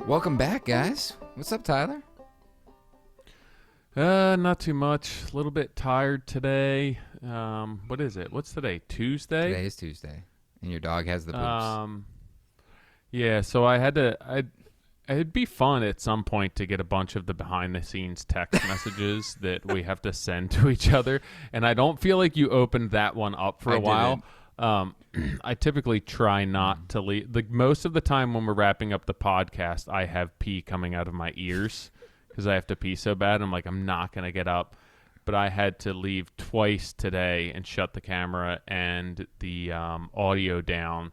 Welcome back, guys. What's up, Tyler? Not too much. A little bit tired today. What is it? What's today? Tuesday? Today is Tuesday, and your dog has the poops. Yeah, so it'd be fun at some point to get a bunch of the behind-the-scenes text messages that we have to send to each other, and I don't feel like you opened that one up for a while. I typically try not to leave. Like most of the time when we're wrapping up the podcast, I have pee coming out of my ears because I have to pee so bad. I'm like, I'm not going to get up. But I had to leave twice today and shut the camera and the audio down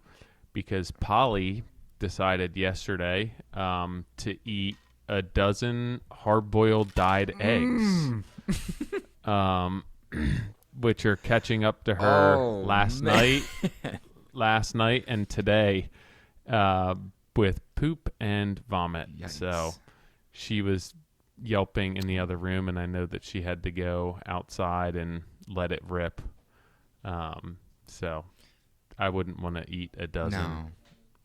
because Polly decided yesterday to eat a dozen hard-boiled dyed eggs. Which are catching up to her last night and today with poop and vomit. Yikes. So she was yelping in the other room, and I know that she had to go outside and let it rip. So I wouldn't want to eat a dozen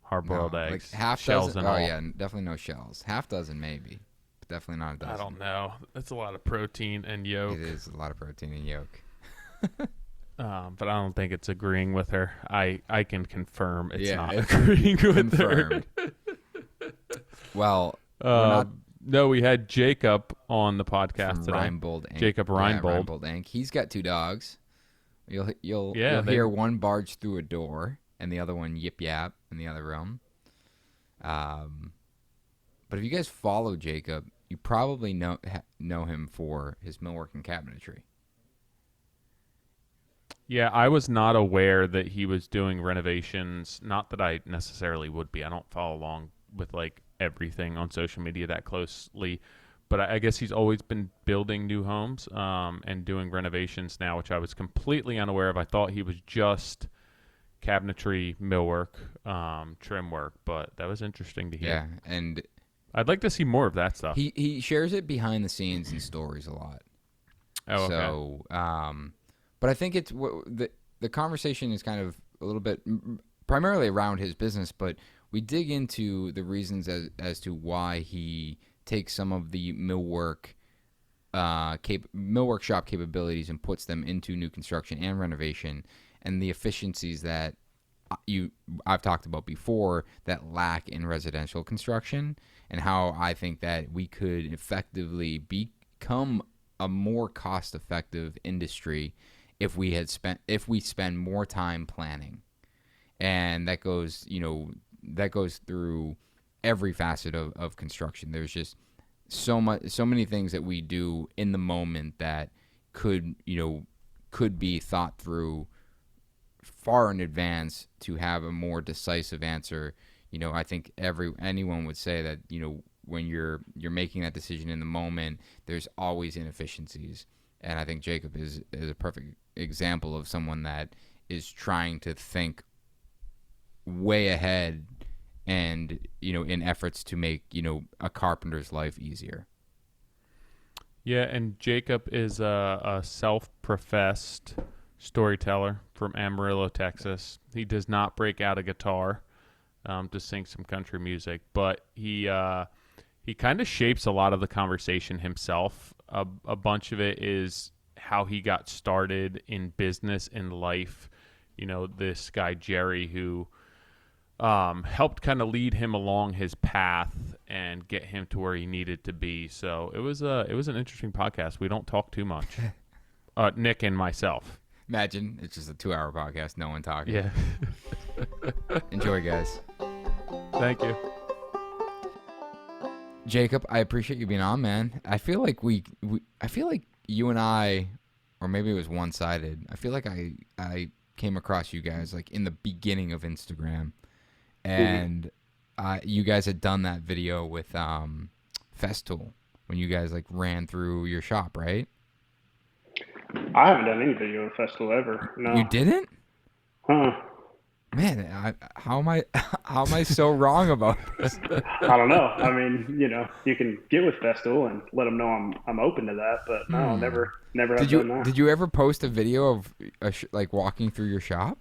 hard-boiled eggs. Like half shells dozen. and all. Yeah, definitely no shells. Half dozen maybe, but definitely not a dozen. I don't know. That's a lot of protein and yolk. It is a lot of protein and yolk. But I don't think it's agreeing with her. I can confirm it's not agreeing with her. Well, no, we had Jacob on the podcast today. Reinbold Inc. Jacob Reinbold. Yeah, Reinbold Inc. He's got two dogs. You'll hear one barge through a door and the other one yip yap in the other room. But if you guys follow Jacob, you probably know him for his millwork and cabinetry. Yeah, I was not aware that he was doing renovations. Not that I necessarily would be. I don't follow along with like everything on social media that closely. But I guess he's always been building new homes and doing renovations now, which I was completely unaware of. I thought he was just cabinetry, millwork, trim work. But that was interesting to hear. Yeah, and I'd like to see more of that stuff. He shares it behind the scenes and stories a lot. Oh, okay. So, but I think it's the conversation is kind of a little bit primarily around his business, but we dig into the reasons as to why he takes some of the millwork shop capabilities and puts them into new construction and renovation, and the efficiencies that I've talked about before that lack in residential construction, and how I think that we could effectively become a more cost-effective industry if we spend more time planning. And that goes through every facet of construction. There's just so many things that we do in the moment that could be thought through far in advance to have a more decisive answer. I think anyone would say that, when you're making that decision in the moment, there's always inefficiencies. And I think Jacob is a perfect example of someone that is trying to think way ahead and, in efforts to make, a carpenter's life easier. Yeah, and Jacob is a self-professed storyteller from Amarillo, Texas. He does not break out a guitar to sing some country music, but he kind of shapes a lot of the conversation himself. A bunch of it is how he got started in business and life. This guy Jerry who helped kind of lead him along his path and get him to where he needed to be. So it was an interesting podcast. We don't talk too much. Nick and myself. Imagine it's just a 2-hour podcast, no one talking. Yeah. Enjoy, guys. Thank you. Jacob, I appreciate you being on, man. I feel like I feel like you and I, or maybe it was one-sided. I feel like I came across you guys like in the beginning of Instagram, and you guys had done that video with Festool when you guys like ran through your shop, right? I haven't done any video of Festool ever. No. You didn't? Huh. Man, how am I so wrong about this? I don't know. I mean, you can get with Festool and let them know I'm open to that, but no, never have done that. Did you ever post a video of like walking through your shop?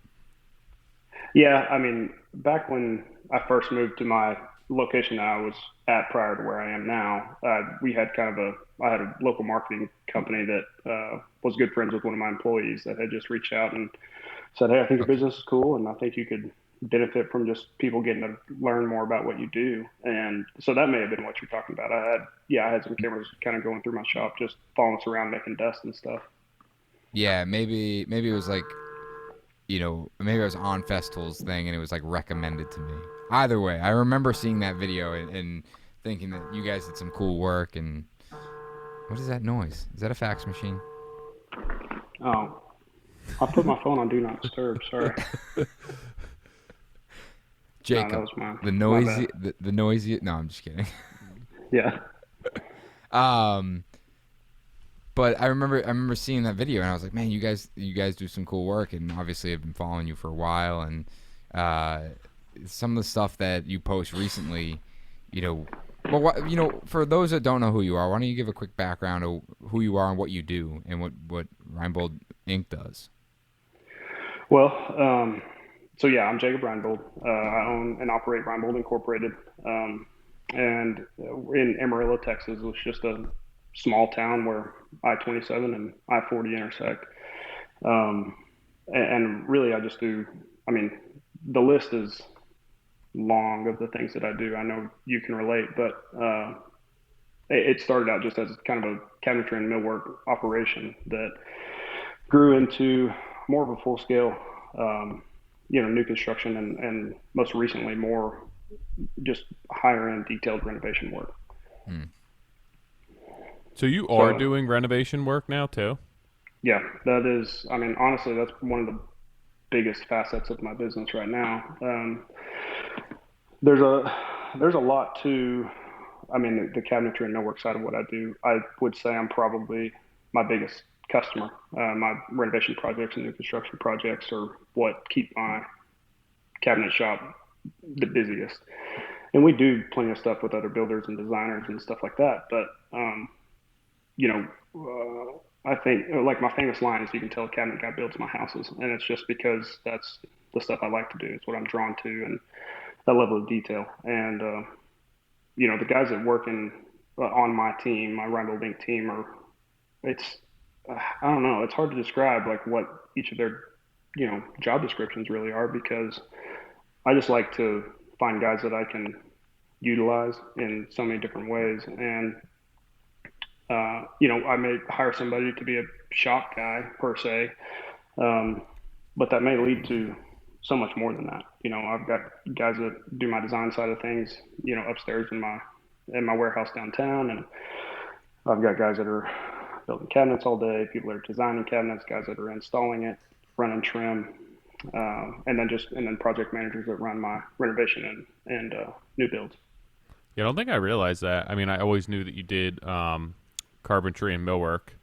Yeah, I mean, back when I first moved to my location that I was at prior to where I am now, we had I had a local marketing company that was good friends with one of my employees that had just reached out and said, "Hey, I think your Okay. business is cool, and I think you could benefit from just people getting to learn more about what you do." And so that may have been what you're talking about. I had some cameras kind of going through my shop, just following us around making dust and stuff. Yeah, maybe it was like, maybe I was on Festool's thing and it was like recommended to me. Either way, I remember seeing that video and thinking that you guys did some cool work. And what is that noise? Is that a fax machine? Oh, I put my phone on Do Not Disturb. Sorry. No, that Jacob, was mine. the My noisy, bad. the noisy. No, I'm just kidding. Yeah. Um, but I remember seeing that video and I was like, man, you guys do some cool work. And obviously, I've been following you for a while. And uh, some of the stuff that you post recently, you know, well, for those that don't know who you are, why don't you give a quick background of who you are and what you do and what Reinbold Inc. does? Well, so yeah, I'm Jacob Reinbold. I own and operate Reinbold Incorporated, and in Amarillo, Texas, which is just a small town where I-27 and I-40 intersect. Um, and really, I just do. I mean, the list is long of the things that I do. I know you can relate, but it started out just as kind of a cabinetry and millwork operation that grew into more of a full scale, um, new construction and most recently more just higher end detailed renovation work. Hmm. So you are So doing renovation work now too? yeah, that is, I mean, honestly, that's one of the biggest facets of my business right now. There's a there's a lot to, I mean, the cabinetry and millwork side of what I do. I would say I'm probably my biggest customer. My renovation projects and new construction projects are what keep my cabinet shop the busiest. And we do plenty of stuff with other builders and designers and stuff like that. But you know, I think like my famous line is, "You can tell a cabinet guy builds my houses," and it's just because that's the stuff I like to do. It's what I'm drawn to, and that level of detail. And the guys that work on my team, my Reinbold Inc. team, are it's I don't know. It's hard to describe like what each of their job descriptions really are, because I just like to find guys that I can utilize in so many different ways. And I may hire somebody to be a shop guy per se, um, but that may lead to so much more than that. I've got guys that do my design side of things, upstairs in my warehouse downtown, and I've got guys that are building cabinets all day, people that are designing cabinets, guys that are installing it, running trim, and then project managers that run my renovation and new builds. Yeah, I don't think I realized that. I mean, I always knew that you did carpentry and millwork,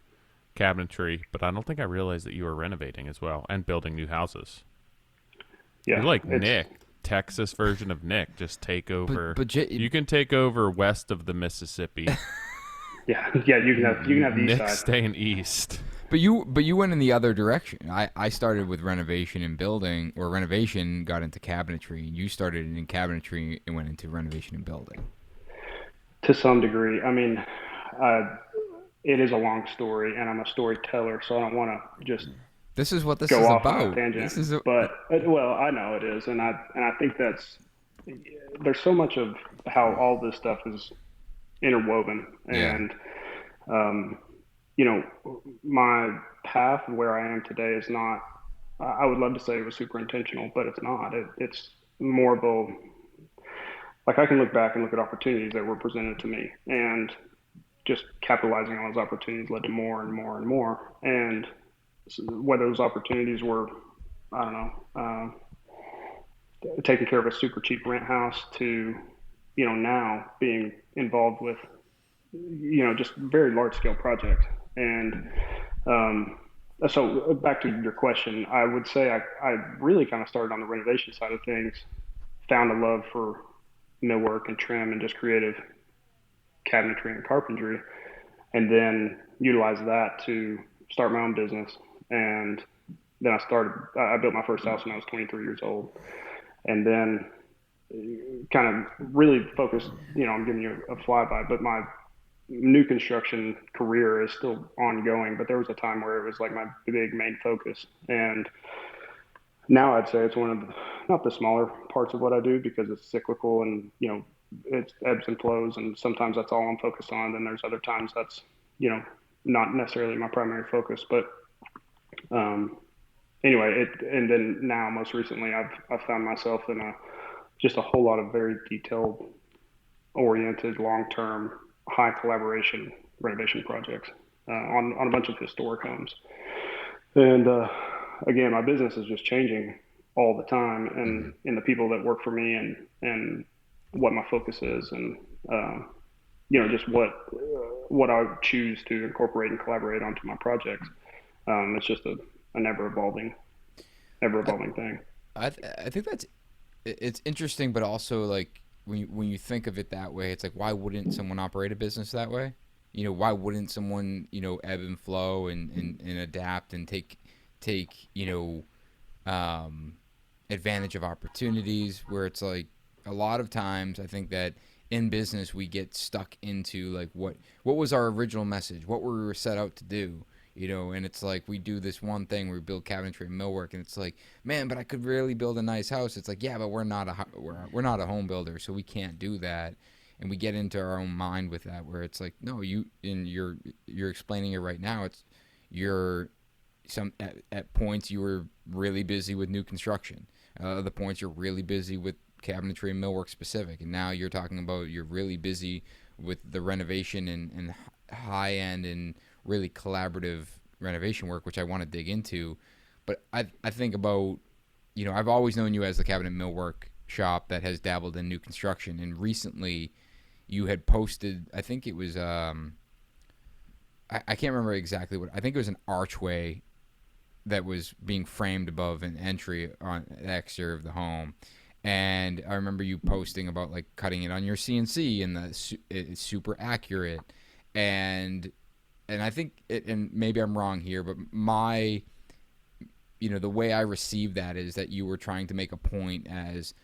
cabinetry, but I don't think I realized that you were renovating as well and building new houses. You're Yeah, like it's Nick, Texas version of Nick. Just take over. But You can take over west of the Mississippi. yeah. You can have the east Nick side. staying east. But you went in the other direction. I started with renovation and building, or renovation got into cabinetry. You started in cabinetry and went into renovation and building. To some degree. I mean, uh, it is a long story, and I'm a storyteller, so I don't want to just This is what this go is off on a about. tangent. But well, I know it is, and I think there's so much of how all this stuff is interwoven, Yeah. and um, you know, my path where I am today is not. I would love to say it was super intentional, but it's not. It's more of a, like, I can look back and look at opportunities that were presented to me, and just capitalizing on those opportunities led to more and more and more. And whether those opportunities were, I don't know, taking care of a super cheap rent house to, now being involved with, just very large scale projects. And um, so back to your question, I would say I really kind of started on the renovation side of things, found a love for millwork and trim and just creative cabinetry and carpentry, and then utilized that to start my own business. And then I built my first house when I was 23 years old. And then kind of really focused, I'm giving you a flyby, but my new construction career is still ongoing, but there was a time where it was like my big main focus. And now I'd say it's one of the, not the smaller parts of what I do because it's cyclical and, it ebbs and flows. And sometimes that's all I'm focused on. Then there's other times that's, not necessarily my primary focus, but, um, anyway, and then now most recently I've found myself in just a whole lot of very detailed oriented, long-term, high collaboration renovation projects on a bunch of historic homes. And again, my business is just changing all the time, Mm-hmm. and the people that work for me, and what my focus is, and just what I choose to incorporate and collaborate onto my projects. It's just a ever I, evolving thing. I think it's interesting, but also like when you think of it that way, it's like why wouldn't someone operate a business that way? Why wouldn't someone ebb and flow and adapt and take advantage of opportunities where it's like a lot of times I think that in business we get stuck into like what was our original message, what we were set out to do, and it's like we do this one thing where we build cabinetry and millwork, and it's like, man, but I could really build a nice house. It's like, yeah, but we're not a home builder, so we can't do that. And we get into our own mind with that where it's like, no, you're explaining it right now. It's you're at points you were really busy with new construction. The points you're really busy with cabinetry and millwork specific, and now you're talking about you're really busy with the renovation and high end and really collaborative renovation work, which I want to dig into. But I think about I've always known you as the cabinet millwork shop that has dabbled in new construction, and recently you had posted, I think it was I can't remember exactly what, I think it was an archway that was being framed above an entry on the exterior of the home. And I remember you posting about like cutting it on your CNC and it's super accurate. And I think and maybe I'm wrong here, but the way I received that is that you were trying to make a point as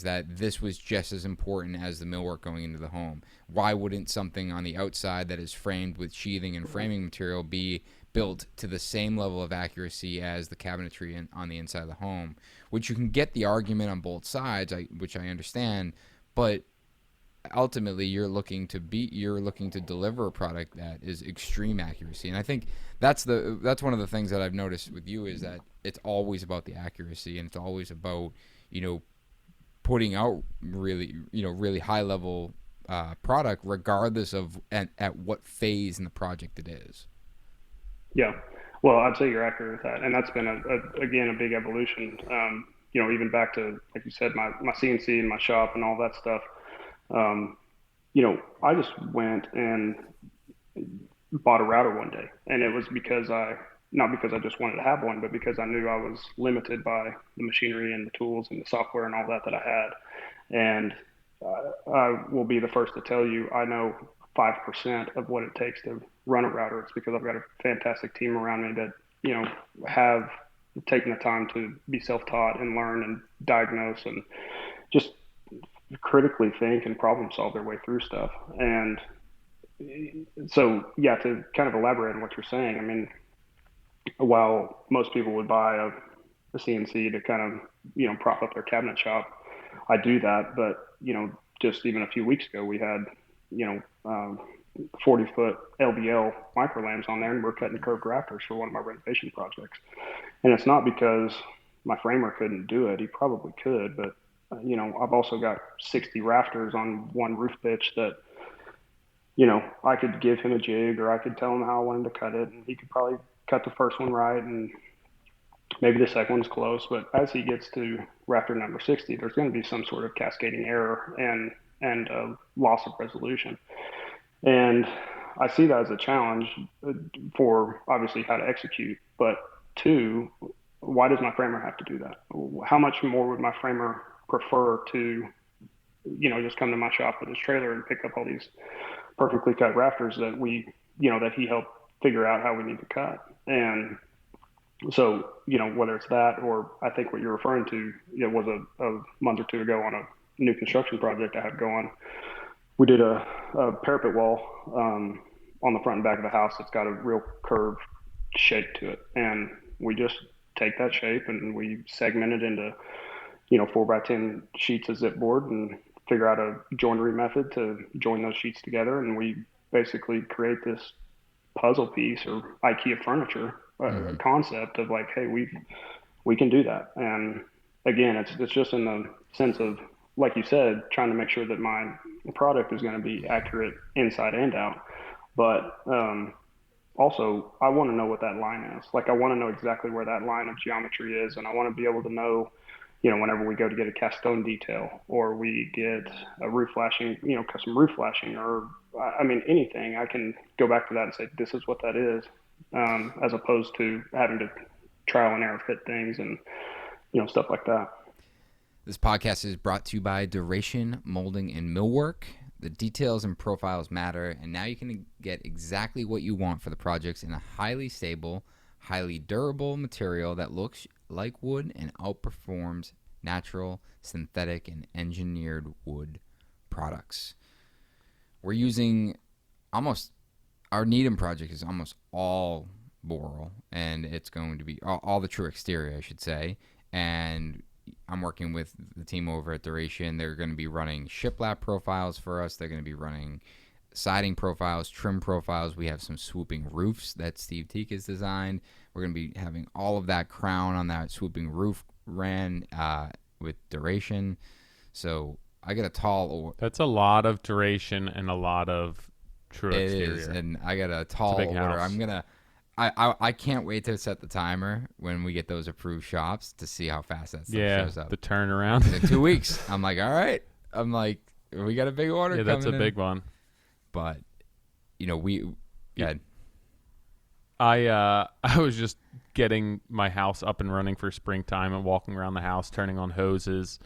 that this was just as important as the millwork going into the home. Why wouldn't something on the outside that is framed with sheathing and framing material be built to the same level of accuracy as the cabinetry on the inside of the home? Which you can get the argument on both sides, which I understand, but ultimately you're looking to deliver a product that is extreme accuracy. And I think that's one of the things that I've noticed with you is that it's always about the accuracy, and it's always about putting out really high level product regardless of at what phase in the project it is. Yeah. Well, I'd say you're accurate with that, and that's been again a big evolution. Even back to, like you said, my CNC and my shop and all that stuff. Um, I just went and bought a router one day, and it was because not because I just wanted to have one, but because I knew I was limited by the machinery and the tools and the software and all that I had. And I will be the first to tell you, I know 5% of what it takes to run a router. It's because I've got a fantastic team around me that, have taken the time to be self-taught and learn and diagnose and just critically think and problem solve their way through stuff. And so, yeah, to kind of elaborate on what you're saying, I mean, while most people would buy a CNC to kind of, prop up their cabinet shop, I do that. But, just even a few weeks ago, we had, 40-foot LVL micro lamps on there, and we're cutting curved rafters for one of my renovation projects. And it's not because my framer couldn't do it. He probably could, but, I've also got 60 rafters on one roof pitch that, I could give him a jig, or I could tell him how I wanted to cut it, and he could probably cut the first one right, and maybe the second one's close. But as he gets to rafter number 60, there's going to be some sort of cascading error and loss of resolution. And I see that as a challenge for obviously how to execute. But two, why does my framer have to do that? How much more would my framer prefer to, just come to my shop with his trailer and pick up all these perfectly cut rafters that that he helped figure out how we need to cut? And So, whether it's that or I think what you're referring to, was a month or two ago on a new construction project I had going. We did a parapet wall on the front and back of the house that's got a real curved shape to it. And we just take that shape and we segment it into, 4x10 sheets of zipboard and figure out a joinery method to join those sheets together. And we basically create this puzzle piece or IKEA furniture concept of like, hey, we can do that. And again, it's just in the sense of, like you said, trying to make sure that my product is going to be accurate inside and out. But also, I want to know what that line is. Like, I want to know exactly where that line of geometry is, and I want to be able to know, whenever we go to get a cast stone detail or we get a roof flashing, custom roof flashing, or anything, I can go back to that and say, this is what that is, as opposed to having to trial and error fit things and, stuff like that. This podcast is brought to you by Duration Molding and Millwork. The details and profiles matter, and now you can get exactly what you want for the projects in a highly stable, highly durable material that looks like wood and outperforms natural, synthetic, and engineered wood products. We're using our Needham project is almost all boral, and it's going to be all the true exterior, I should say, and I'm working with the team over at Duration. They're going to be running shiplap profiles for us. They're going to be running siding profiles, trim profiles. We have some swooping roofs that Steve Teak has designed. We're going to be having all of that crown on that swooping roof ran with Duration. So I get a tall... That's a lot of Duration and a lot of true exterior. It is, and I got a tall order. House. I'm going to... I can't wait to set the timer when we get those approved shops to see how fast that stuff shows up. The turnaround. It's like 2 weeks. I'm like, all right. I'm like, we got a big order coming in. Yeah, that's a big one. But, we... Yeah. I was just getting my house up and running for springtime and walking around the house, turning on hoses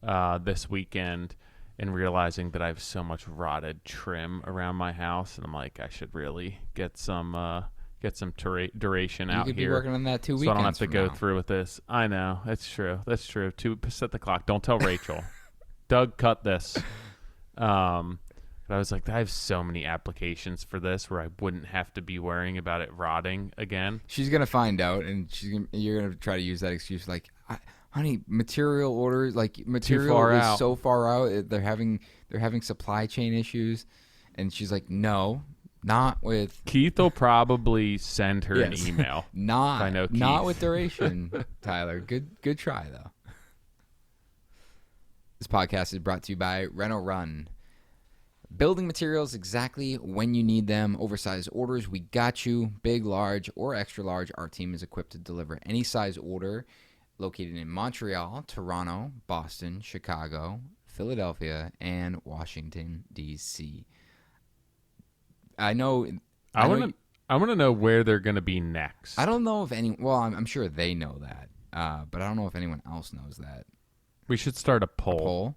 this weekend and realizing that I have so much rotted trim around my house. And I'm like, I should really get some duration out here. You could be working on that 2 weekends so I don't have to go now. through with this. I know. That's true. Set the clock. Don't tell Rachel. Doug, cut this. But I was like, I have so many applications for this where I wouldn't have to be worrying about it rotting again. She's going to find out, and you're going to try to use that excuse like, honey, material orders, like material is out. so far out. They're having supply chain issues. And she's like, no. Not with Keith will probably send her an email. Not with Duration, Tyler. Good try though. This podcast is brought to you by Reno. Building materials exactly when you need them. Oversized orders, we got you. Big, large, or extra large, our team is equipped to deliver any size order. Located in Montreal, Toronto, Boston, Chicago, Philadelphia, and Washington, D.C. I want to know where they're going to be next. I don't know if I'm sure they know that, but I don't know if anyone else knows that. We should start a poll. A poll?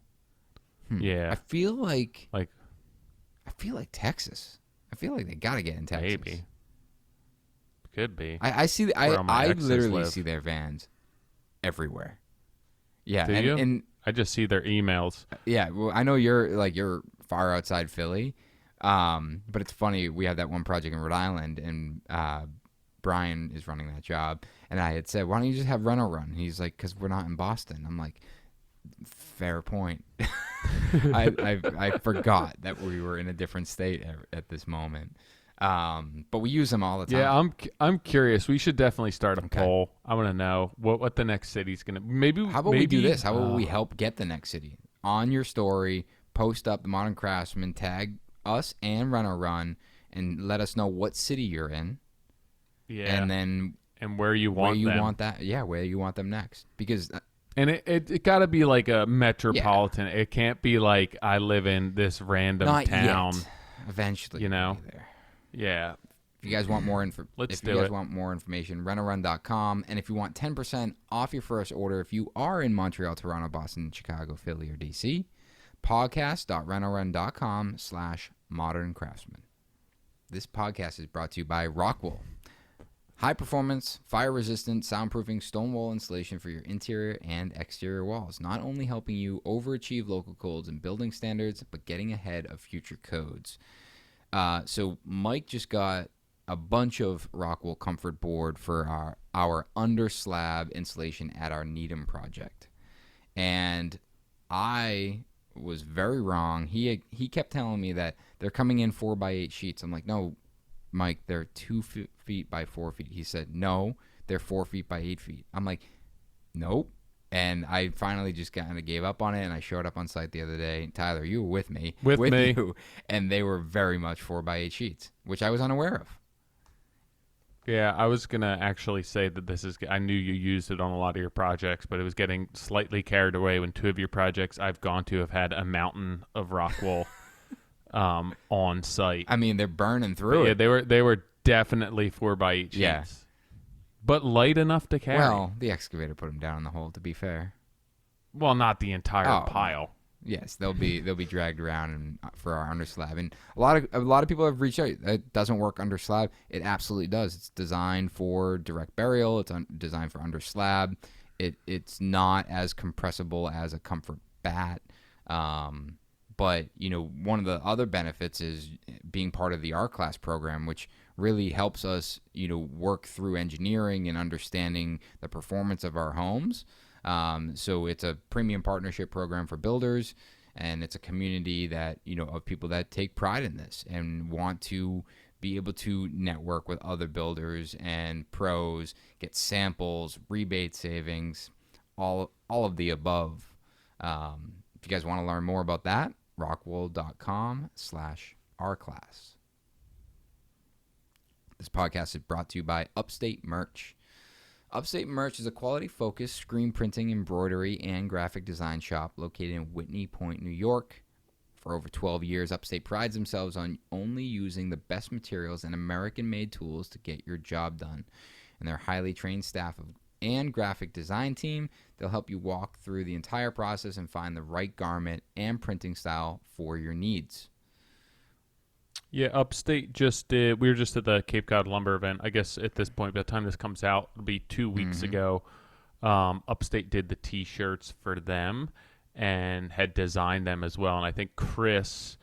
Yeah. I feel like Texas. I feel like they got to get in Texas. Maybe. Could be. I see. I literally live. see their vans everywhere. Yeah. Do you? And I just see their emails. Yeah. Well, I know you're far outside Philly. But it's funny, we have that one project in Rhode Island, and Brian is running that job, and I had said, why don't you just have Reno run? And he's like, because we're not in Boston. I'm like, fair point. I forgot that we were in a different state at this moment. But we use them all the time. Yeah, I'm curious. We should definitely start a poll. I want to know what the next city's gonna. How about we do this? How about we help get the next city on your story? Post up the Modern Craftsman, tag us and Reno, and let us know what city you're in. Yeah, and then where you want them. Where you want them next, because. And it got to be like a metropolitan. Yeah. It can't be like I live in this random town. Yet. Eventually, you know. Be there. Yeah. If you guys want more want more information, renorun.com. And if you want 10% off your first order, if you are in Montreal, Toronto, Boston, Chicago, Philly, or DC, podcast.renorun.com/Modern Craftsman. This podcast is brought to you by Rockwool. High performance, fire resistant, soundproofing stone wall insulation for your interior and exterior walls. Not only helping you overachieve local codes and building standards, but getting ahead of future codes. So Mike just got a bunch of Rockwool comfort board for our under slab installation at our Needham project. And I was very wrong. He kept telling me that they're coming in 4x8 sheets. I'm like, no, Mike, they're 2 feet by 4 feet. He said, no, they're 4 feet by 8 feet. I'm like, nope. And I finally just kind of gave up on it, and I showed up on site the other day. Tyler, you were with me. With me. You, and they were very much 4x8 sheets, which I was unaware of. Yeah, I was going to actually say that I knew you used it on a lot of your projects, but it was getting slightly carried away when 2 of your projects I've gone to have had a mountain of Rockwool on site. I mean, they're burning through it. Yeah, they were definitely 4x8 sheets. Yeah. But light enough to carry. Well, the excavator put them down in the hole, to be fair. Well, not the entire Oh. pile. Yes, they'll be dragged around for our under slab, and a lot of people have reached out. It doesn't work under slab. It absolutely does. It's designed for direct burial. It's designed for under slab. It's not as compressible as a comfort bat, but one of the other benefits is being part of the R class program, which really helps us work through engineering and understanding the performance of our homes. So it's a premium partnership program for builders, and it's a community that, of people that take pride in this and want to be able to network with other builders and pros, get samples, rebate savings, all of the above. If you guys want to learn more about that, rockwool.com/rclass. This podcast is brought to you by Upstate Merch. Upstate Merch is a quality-focused screen printing, embroidery, and graphic design shop located in Whitney Point, New York. For over 12 years, Upstate prides themselves on only using the best materials and American-made tools to get your job done. And their highly trained staff and graphic design team, they'll help you walk through the entire process and find the right garment and printing style for your needs. Yeah, Upstate we were just at the Cape Cod Lumber event. I guess at this point, by the time this comes out, it'll be 2 weeks ago. Upstate did the T-shirts for them and had designed them as well. And I think Chris,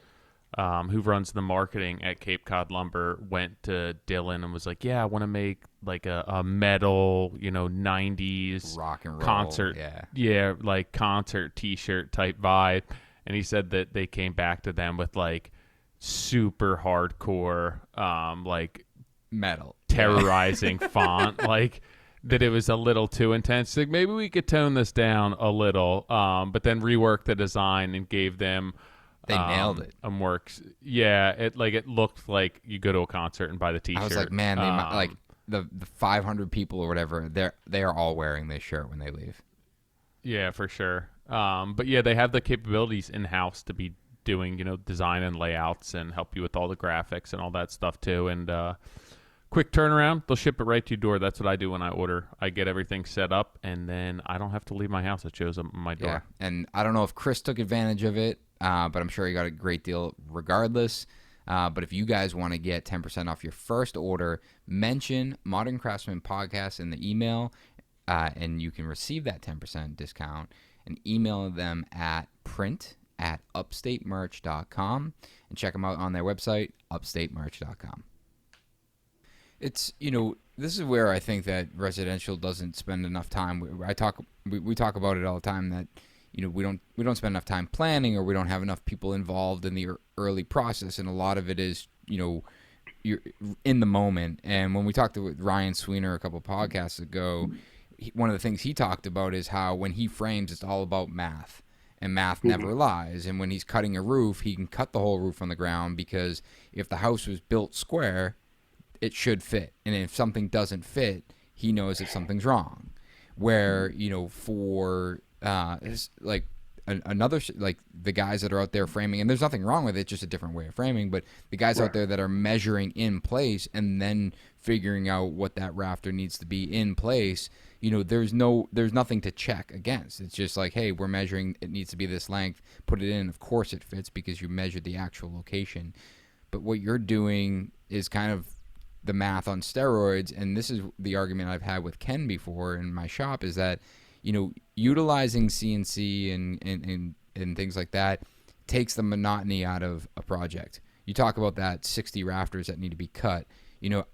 who runs the marketing at Cape Cod Lumber, went to Dylan and was like, yeah, I want to make like a metal, 90s rock and roll concert. Yeah, like concert T-shirt type vibe. And he said that they came back to them with like super hardcore like metal terrorizing font, like that it was a little too intense. Like maybe we could tone this down a little, but then rework the design and gave them they nailed it. Works. Yeah, it looked like you go to a concert and buy the T-shirt. I was like, man, they like the 500 people or whatever, they are all wearing this shirt when they leave. Yeah, for sure. But yeah, they have the capabilities in-house to be doing, design and layouts and help you with all the graphics and all that stuff too. And quick turnaround, they'll ship it right to your door. That's what I do when I order. I get everything set up, and then I don't have to leave my house. It shows up on my door. Yeah, and I don't know if Chris took advantage of it, but I'm sure he got a great deal regardless. But if you guys want to get 10% off your first order, mention Modern Craftsman Podcast in the email, and you can receive that 10% discount, and email them at print@upstatemerch.com and check them out on their website, upstatemerch.com. It's, this is where I think that residential doesn't spend enough time. We talk about it all the time that, we don't spend enough time planning, or we don't have enough people involved in the early process. And a lot of it is, you're in the moment. And when we talked to Ryan Sweener a couple podcasts ago, one of the things he talked about is how when he frames, it's all about math. And math never lies. And when he's cutting a roof, he can cut the whole roof on the ground, because if the house was built square, it should fit. And if something doesn't fit, he knows that something's wrong. Where, for like another, like the guys that are out there framing, and there's nothing wrong with it, just a different way of framing, but the guys out there that are measuring in place and then figuring out what that rafter needs to be in place, there's nothing to check against. It's just like, hey, we're measuring, it needs to be this length, put it in. Of course it fits because you measured the actual location. But what you're doing is kind of the math on steroids. And this is the argument I've had with Ken before in my shop, is that, utilizing CNC and things like that takes the monotony out of a project. You talk about that 60 rafters that need to be cut.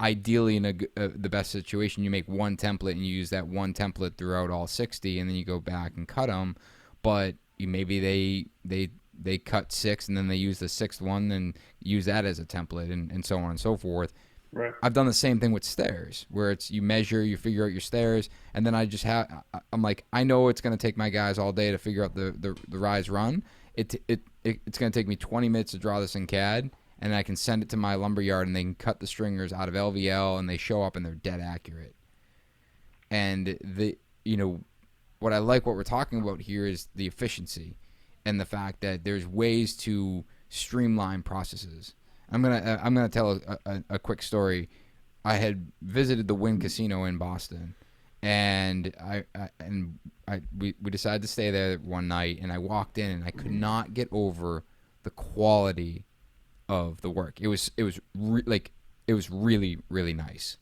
Ideally in the best situation, you make one template and you use that one template throughout all 60, and then you go back and cut them. But maybe they cut 6 and then they use the 6th one and use that as a template, and so on and so forth. Right. I've done the same thing with stairs, where it's you measure, you figure out your stairs, and then I'm like, I know it's going to take my guys all day to figure out the rise run. It's going to take me 20 minutes to draw this in CAD, and I can send it to my lumber yard, and they can cut the stringers out of LVL, and they show up and they're dead accurate. And what I like what we're talking about here is the efficiency and the fact that there's ways to streamline processes. I'm gonna tell a quick story. I had visited the Wynn Casino in Boston, and we decided to stay there one night. And I walked in, and I could not get over the quality of the work. It was really, really nice.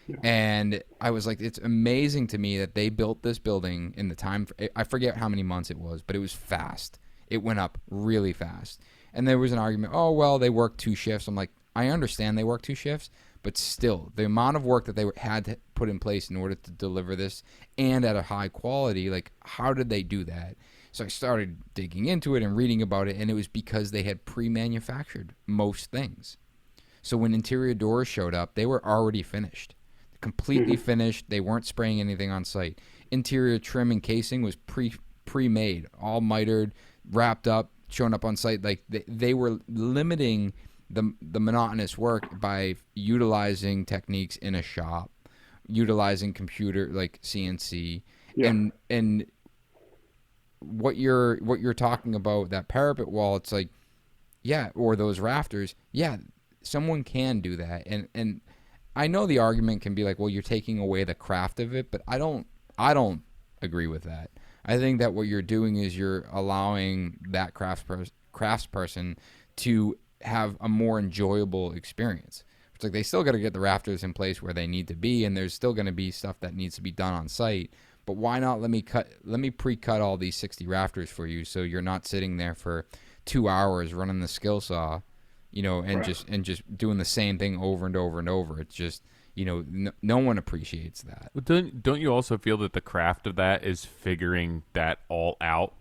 Yeah. And I was like, it's amazing to me that they built this building in the time. I forget how many months it was, but it was fast. It went up really fast. And there was an argument, oh, well, they work 2 shifts. I'm like, I understand they work 2 shifts, but still, the amount of work that they had to put in place in order to deliver this and at a high quality, like, how did they do that? So I started digging into it and reading about it, and it was because they had pre-manufactured most things. So when interior doors showed up, they were already finished, completely finished. They weren't spraying anything on site. Interior trim and casing was pre-made, all mitered, wrapped up, showing up on site. Like they were limiting the monotonous work by utilizing techniques in a shop, utilizing computer like CNC, and what you're talking about, that parapet wall. It's like, yeah, or those rafters. Yeah, someone can do that, and I know the argument can be like, well, you're taking away the craft of it, but I don't agree with that. I think that what you're doing is you're allowing that craftsperson to have a more enjoyable experience. It's like they still got to get the rafters in place where they need to be, and there's still going to be stuff that needs to be done on site. But why not let me pre-cut all these 60 rafters for you, so you're not sitting there for 2 hours running the skill saw, and right. just doing the same thing over and over and over. It's just, no one appreciates that. But don't you also feel that the craft of that is figuring that all out?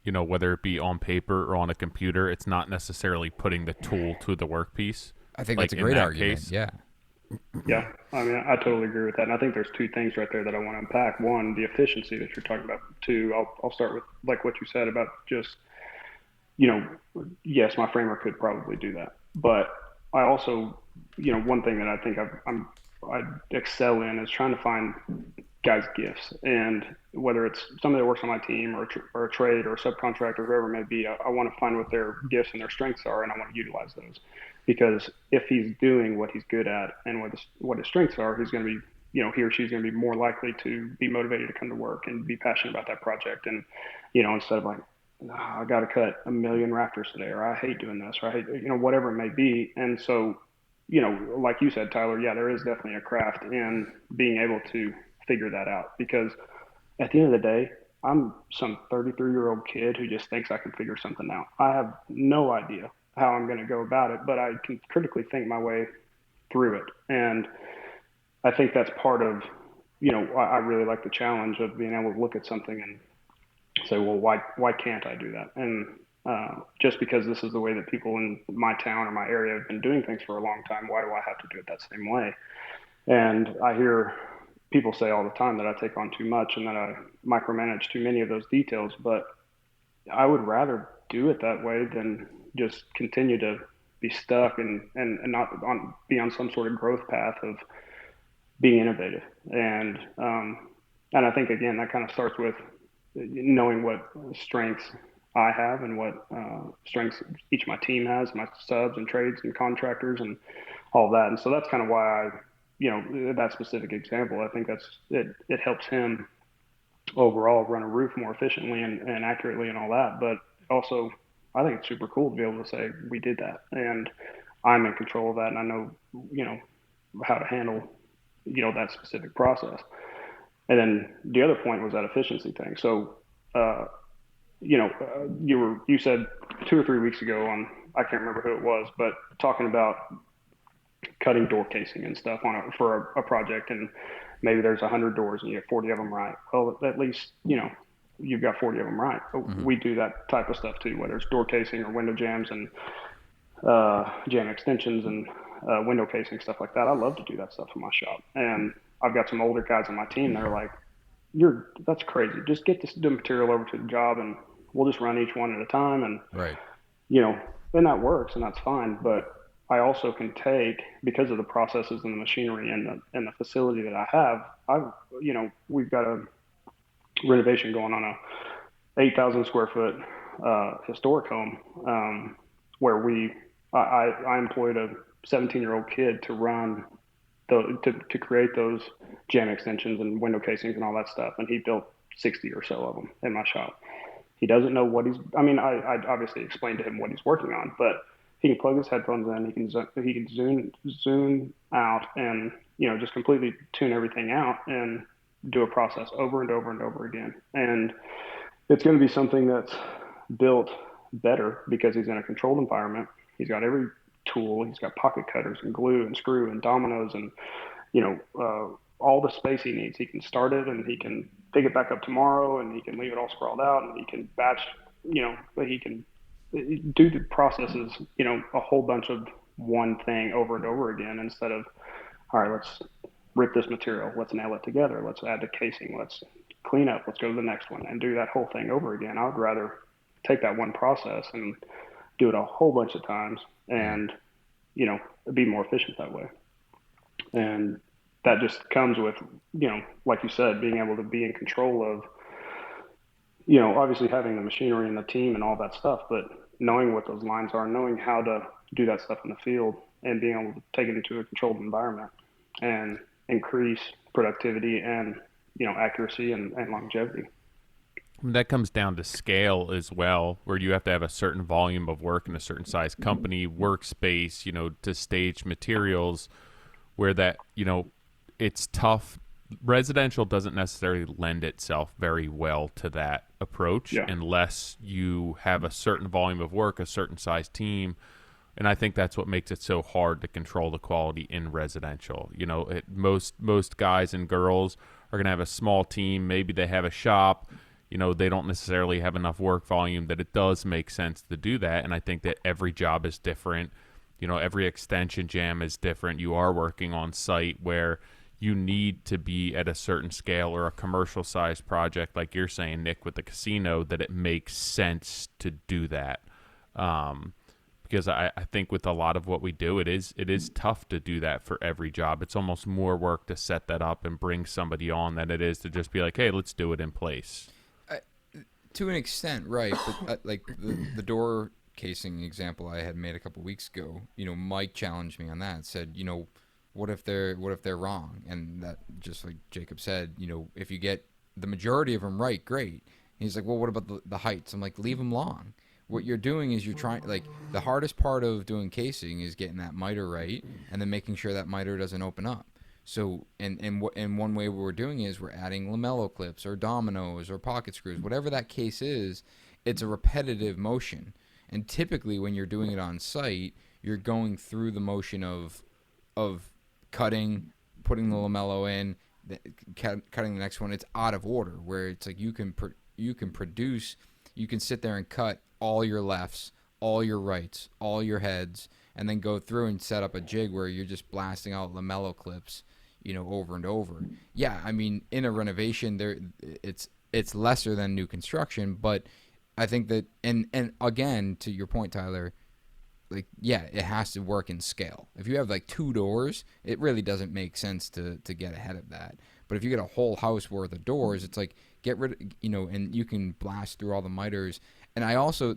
Whether it be on paper or on a computer, it's not necessarily putting the tool to the workpiece. I think that's a great argument. Case. Yeah. Yeah, I mean, I totally agree with that. And I think there's 2 things right there that I want to unpack. One, the efficiency that you're talking about. 2, I'll start with like what you said about just, yes, my framer could probably do that. But I also, one thing that I think I excel in is trying to find guys' gifts. And whether it's somebody that works on my team or a trade or a subcontractor, whoever it may be, I want to find what their gifts and their strengths are, and I want to utilize those. Because if he's doing what he's good at and what his strengths are, he's going to be, he or she's going to be more likely to be motivated to come to work and be passionate about that project. And, instead of like, I got to cut 1 million rafters today, or I hate doing this, or I hate, whatever it may be. And so, like you said, Tyler, yeah, there is definitely a craft in being able to figure that out, because at the end of the day, I'm some 33-year-old kid who just thinks I can figure something out. I have no idea how I'm going to go about it, but I can critically think my way through it. And I think that's part of, I really like the challenge of being able to look at something and say, well, why can't I do that? And just because this is the way that people in my town or my area have been doing things for a long time, why do I have to do it that same way? And I hear people say all the time that I take on too much and that I micromanage too many of those details, but I would rather do it that way than just continue to be stuck and not be on some sort of growth path of being innovative. And I think, again, that kind of starts with knowing what strengths I have and what strengths each of my team has, my subs and trades and contractors and all that. And so that's kind of why that specific example, I think it helps him overall run a roof more efficiently and accurately and all that. But also, I think it's super cool to be able to say we did that, and I'm in control of that, and I know how to handle, that specific process. And then the other point was that efficiency thing. So, you said 2 or 3 weeks ago on, I can't remember who it was, but talking about cutting door casing and stuff for a project, and maybe there's 100 doors and you have 40 of them right. Well, at least, you've got 40 of them right. Mm-hmm. We do that type of stuff too, whether it's door casing or window jams and jam extensions and window casing, stuff like that. I love to do that stuff in my shop. And I've got some older guys on my team that are like, that's crazy. Just get the material over to the job and we'll just run each one at a time. And, right. And that works and that's fine. But I also can take, because of the processes and the machinery and the facility that I have, we've got a renovation going on a 8,000 square foot historic home, where I employed a 17-year-old kid to run to create those jam extensions and window casings and all that stuff, and he built 60 or so of them in my shop. He doesn't know what I obviously explained to him what he's working on, but he can plug his headphones in, he can zoom out and, just completely tune everything out and do a process over and over and over again. And it's going to be something that's built better because he's in a controlled environment. He's got every tool. He's got pocket cutters and glue and screw and dominoes and, all the space he needs. He can start it and he can pick it back up tomorrow and he can leave it all sprawled out and he can batch, but he can do the processes, a whole bunch of one thing over and over again instead of, all right, let's rip this material. Let's nail it together. Let's add the casing. Let's clean up. Let's go to the next one and do that whole thing over again. I would rather take that one process and do it a whole bunch of times and, be more efficient that way. And that just comes with, like you said, being able to be in control of, obviously having the machinery and the team and all that stuff, but knowing what those lines are, knowing how to do that stuff in the field and being able to take it into a controlled environment and increase productivity and, accuracy and longevity. That comes down to scale as well, where you have to have a certain volume of work in a certain size company, workspace, to stage materials where that, it's tough. Residential doesn't necessarily lend itself very well to that approach unless you have a certain volume of work, a certain size team. And I think that's what makes it so hard to control the quality in residential. Most guys and girls are going to have a small team. Maybe they have a shop. They don't necessarily have enough work volume that it does make sense to do that. And I think that every job is different. Every extension jam is different. You are working on site where you need to be at a certain scale or a commercial size project, like you're saying, Nick, with the casino, that it makes sense to do that. Because I think with a lot of what we do, it is tough to do that for every job. It's almost more work to set that up and bring somebody on than it is to just be like, hey, let's do it in place. To an extent, right. But like the door casing example I had made a couple weeks ago, Mike challenged me on that, said, what if they're wrong? And that, just like Jacob said, if you get the majority of them right, great. And he's like, well, what about the heights? I'm like, leave them long. What you're doing is you're trying, like, the hardest part of doing casing is getting that miter right and then making sure that miter doesn't open up. So, and one way we're doing is we're adding lamello clips or dominoes or pocket screws, whatever that case is. It's a repetitive motion. And typically when you're doing it on site, you're going through the motion of cutting, putting the lamello in, cutting the next one. It's out of order, where it's like you can produce, you can sit there and cut all your lefts, all your rights, all your heads, and then go through and set up a jig where you're just blasting out lamello clips, over and over. Yeah, I mean, in a renovation, it's lesser than new construction, but I think that, and again, to your point, Tyler, like, yeah, it has to work in scale. If you have like 2 doors, it really doesn't make sense to get ahead of that. But if you get a whole house worth of doors, it's like, get rid of, and you can blast through all the miters. And I also,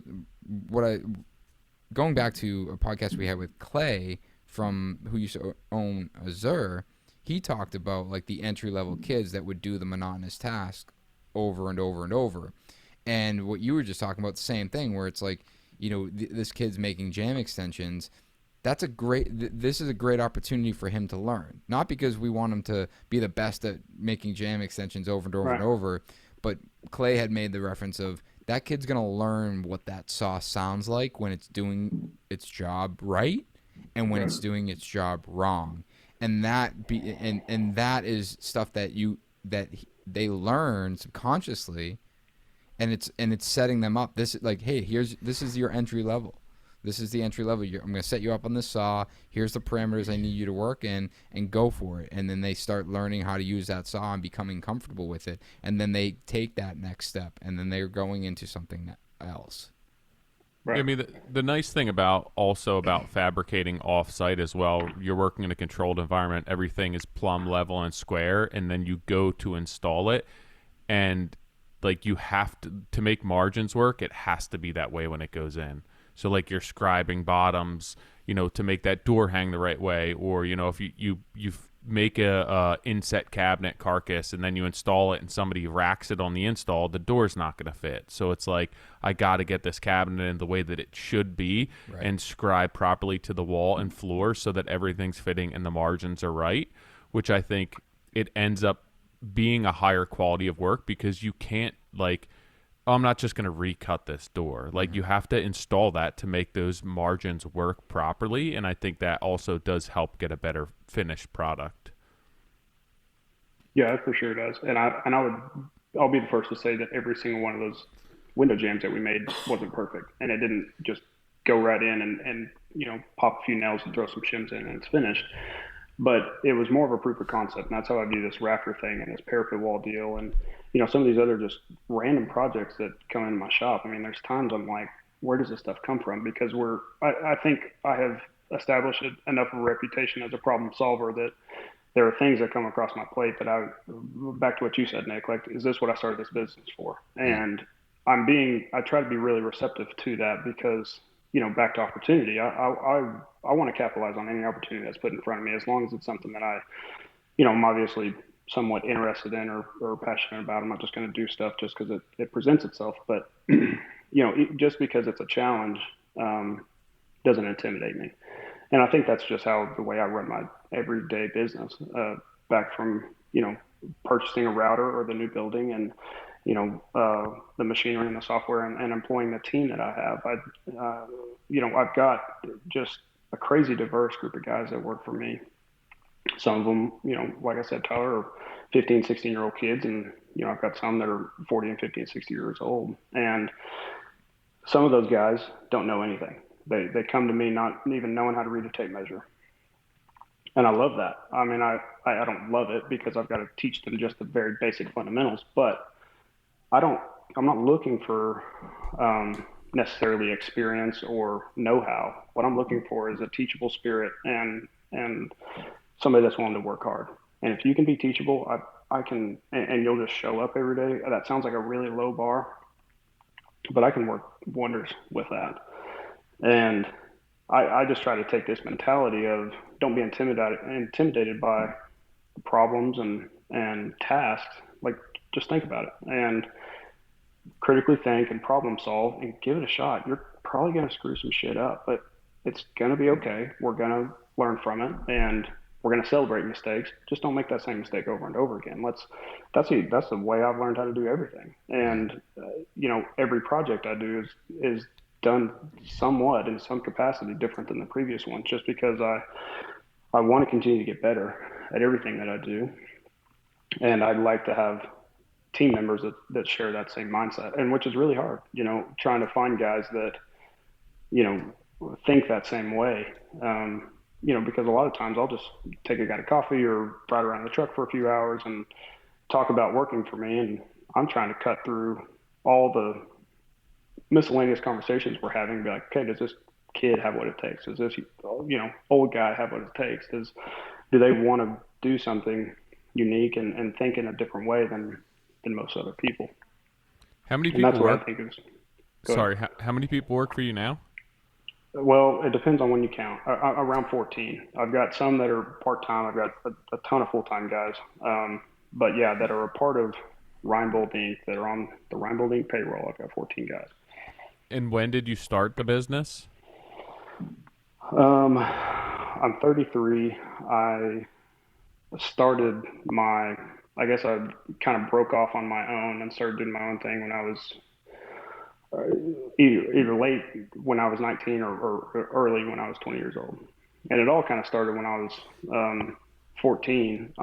going back to a podcast we had with Clay who used to own Azure, he talked about like the entry-level kids that would do the monotonous task over and over and over. And what you were just talking about, the same thing, where it's like, this kid's making jam extensions. that's a great. This is a great opportunity for him to learn. Not because we want him to be the best at making jam extensions over and over Right. and over, but Clay had made the reference of that kid's gonna learn what that saw sounds like when it's doing its job right, and when Right. it's doing its job wrong, and that is stuff that they learn subconsciously, and it's setting them up. This like, hey, this is your entry level. This is the entry level. I'm going to set you up on this saw. Here's the parameters I need you to work in, and go for it. And then they start learning how to use that saw and becoming comfortable with it. And then they take that next step, and then they're going into something else. Right. I mean, the nice thing about fabricating off-site as well, you're working in a controlled environment. Everything is plumb, level, and square, and then you go to install it, and like you have to make margins work. It has to be that way when it goes in. So like you're scribing bottoms, to make that door hang the right way, or if you make a inset cabinet carcass and then you install it and somebody racks it on the install, the door's not going to fit. So it's like, I got to get this cabinet in the way that it should be, right, and scribe properly to the wall and floor so that everything's fitting and the margins are right, which I think it ends up being a higher quality of work because you can't I'm not just going to recut this door. Like, you have to install that to make those margins work properly, and I think that also does help get a better finished product. Yeah, that for sure does. And I'll be the first to say that every single one of those window jams that we made wasn't perfect, and it didn't just go right in and pop a few nails and throw some shims in and it's finished. But it was more of a proof of concept, and that's how I view this rafter thing and this parapet wall deal, and some of these other just random projects that come into my shop. I mean, there's times I'm like, where does this stuff come from? Because I think I have established enough of a reputation as a problem solver that there are things that come across my plate that back to what you said, Nick, like, is this what I started this business for? And I try to be really receptive to that because, back to opportunity, I want to capitalize on any opportunity that's put in front of me, as long as it's something that I'm obviously somewhat interested in or passionate about. I'm not just going to do stuff just because it presents itself, but just because it's a challenge doesn't intimidate me. And I think that's just the way I run my everyday business, back from purchasing a router or the new building and the machinery and the software and employing the team that I have. I've got just a crazy diverse group of guys that work for me. Some of them, like I said, Tyler, are 15, 16-year-old kids, and I've got some that are 40 and 50 and 60 years old. And some of those guys don't know anything. They come to me not even knowing how to read a tape measure. And I love that. I mean, I don't love it because I've got to teach them just the very basic fundamentals, but I'm not looking for necessarily experience or know-how. What I'm looking for is a teachable spirit and somebody that's willing to work hard. And if you can be teachable, I can, and you'll just show up every day. That sounds like a really low bar, but I can work wonders with that. And I just try to take this mentality of don't be intimidated by problems and tasks. Like, just think about it and critically think and problem solve and give it a shot. You're probably going to screw some shit up, but it's going to be okay. We're going to learn from it, and we're going to celebrate mistakes. Just don't make that same mistake over and over again. That's the way I've learned how to do everything. And every project I do is done somewhat in some capacity different than the previous one, just because I want to continue to get better at everything that I do. And I'd like to have team members that share that same mindset, and which is really hard, trying to find guys that, think that same way. Because a lot of times I'll just take a guy to coffee or ride around the truck for a few hours and talk about working for me. And I'm trying to cut through all the miscellaneous conversations we're having and be like, okay, does this kid have what it takes? Does this, old guy have what it takes? Do they want to do something unique and think in a different way than most other people? How many people and that's work? What I think is. Sorry, how many people work for you now? Well, it depends on when you count. Around 14. I've got some that are part-time. I've got a ton of full-time guys. But yeah, that are a part of Reinbold Inc. that are on the Reinbold Inc. payroll. I've got 14 guys. And when did you start the business? I'm 33. I started I guess I kind of broke off on my own and started doing my own thing when I was either late when I was 19 or early when I was 20 years old. And it all kind of started when I was 14.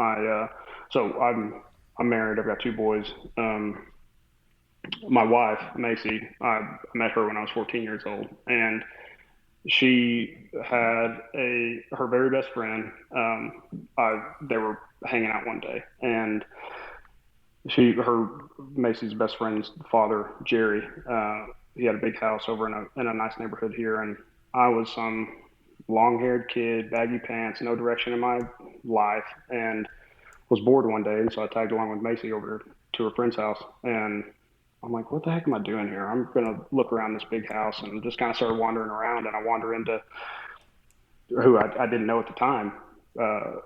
So I'm married. I've got two boys. My wife, Macy, I met her when I was 14 years old, and she had her very best friend. They were hanging out one day, and her Macy's best friend's father, Jerry, he had a big house over in a nice neighborhood here, and I was some long-haired kid, baggy pants, no direction in my life, and was bored one day, and so I tagged along with Macy over to her friend's house, and I'm like, what the heck am I doing here? I'm gonna look around this big house, and just kind of started wandering around, and I wander into who I didn't know at the time,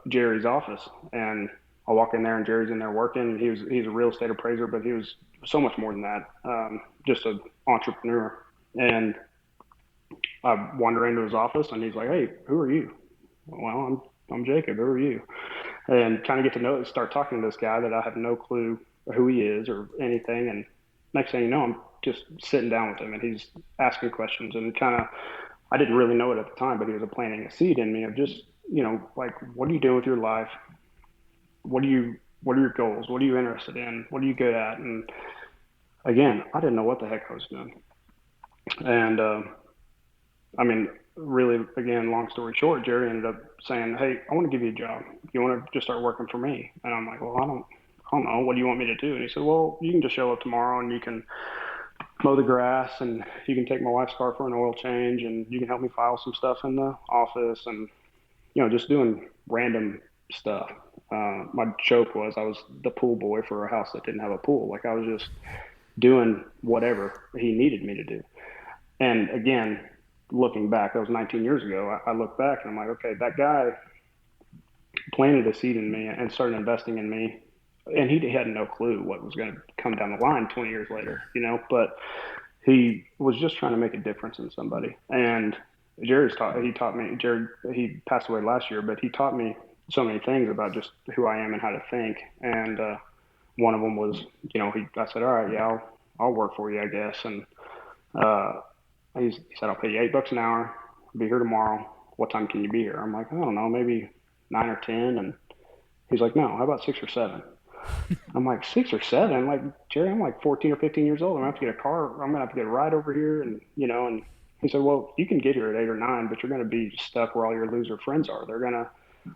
Jerry's office, and I walk in there, and Jerry's in there working. He's a real estate appraiser, but he was so much more than that, just an entrepreneur. And I wander into his office, and he's like, "Hey, who are you?" Well, I'm Jacob. Who are you? And kind of get to start talking to this guy that I have no clue who he is or anything. And next thing you know, I'm just sitting down with him, and he's asking questions, and kind of, I didn't really know it at the time, but he was planting a seed in me of just, like, what do you do with your life? What are your goals? What are you interested in? What are you good at? And again, I didn't know what the heck I was doing. And I mean, really, again, long story short, Jerry ended up saying, "Hey, I want to give you a job. You want to just start working for me?" And I'm like, "Well, I don't know. What do you want me to do?" And he said, "Well, you can just show up tomorrow, and you can mow the grass, and you can take my wife's car for an oil change, and you can help me file some stuff in the office, and just doing random stuff." My joke was I was the pool boy for a house that didn't have a pool. Like, I was just doing whatever he needed me to do. And again, looking back, that was 19 years ago. I look back and I'm like, okay, that guy planted a seed in me and started investing in me. And he had no clue what was going to come down the line 20 years later, but he was just trying to make a difference in somebody. And Jerry, he passed away last year, but he taught me so many things about just who I am and how to think. And one of them was, I said, all right, yeah, I'll work for you, I guess. And uh, he said, I'll pay you $8 an hour. I'll be here tomorrow. What time can you be here? I'm like, I don't know, maybe 9 or 10. And he's like, no, how about 6 or 7? I'm like, 6 or 7? I'm like, Jerry, I'm like 14 or 15 years old. I'm gonna have to get a car. I'm gonna have to get a ride over here, and And he said, well, you can get here at 8 or 9, but you're gonna be stuck where all your loser friends are.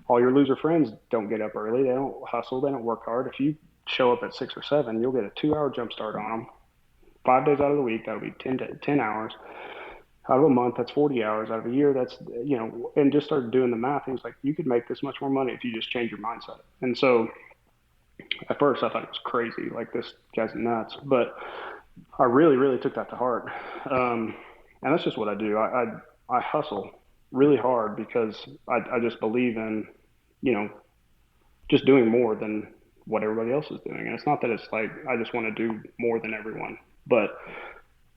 All your loser friends don't get up early. They don't hustle. They don't work hard. If you show up at 6 or 7, you'll get a 2-hour jump start on them. 5 days out of the week, that'll be 10 hours. Out of a month, that's 40 hours. Out of a year, that's, and just started doing the math. He was like, you could make this much more money if you just change your mindset. And so at first I thought it was crazy, like, this guy's nuts, but I really, really took that to heart. And that's just what I do. I hustle really hard because I just believe in, just doing more than what everybody else is doing. And it's not that it's like, I just want to do more than everyone, but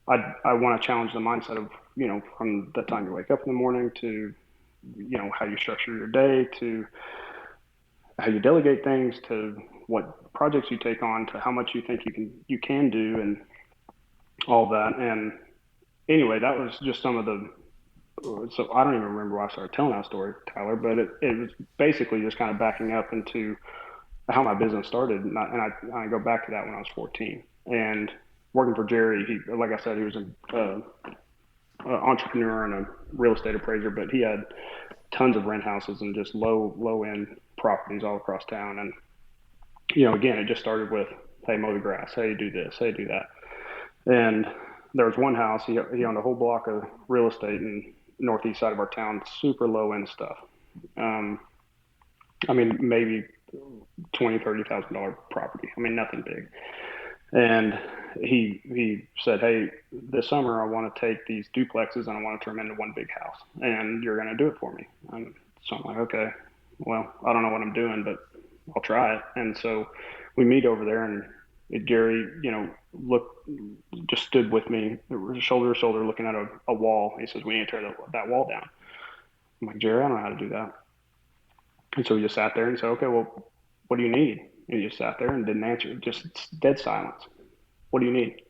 I want to challenge the mindset of, from the time you wake up in the morning to, how you structure your day, to how you delegate things, to what projects you take on, to how much you think you can do, and all that. And anyway, that was just some of the. So I don't even remember why I started telling that story, Tyler, but it was basically just kind of backing up into how my business started. And I go back to that when I was 14 and working for Jerry. He, like I said, he was an entrepreneur and a real estate appraiser, but he had tons of rent houses and just low end properties all across town. And again, it just started with, hey, mow the grass, hey, do this, hey, do that. And there was one house, he owned a whole block of real estate in the northeast side of our town, super low end stuff. I mean, maybe $20,000-$30,000 property. I mean, nothing big. And he said, hey, this summer I want to take these duplexes and I want to turn them into one big house, and you're going to do it for me. And so I'm like, okay, well, I don't know what I'm doing, but I'll try it. And so we meet over there, and Jerry, just stood with me, shoulder to shoulder, looking at a wall. He says, we need to tear that wall down. I'm like, Jerry, I don't know how to do that. And so we just sat there and said, okay, well, what do you need? And he just sat there and didn't answer, just dead silence. What do you need?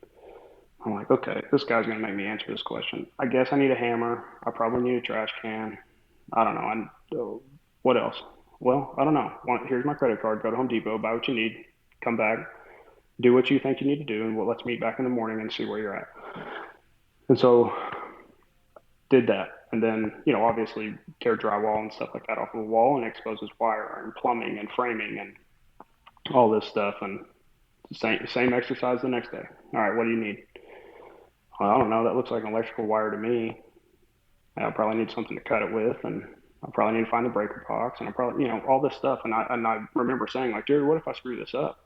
I'm like, okay, this guy's going to make me answer this question. I guess I need a hammer. I probably need a trash can. I don't know. What else? Well, I don't know. Here's my credit card. Go to Home Depot, buy what you need, come back, do what you think you need to do, and let's meet back in the morning and see where you're at. And so did that. And then, obviously tear drywall and stuff like that off of the wall and exposes wire and plumbing and framing and all this stuff. And same exercise the next day. All right, what do you need? Well, I don't know. That looks like an electrical wire to me. I'll probably need something to cut it with, and I'll probably need to find the breaker box, and I probably, all this stuff. And I remember saying, like, Jerry, what if I screw this up?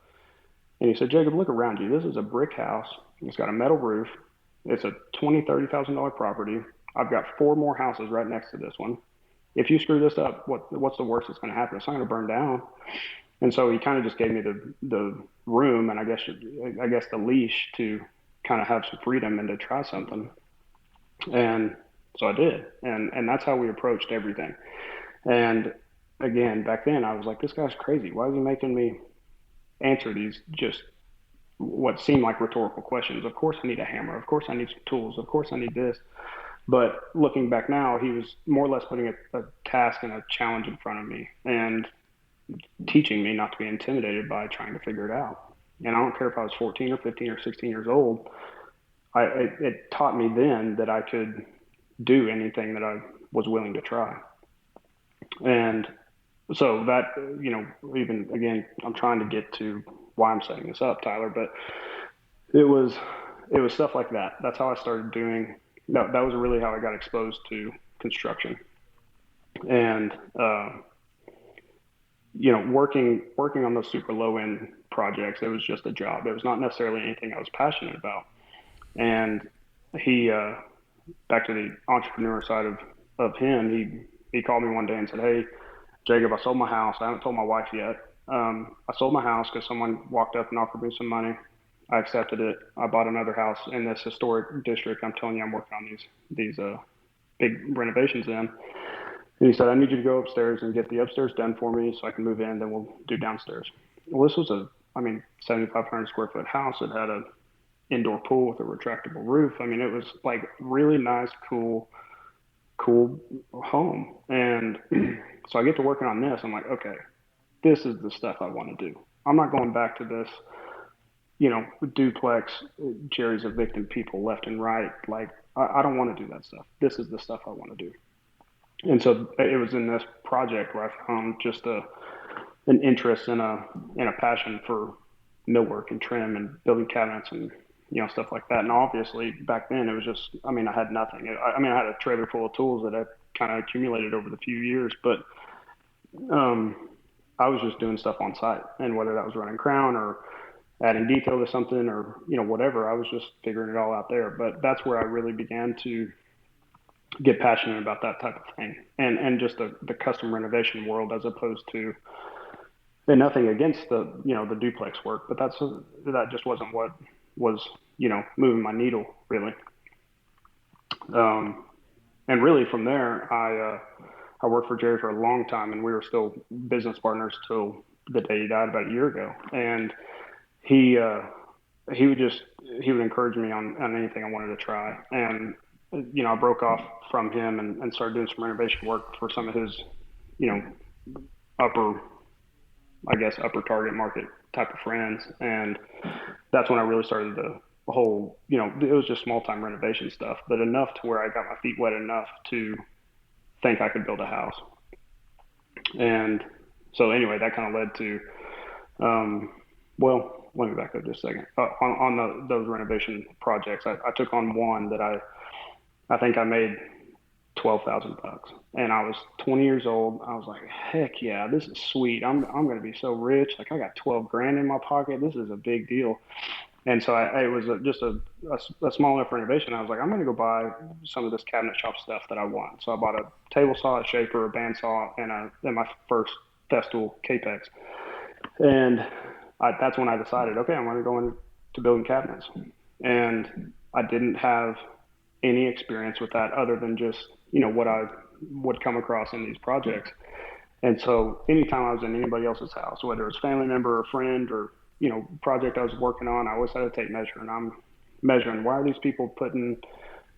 And he said, Jacob, look around you. This is a brick house. It's got a metal roof. It's a $20,000-$30,000 property. I've got 4 more houses right next to this one. If you screw this up, what's the worst that's going to happen? It's not going to burn down. And so he kind of just gave me the room and I guess the leash to kind of have some freedom and to try something. And so I did. And that's how we approached everything. And again, back then I was like, this guy's crazy. Why is he making me answer these just what seemed like rhetorical questions? Of course I need a hammer. Of course I need some tools. Of course I need this. But looking back now, he was more or less putting a task and a challenge in front of me and teaching me not to be intimidated by trying to figure it out. And I don't care if I was 14 or 15 or 16 years old. It taught me then that I could do anything that I was willing to try. And so that, even again, I'm trying to get to why I'm setting this up, Tyler, but it was stuff like that. That's how I started doing. That was really how I got exposed to construction. And, working on those super low end projects, it was just a job. It was not necessarily anything I was passionate about. And he, back to the entrepreneur side of him, he called me one day and said, hey, Jacob, I sold my house. I haven't told my wife yet. I sold my house because someone walked up and offered me some money. I accepted it. I bought another house in this historic district. I'm telling you, I'm working on these big renovations in. And he said, I need you to go upstairs and get the upstairs done for me so I can move in. Then we'll do downstairs. Well, this was 7,500 square foot house. It had a indoor pool with a retractable roof. I mean, it was like really nice, cool home. And so I get to working on this. I'm like, okay, this is the stuff I want to do. I'm not going back to this, duplex, Jerry's evicting people left and right. Like, I don't want to do that stuff. This is the stuff I want to do. And so it was in this project where I found just an interest and a passion for millwork and trim and building cabinets and, stuff like that. And obviously back then it was just, I had nothing. I had a trailer full of tools that I kind of accumulated over the few years, but I was just doing stuff on site, and whether that was running crown or adding detail to something or, whatever, I was just figuring it all out there. But that's where I really began to get passionate about that type of thing and just the custom renovation world, as opposed to, and nothing against the duplex work, but that just wasn't what was, moving my needle really. And really from there, I worked for Jerry for a long time, and we were still business partners till the day he died about a year ago. And he would encourage me on anything I wanted to try. And, I broke off from him and started doing some renovation work for some of his, upper target market type of friends. And that's when I really started the whole, it was just small time renovation stuff, but enough to where I got my feet wet enough to think I could build a house. And so anyway, that kind of led to, let me back up just a second. Those renovation projects, I took on one that I think I made $12,000, and I was 20 years old. I was like, heck yeah, this is sweet. I'm going to be so rich. Like, I got 12 grand in my pocket. This is a big deal. And so it was just a small enough renovation. I was like, I'm going to go buy some of this cabinet shop stuff that I want. So I bought a table saw, a Schiffer, a bandsaw, and my first Festool Capex. And that's when I decided, okay, I'm going to go into building cabinets. And I didn't have any experience with that other than just, what I would come across in these projects. And so anytime I was in anybody else's house, whether it's family member or friend or, project I was working on, I always had to take measure. And I'm measuring, why are these people putting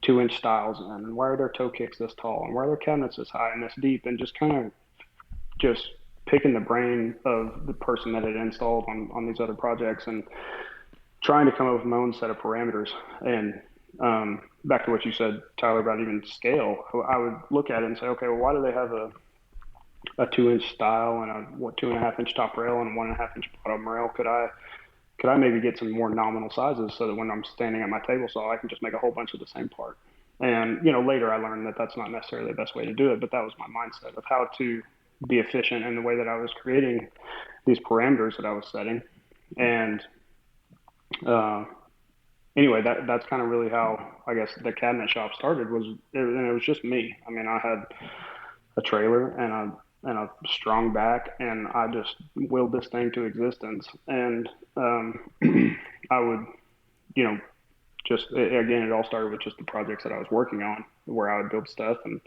2-inch stiles in? And why are their toe kicks this tall? And why are their cabinets this high and this deep? And just kind of just picking the brain of the person that had installed on these other projects and trying to come up with my own set of parameters. And back to what you said, Tyler, about even scale, I would look at it and say, okay, well, why do they have a 2-inch stile and a 2.5-inch top rail and a 1.5-inch bottom rail? Could I maybe get some more nominal sizes so that when I'm standing at my table saw, I can just make a whole bunch of the same part? And later I learned that that's not necessarily the best way to do it, but that was my mindset of how to be efficient in the way that I was creating these parameters that I was setting. And anyway, that's kind of really how I guess the cabinet shop started. And it was just me. I mean, I had a trailer and a strong back, and I just willed this thing to existence. And I would, again, it all started with just the projects that I was working on, where I would build stuff and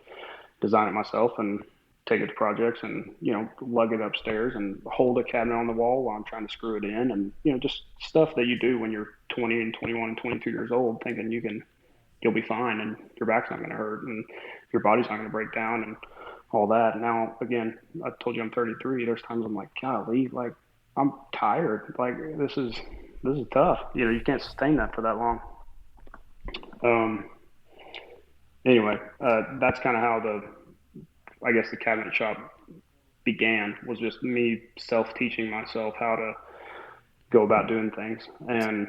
design it myself and take it to projects and, lug it upstairs and hold a cabinet on the wall while I'm trying to screw it in. And, just stuff that you do when you're 20 and 21 and 22 years old, thinking you'll be fine and your back's not going to hurt and your body's not going to break down and all that. Now, again, I told you I'm 33. There's times I'm like, golly, like I'm tired. Like this is tough. You can't sustain that for that long. Anyway, that's kind of how I guess the cabinet shop began, was just me self-teaching myself how to go about doing things. And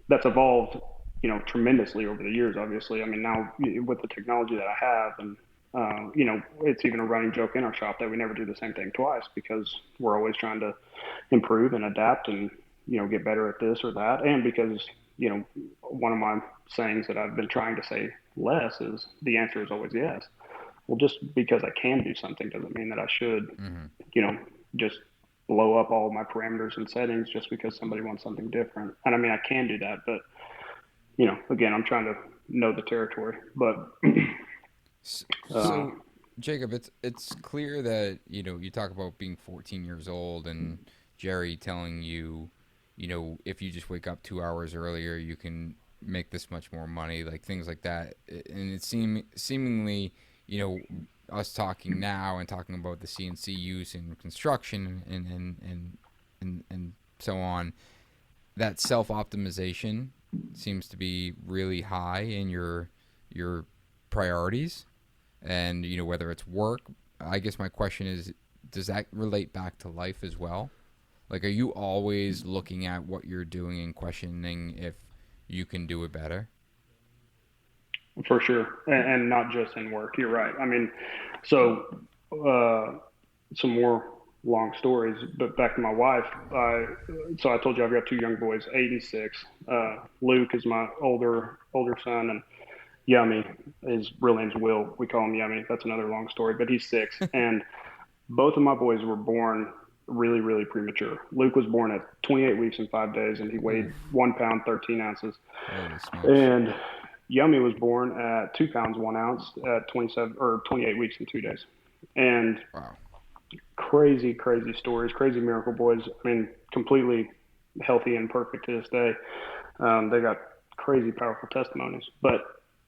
that's evolved, tremendously over the years, obviously. I mean, now with the technology that I have, and, it's even a running joke in our shop that we never do the same thing twice, because we're always trying to improve and adapt and, get better at this or that. And because, one of my sayings that I've been trying to say less is the answer is always yes. Well, just because I can do something doesn't mean that I should, just blow up all my parameters and settings just because somebody wants something different. And I mean, I can do that, but, again, I'm trying to know the territory. But so Jacob, it's clear that, you talk about being 14 years old and Jerry telling you, if you just wake up 2 hours earlier, you can make this much more money, like things like that. And it seemingly, us talking now and talking about the CNC use in construction and so on, that self-optimization seems to be really high in your priorities. And, whether it's work, I guess my question is, does that relate back to life as well? Like, are you always looking at what you're doing and questioning if you can do it better? For sure. And not just in work. You're right. I mean, so some more long stories, but back to my wife. So I told you I've got 2 young boys, 8 and 6. Luke is my older son, and Yummy, his real name's Will. We call him Yummy. That's another long story, but he's 6. And both of my boys were born really, really premature. Luke was born at 28 weeks and 5 days, and he weighed 1 pound, 13 ounces. And Yummy was born at 2 pounds, 1 ounce at 28 weeks and 2 days. And wow. Crazy stories, crazy miracle boys. I mean, completely healthy and perfect to this day. They got crazy powerful testimonies. But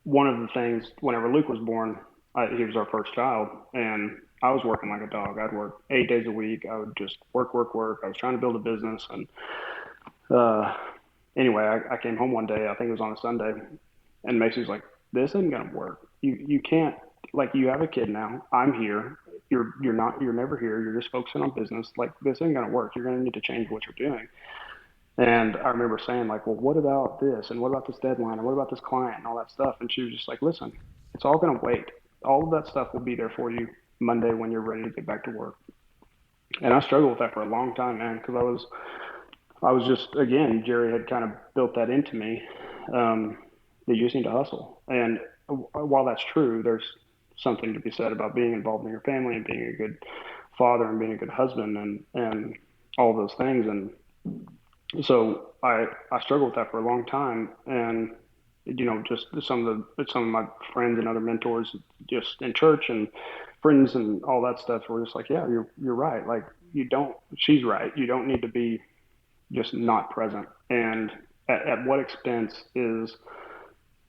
one of the things, whenever Luke was born, he was our first child, and I was working like a dog. I'd work 8 days a week. I would just work. I was trying to build a business. And anyway, I came home one day, I think it was on a Sunday, and Macy was like, this isn't going to work. You can't, like, you have a kid now. I'm here. You're never here. You're just focusing on business. Like, this ain't going to work. You're going to need to change what you're doing. And I remember saying, like, well, what about this? And what about this deadline? And what about this client and all that stuff? And she was just like, listen, it's all going to wait. All of that stuff will be there for you Monday when you're ready to get back to work. And I struggled with that for a long time, man, because I was just, again, Jerry had kind of built that into me. You just need to hustle. And while that's true, there's something to be said about being involved in your family and being a good father and being a good husband and all those things. And so I struggled with that for a long time. And just some of my friends and other mentors just in church and friends and all that stuff were just like, yeah, you're right. Like she's right. You don't need to be just not present. And at what expense is,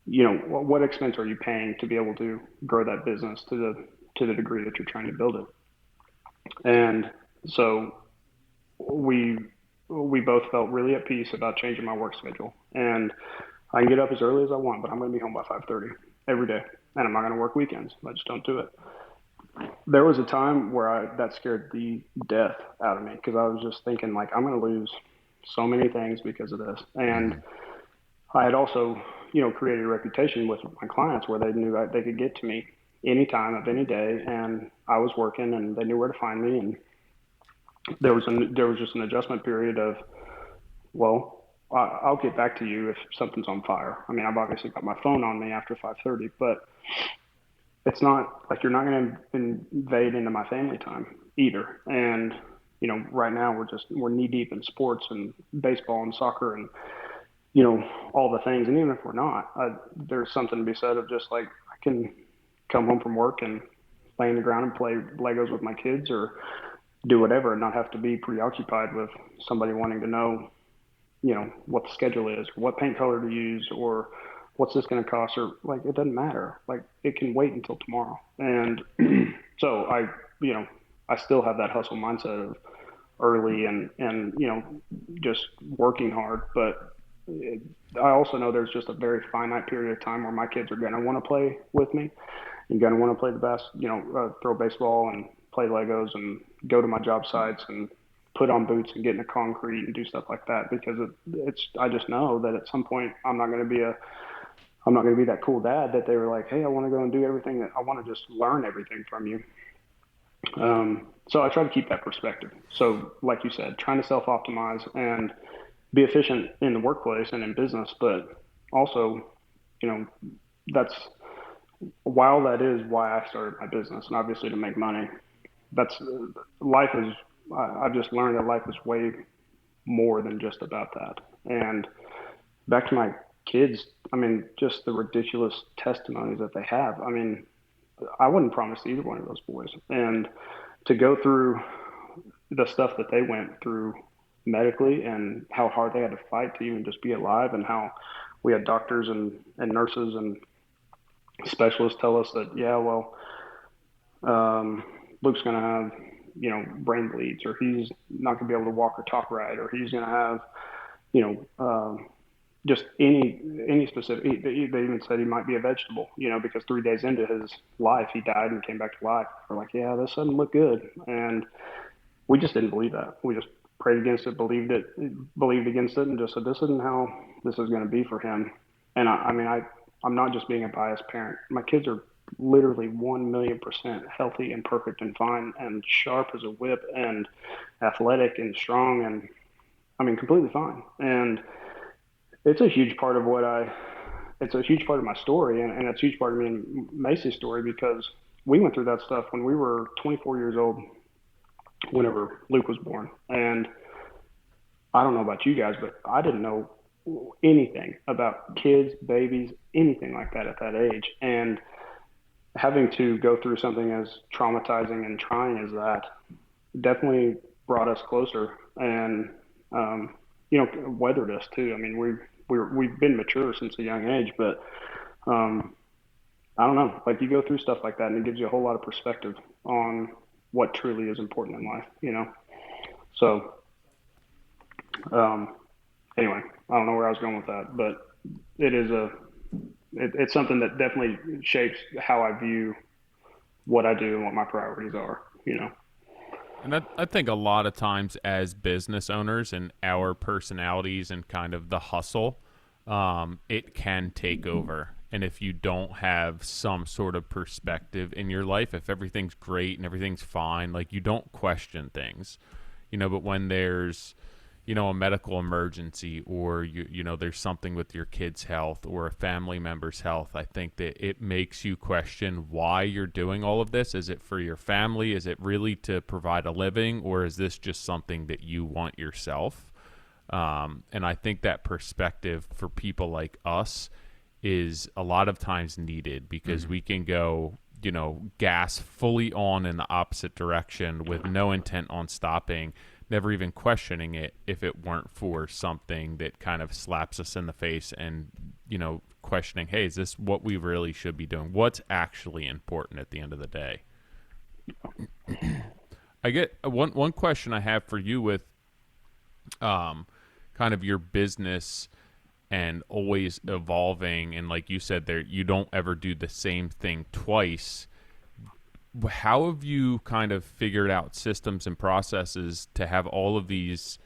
what expense are you paying to be able to grow that business to the degree that you're trying to build it? And so we we both felt really at peace about changing my work schedule. And I can get up as early as I want, but I'm going to be home by 5:30 every day, and I'm not going to work weekends. I just don't do it. There was a time where that scared the death out of me because I was just thinking like I'm going to lose so many things because of this. And I had also, created a reputation with my clients where they knew that they could get to me any time of any day, and I was working, and they knew where to find me. And there was just an adjustment period of, well, I'll get back to you if something's on fire. I mean, I've obviously got my phone on me after 5:30, but it's not like you're not going to invade into my family time either. And right now we're knee deep in sports and baseball and soccer and all the things. And even if we're not, there's something to be said of just like I can come home from work and lay on the ground and play Legos with my kids or do whatever and not have to be preoccupied with somebody wanting to know, what the schedule is, or what paint color to use, or what's this going to cost, or like, it doesn't matter. Like, it can wait until tomorrow. And so I still have that hustle mindset of early and just working hard. But I also know there's just a very finite period of time where my kids are going to want to play with me and going to want to play throw baseball and play Legos and go to my job sites and put on boots and get in the concrete and do stuff like that, because I just know that at some point I'm not going to be that cool dad that they were like, hey, I want to go and do everything, that I want to just learn everything from you. So I try to keep that perspective. So like you said, trying to self-optimize and be efficient in the workplace and in business, but also, that's, while that is why I started my business, and obviously to make money, I've just learned that life is way more than just about that. And back to my kids, I mean, just the ridiculous testimonies that they have. I mean, I wouldn't promise either one of those boys. And to go through the stuff that they went through medically and how hard they had to fight to even just be alive, and how we had doctors and nurses and specialists tell us that, yeah, well, Luke's going to have, brain bleeds, or he's not going to be able to walk or talk right, or he's going to have, just any specific. They even said he might be a vegetable, because 3 days into his life, he died and came back to life. We're like, yeah, this doesn't look good. And we just didn't believe that. We just prayed against it, believed against it, and just said, this isn't how this is going to be for him. And I'm not just being a biased parent. My kids are literally 1,000,000% healthy and perfect and fine and sharp as a whip and athletic and strong and completely fine. And it's a huge part of it's a huge part of my story, and it's a huge part of me and Macy's story, because we went through that stuff when we were 24 years old, whenever Luke was born. And I don't know about you guys, but I didn't know anything about kids, babies, anything like that at that age. And having to go through something as traumatizing and trying as that definitely brought us closer and, weathered us too. I mean, we've been mature since a young age, but, I don't know, like, you go through stuff like that and it gives you a whole lot of perspective on what truly is important in life, So, anyway, I don't know where I was going with that, but it's something that definitely shapes how I view what I do and what my priorities are, And I think a lot of times as business owners and our personalities and kind of the hustle, it can take over. And if you don't have some sort of perspective in your life, if everything's great and everything's fine, like, you don't question things, but when there's, a medical emergency, or there's something with your kid's health or a family member's health, I think that it makes you question why you're doing all of this. Is it for your family? Is it really to provide a living, or is this just something that you want yourself? And I think that perspective for people like us is a lot of times needed, because we can go, gas fully on in the opposite direction with no intent on stopping, never even questioning it if it weren't for something that kind of slaps us in the face and, questioning, hey, is this what we really should be doing? What's actually important at the end of the day? I get one question I have for you with kind of your business and always evolving, and like you said there, you don't ever do the same thing twice. How have you kind of figured out systems and processes to have all of these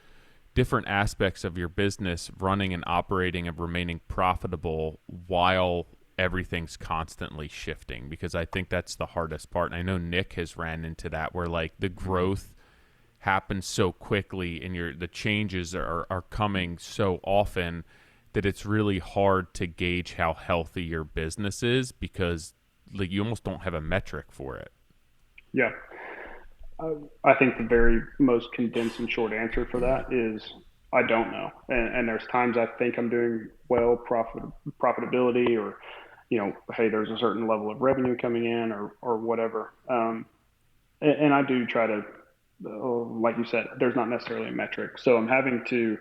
different aspects of your business running and operating and remaining profitable while everything's constantly shifting? Because I think that's the hardest part. And I know Nick has ran into that, where like the growth happens so quickly and the changes are coming so often that it's really hard to gauge how healthy your business is, because like you almost don't have a metric for it. Yeah. I think the very most condensed and short answer for that is I don't know. And there's times I think I'm doing well, profitability, or, hey, there's a certain level of revenue coming in, or whatever. And I do try to, like you said, there's not necessarily a metric. So I'm having to,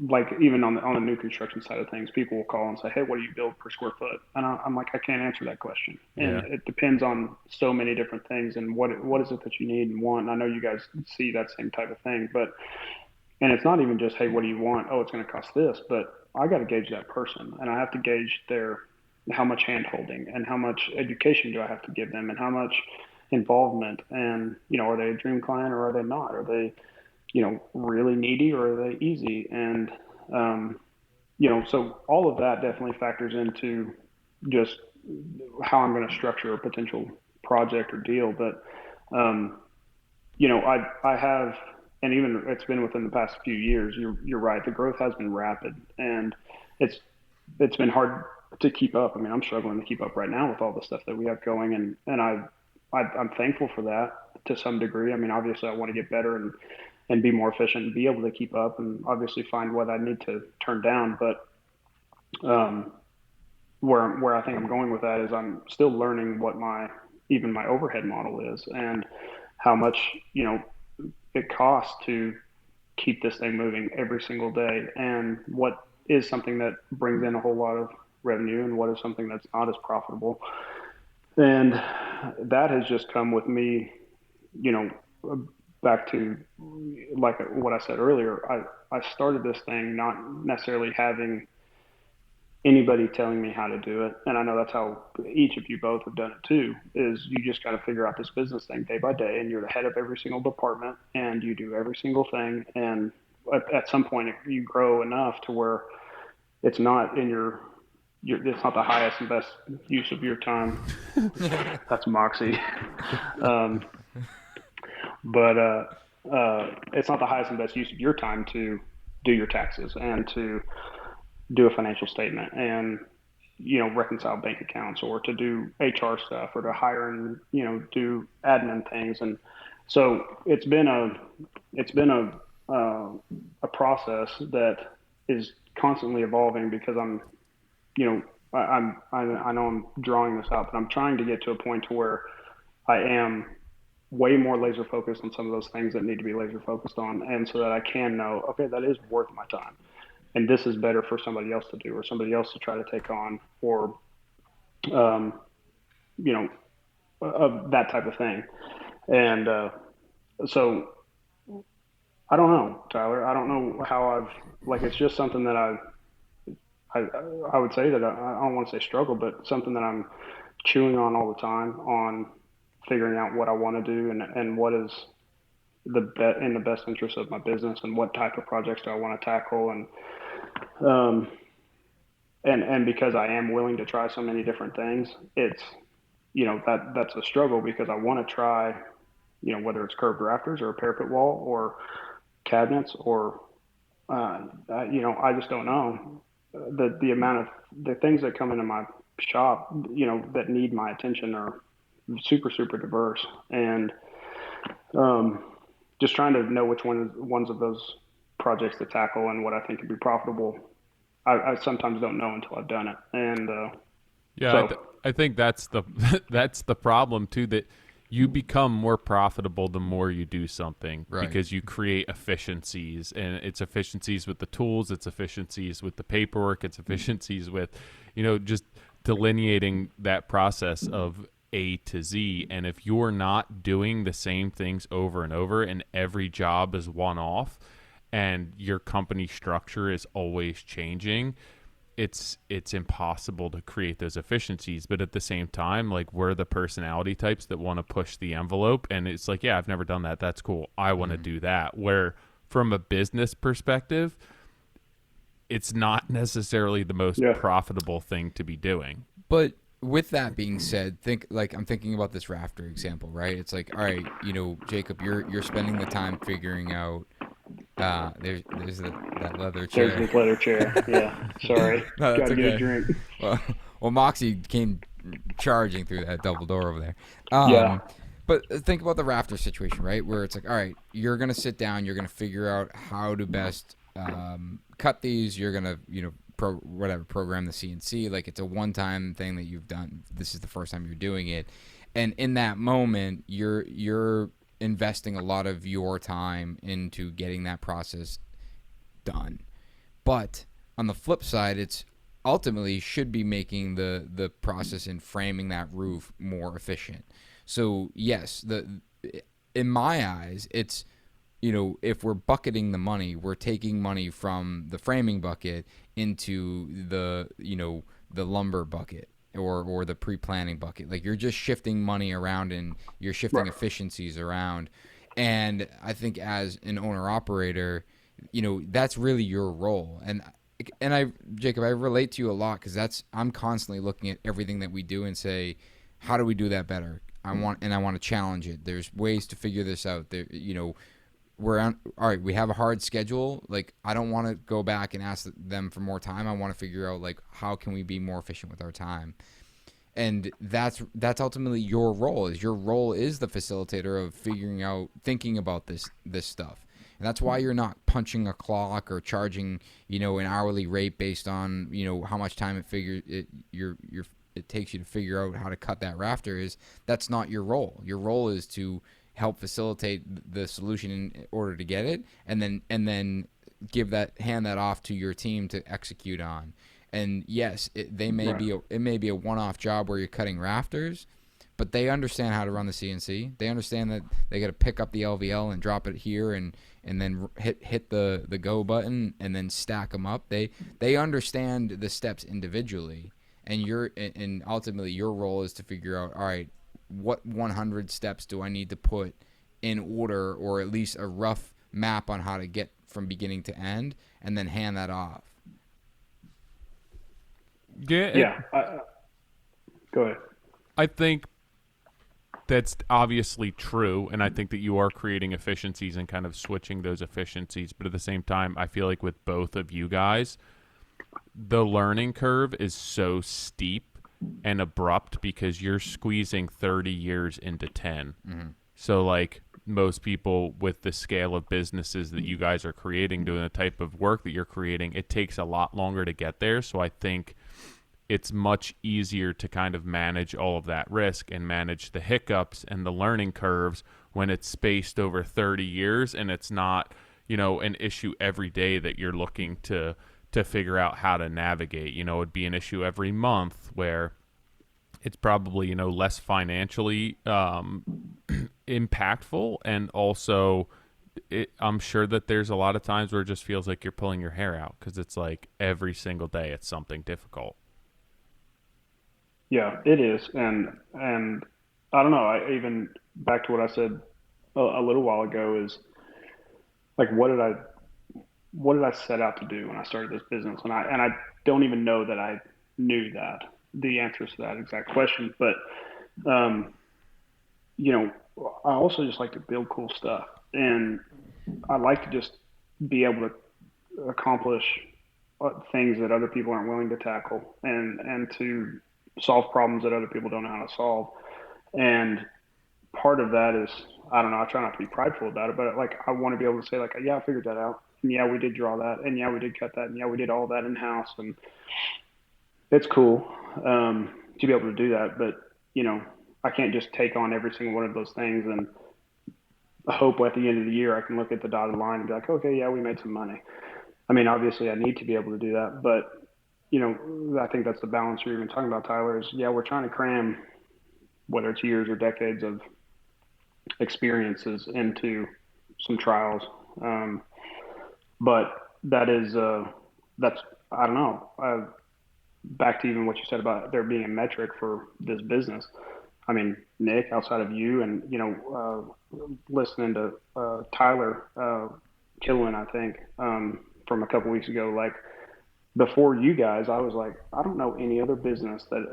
like even on the new construction side of things, people will call and say, hey, what do you build per square foot? And I'm like, I can't answer that question. And it depends on so many different things, and what is it that you need and want. And I know you guys see that same type of thing, and it's not even just, hey, what do you want? Oh, it's going to cost this, but I got to gauge that person, and I have to gauge how much hand holding and how much education do I have to give them, and how much involvement, and, are they a dream client or are they not? Are they, really needy, or are they easy? And, so all of that definitely factors into just how I'm going to structure a potential project or deal. But, I have, and even it's been within the past few years, you're right. The growth has been rapid, and it's been hard to keep up. I mean, I'm struggling to keep up right now with all the stuff that we have going, and I'm thankful for that to some degree. I mean, obviously I want to get better and be more efficient and be able to keep up, and obviously find what I need to turn down. But where I think I'm going with that is I'm still learning what my overhead model is, and how much, it costs to keep this thing moving every single day, and what is something that brings in a whole lot of revenue, and what is something that's not as profitable. And that has just come with me, back to like what I said earlier. I started this thing not necessarily having anybody telling me how to do it. And I know that's how each of you both have done it too, is you just got to figure out this business thing day by day, and you're the head of every single department, and you do every single thing. And at some point you grow enough to where it's not in it's not the highest and best use of your time. That's Moxie. But it's not the highest and best use of your time to do your taxes, and to do a financial statement, and, reconcile bank accounts, or to do HR stuff, or to hire and, do admin things. And so it's been a process that is constantly evolving, because I'm, I know I'm drawing this out, but I'm trying to get to a point to where I am way more laser focused on some of those things that need to be laser focused on. And so that I can know, okay, that is worth my time, and this is better for somebody else to do, or somebody else to try to take on, or, that type of thing. And, so I don't know, Tyler, I don't know how it's just something that I would say that I don't want to say struggle, but something that I'm chewing on all the time, on figuring out what I want to do, and what is in the best interest of my business, and what type of projects do I want to tackle. And because I am willing to try so many different things, it's, that's a struggle, because I want to try, whether it's curved rafters, or a parapet wall, or cabinets, or, I just don't know the amount of the things that come into my shop, that need my attention, are super, super diverse. And, just trying to know which ones of those projects to tackle, and what I think could be profitable, I sometimes don't know until I've done it. And Yeah, so I think that's the that's the problem too, that you become more profitable the more you do something Right. because you create efficiencies, and it's efficiencies with the tools, it's efficiencies with the paperwork, it's efficiencies with, just delineating that process of A to Z. And if you're not doing the same things over and over and every job is one off and your company structure is always changing, it's impossible to create those efficiencies. But at the same time, like, we're the personality types that want to push the envelope, and it's like, yeah, I've never done that, that's cool, I want to do that. Where from a business perspective, it's not necessarily the most yeah, profitable thing to be doing. But with that being said, I'm thinking about this rafter example, right? It's like, all right, Jacob, you're spending the time figuring out. That leather there's chair. this leather chair. Yeah, sorry, No, got that's to get a okay. drink. Well, Moxie came charging through that double door over there. Yeah, But think about the rafter situation, right? Where it's like, all right, you're gonna sit down, you're gonna figure out how to best cut these. You're gonna, program the CNC. Like, it's a one-time thing that you've done. This is the first time you're doing it, and in that moment, you're investing a lot of your time into getting that process done. But on the flip side, it's ultimately should be making the process in framing that roof more efficient. So yes, the in my eyes, it's, if we're bucketing the money, we're taking money from the framing bucket into the lumber bucket, or the pre-planning bucket. Like, you're just shifting money around and you're shifting right. efficiencies around. And I think as an owner operator, that's really your role. And Jacob, I relate to you a lot, because I'm constantly looking at everything that we do and say, how do we do that better? I want to challenge it. There's ways to figure this out. We're on, all right, we have a hard schedule. Like, I don't want to go back and ask them for more time. I want to figure out, like, how can we be more efficient with our time? And that's ultimately your role. Your role is the facilitator of figuring out, thinking about this stuff. And that's why you're not punching a clock or charging, an hourly rate based on, how much time it takes you to figure out how to cut that rafter. That's not your role. Your role is to help facilitate the solution in order to get it, and then hand that off to your team to execute on. And yes, it may be a one-off job where you're cutting rafters, but they understand how to run the CNC. They understand that they got to pick up the LVL and drop it here, and then hit the go button and then stack them up. They understand the steps individually, and ultimately your role is to figure out, all right, what 100 steps do I need to put in order, or at least a rough map on how to get from beginning to end, and then hand that off. Yeah, Go ahead. I think that's obviously true, and I think that you are creating efficiencies and kind of switching those efficiencies. But at the same time, I feel like with both of you guys, the learning curve is so steep and abrupt because you're squeezing 30 years into 10. Mm-hmm. So, like, most people with the scale of businesses that you guys are creating, doing the type of work that you're creating, it takes a lot longer to get there. So I think it's much easier to kind of manage all of that risk and manage the hiccups and the learning curves when it's spaced over 30 years and it's not, an issue every day that you're looking to figure out how to navigate. It'd be an issue every month where it's probably, less financially impactful. And also, I'm sure that there's a lot of times where it just feels like you're pulling your hair out because it's like every single day it's something difficult. Yeah, it is, and I don't know. I even back to what I said a little while ago is like, what did I set out to do when I started this business? And I don't even know that I knew that the answers to that exact question. But um, you know, I also just like to build cool stuff, and I like to just be able to accomplish things that other people aren't willing to tackle, and to solve problems that other people don't know how to solve. And part of that is, I don't know, I try not to be prideful about it, but like, I want to be able to say, like, yeah, I figured that out. and yeah, we did draw that, and yeah, we did cut that, and yeah, we did all that in house, and it's cool to be able to do that. But you know, I can't just take on every single one of those things and hope at the end of the year I can look at the dotted line and be like, okay, yeah, we made some money. I mean, obviously, I need to be able to do that, but you know, I think that's the balance you're even talking about, Tyler. Is yeah, we're trying to cram whether it's years or decades of experiences into some trials. Um, but that is that's I don't know. Back to even what you said about there being a metric for this business. I mean, Nick, outside of you, and you know, listening to Tyler Killen, I think from a couple weeks ago, like before you guys, I was like, I don't know any other business that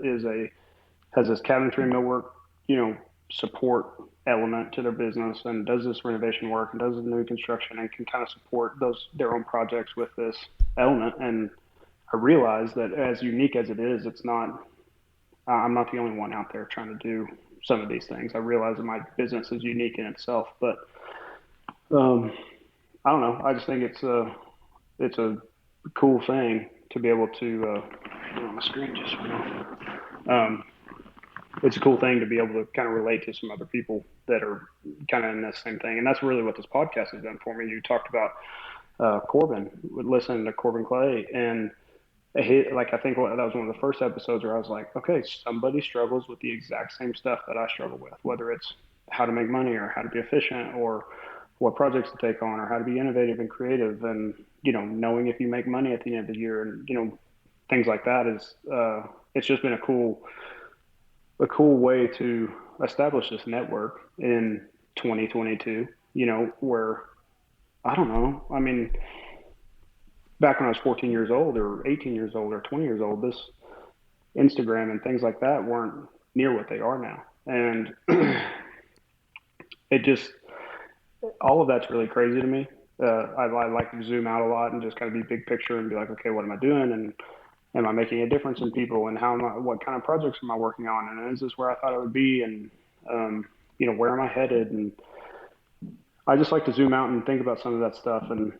has this cabinetry and millwork, you know, support element to their business and does this renovation work and does the new construction and can kind of support those their own projects with this element. And I realized that as unique as it is, it's not. I'm not the only one out there trying to do some of these things. I realize that my business is unique in itself, but um, I don't know. I just think it's a cool thing to be able to. My screen just went off. It's a cool thing to be able to kind of relate to some other people that are kind of in the same thing, and that's really what this podcast has done for me. You talked about Corbin, listening to Corbin Clay, and like I think that was one of the first episodes where I was like, okay, somebody struggles with the exact same stuff that I struggle with, whether it's how to make money or how to be efficient or what projects to take on or how to be innovative and creative, and you know, knowing if you make money at the end of the year, and you know, things like that is it's just been a cool way to establish this network in 2022. You know, where I don't know. I mean, back when I was 14 years old or 18 years old or 20 years old, this Instagram and things like that weren't near what they are now. And it just, all of that's really crazy to me. I like to zoom out a lot and just kind of be big picture and be like, okay, what am I doing? And am I making a difference in people? And what kind of projects am I working on? And is this where I thought I would be? And, you know, where am I headed? And I just like to zoom out and think about some of that stuff. And,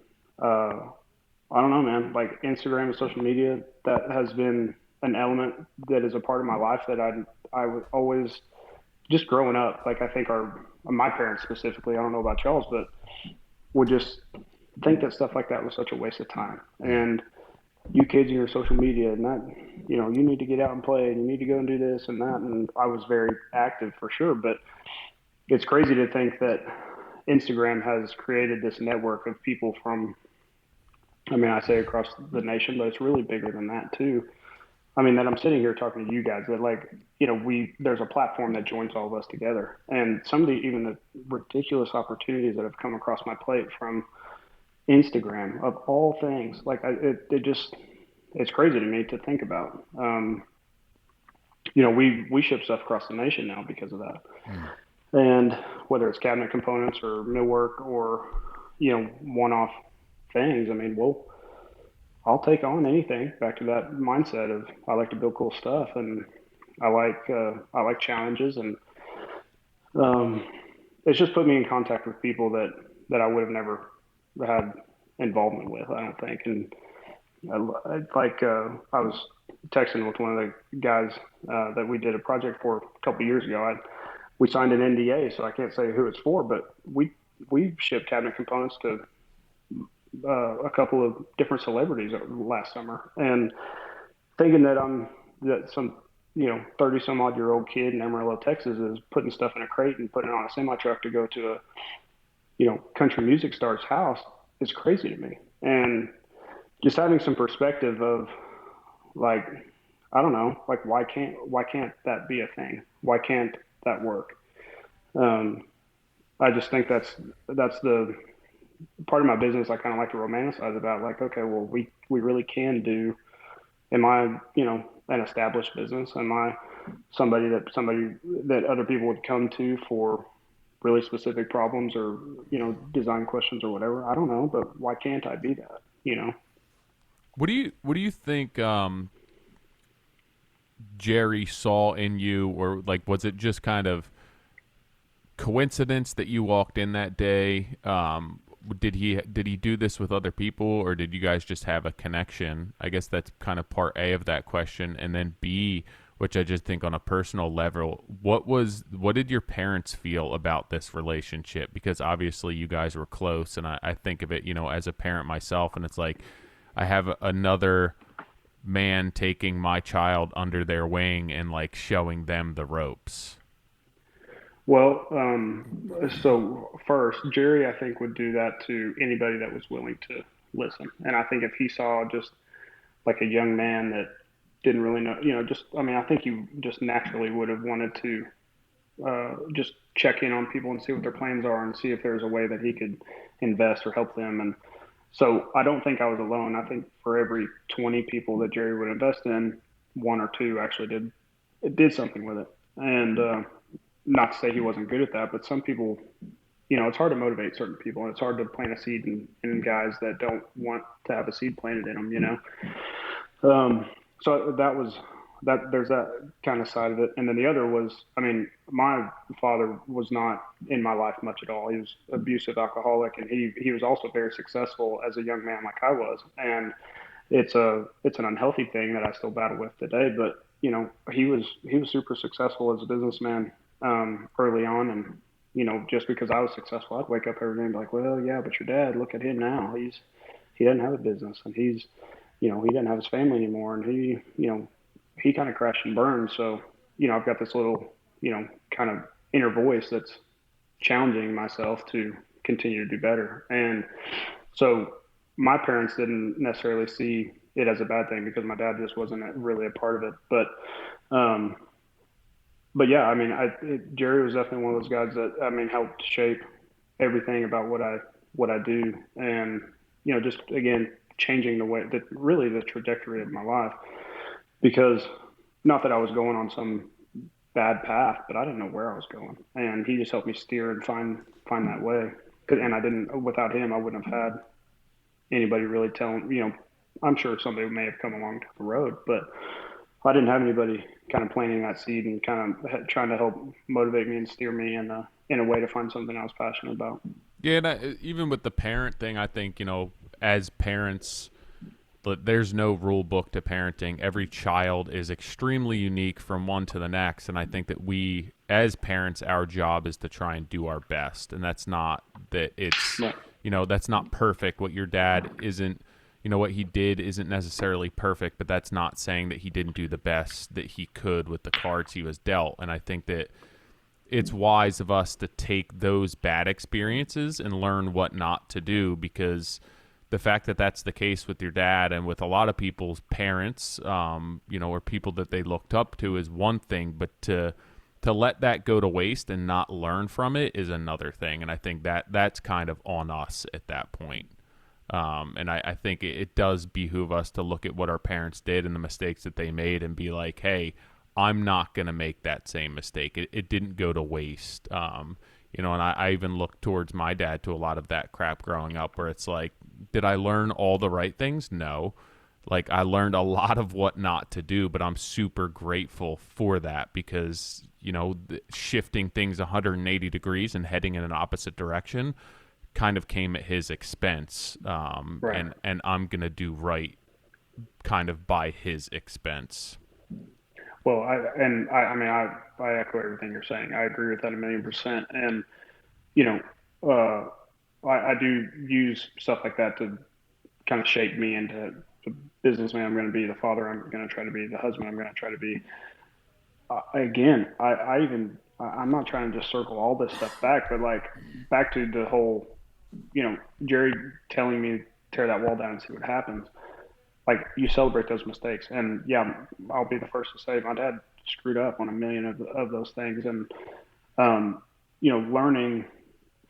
I don't know, man. Like Instagram and social media, that has been an element that is a part of my life that I was always just growing up. Like I think my parents specifically, I don't know about y'all's, but would just think that stuff like that was such a waste of time. And you kids and your social media and that, you know, you need to get out and play and you need to go and do this and that. And I was very active for sure, but it's crazy to think that Instagram has created this network of people from, I mean, I say across the nation, but it's really bigger than that too. I mean, that I'm sitting here talking to you guys that like, you know, there's a platform that joins all of us together, and some of even the ridiculous opportunities that have come across my plate from Instagram of all things, like it just, it's crazy to me to think about. You know, we ship stuff across the nation now because of that. And whether it's cabinet components or millwork or, you know, one-off things, I mean, I'll take on anything. Back to that mindset of I like to build cool stuff, and I like challenges, and it's just put me in contact with people that I would have never had involvement with, I don't think. And I was texting with one of the guys that we did a project for a couple of years ago. We signed an NDA, so I can't say who it's for, but we shipped cabinet components to a couple of different celebrities last summer, and thinking that some, you know, 30 some odd year old kid in Amarillo, Texas is putting stuff in a crate and putting it on a semi truck to go to a, you know, country music star's house is crazy to me. And just having some perspective of like, I don't know, like why can't that be a thing? Why can't that work? I just think that's the part of my business I kind of like to romanticize about, like, okay, well, we really can do. Am I, you know, an established business? Am I somebody that other people would come to for really specific problems or, you know, design questions or whatever? I don't know, but why can't I be that? You know. What do you think Jerry saw in you, or like was it just kind of coincidence that you walked in that day? did he do this with other people, or did you guys just have a connection? I guess that's kind of part A of that question. And then B, which I just think on a personal level, what did your parents feel about this relationship? Because obviously you guys were close, and I think of it, as a parent myself, and it's like I have another man taking my child under their wing and like showing them the ropes. Well, so first, Jerry, I think, would do that to anybody that was willing to listen. And I think if he saw just like a young man that didn't really know, I mean, I think he just naturally would have wanted to just check in on people and see what their plans are and see if there's a way that he could invest or help them. And so I don't think I was alone. I think for every 20 people that Jerry would invest in, one or two actually did something with it. And not to say he wasn't good at that, but some people, it's hard to motivate certain people, and it's hard to plant a seed in guys that don't want to have a seed planted in them. So that was that. There's that kind of side of it, and then the other was, I mean, my father was not in my life much at all. He was abusive, alcoholic, and he was also very successful as a young man, like I was, and it's an unhealthy thing that I still battle with today. But he was super successful as a businessman early on, and just because I was successful, I'd wake up every day and be like, well, yeah, but your dad, look at him now. He doesn't have a business, and he doesn't have his family anymore, and he kind of crashed and burned. So, I've got this little, kind of inner voice that's challenging myself to continue to do better. And so my parents didn't necessarily see it as a bad thing because my dad just wasn't really a part of it. But yeah, I mean, Jerry was definitely one of those guys that, I mean, helped shape everything about what I do. And, just again, changing really the trajectory of my life, because not that I was going on some bad path, but I didn't know where I was going. And he just helped me steer and find that way. And without him, I wouldn't have had anybody really telling, I'm sure somebody may have come along the road, but I didn't have anybody kind of planting that seed and kind of trying to help motivate me and steer me in a way to find something I was passionate about. Yeah, and even with the parent thing, I think, as parents, there's no rule book to parenting. Every child is extremely unique from one to the next, and I think that we, as parents, our job is to try and do our best, and that's not that it's, that's not perfect. What your dad isn't, what he did isn't necessarily perfect, but that's not saying that he didn't do the best that he could with the cards he was dealt. And I think that it's wise of us to take those bad experiences and learn what not to do, because the fact that that's the case with your dad and with a lot of people's parents, or people that they looked up to is one thing, but to let that go to waste and not learn from it is another thing. And I think that's kind of on us at that point. And I think it does behoove us to look at what our parents did and the mistakes that they made and be like, hey, I'm not going to make that same mistake. It didn't go to waste. And I even look towards my dad to a lot of that crap growing up, where it's like, did I learn all the right things? No. Like, I learned a lot of what not to do, but I'm super grateful for that, because, shifting things 180 degrees and heading in an opposite direction kind of came at his expense. Right. And I'm going to do right kind of by his expense. Well, I echo everything you're saying. I agree with that 1,000,000%. And, I do use stuff like that to kind of shape me into the businessman I'm going to be, the father I'm going to try to be, the husband I'm going to try to be. I'm not trying to just circle all this stuff back, but like back to the whole, Jerry telling me tear that wall down and see what happens. Like, you celebrate those mistakes, and yeah, I'll be the first to say my dad screwed up on a million of those things, and learning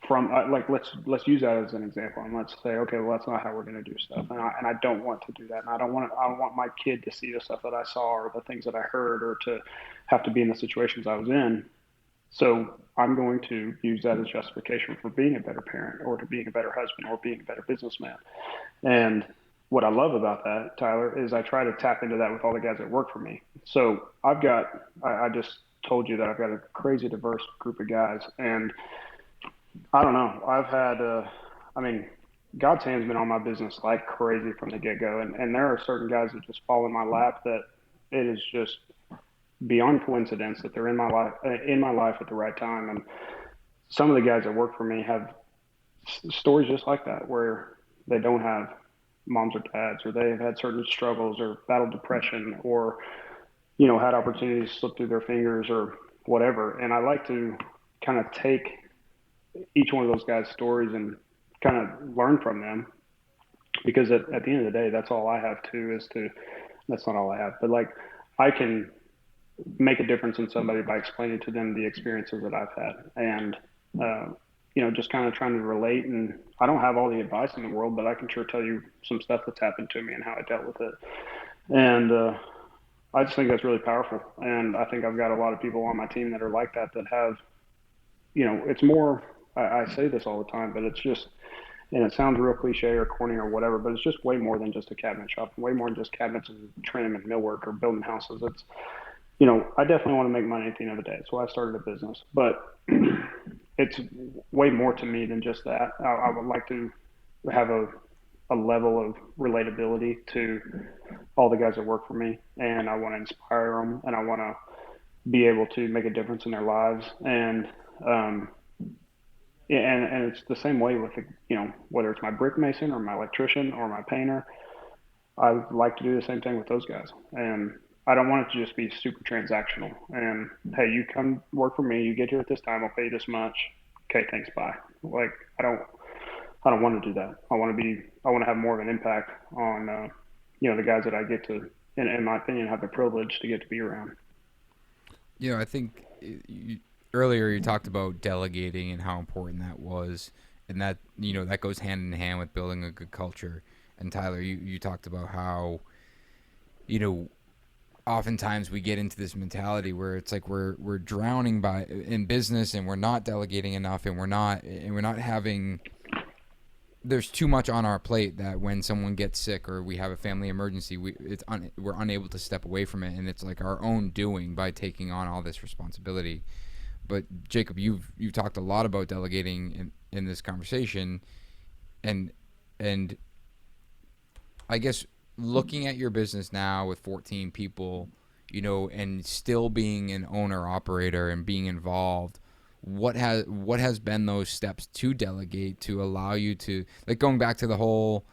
from like let's use that as an example, and let's say, okay, well, that's not how we're going to do stuff, and I don't want to do that, and I don't want my kid to see the stuff that I saw or the things that I heard, or to have to be in the situations I was in. So I'm going to use that as justification for being a better parent, or to being a better husband, or being a better businessman. And what I love about that, Tyler, is I try to tap into that with all the guys that work for me. So I just told you that I've got a crazy diverse group of guys, and I don't know. I mean, God's hand's been on my business like crazy from the get go, and there are certain guys that just fall in my lap that it is just beyond coincidence that they're in my life at the right time. And some of the guys that work for me have stories just like that, where they don't have moms or dads, or they have had certain struggles or battled depression, or had opportunities slip through their fingers or whatever. And I like to kind of take each one of those guys' stories and kind of learn from them, because at the end of the day, that's all I have too. That's not all I have, but like, I can make a difference in somebody by explaining to them the experiences that I've had, and just kind of trying to relate. And I don't have all the advice in the world, but I can sure tell you some stuff that's happened to me and how I dealt with it. And I just think that's really powerful. And I think I've got a lot of people on my team that are like that have, it's more. I say this all the time, but it's just, and it sounds real cliche or corny or whatever, but it's just way more than just a cabinet shop, way more than just cabinets and trim and millwork or building houses. It's, I definitely want to make money at the end of the day. That's why I started a business, but it's way more to me than just that. I would like to have a level of relatability to all the guys that work for me, and I want to inspire them, and I want to be able to make a difference in their lives. And, and it's the same way with, whether it's my brick mason or my electrician or my painter, I like to do the same thing with those guys. And I don't want it to just be super transactional. And hey, you come work for me, you get here at this time, I'll pay you this much. Okay, thanks, bye. Like, I don't want to do that. I want to have more of an impact on, the guys that I get to, in my opinion, have the privilege to get to be around. I think earlier you talked about delegating and how important that was, and that that goes hand in hand with building a good culture. And Tyler, you talked about how oftentimes we get into this mentality where it's like we're drowning in business, and we're not delegating enough, and we're not having. There's too much on our plate that when someone gets sick or we have a family emergency, we're unable to step away from it, and it's like our own doing by taking on all this responsibility. But Jacob, you've talked a lot about delegating in this conversation, and I guess looking at your business now with 14 people, and still being an owner operator and being involved, what has been those steps to delegate to allow you to, like, going back to the whole,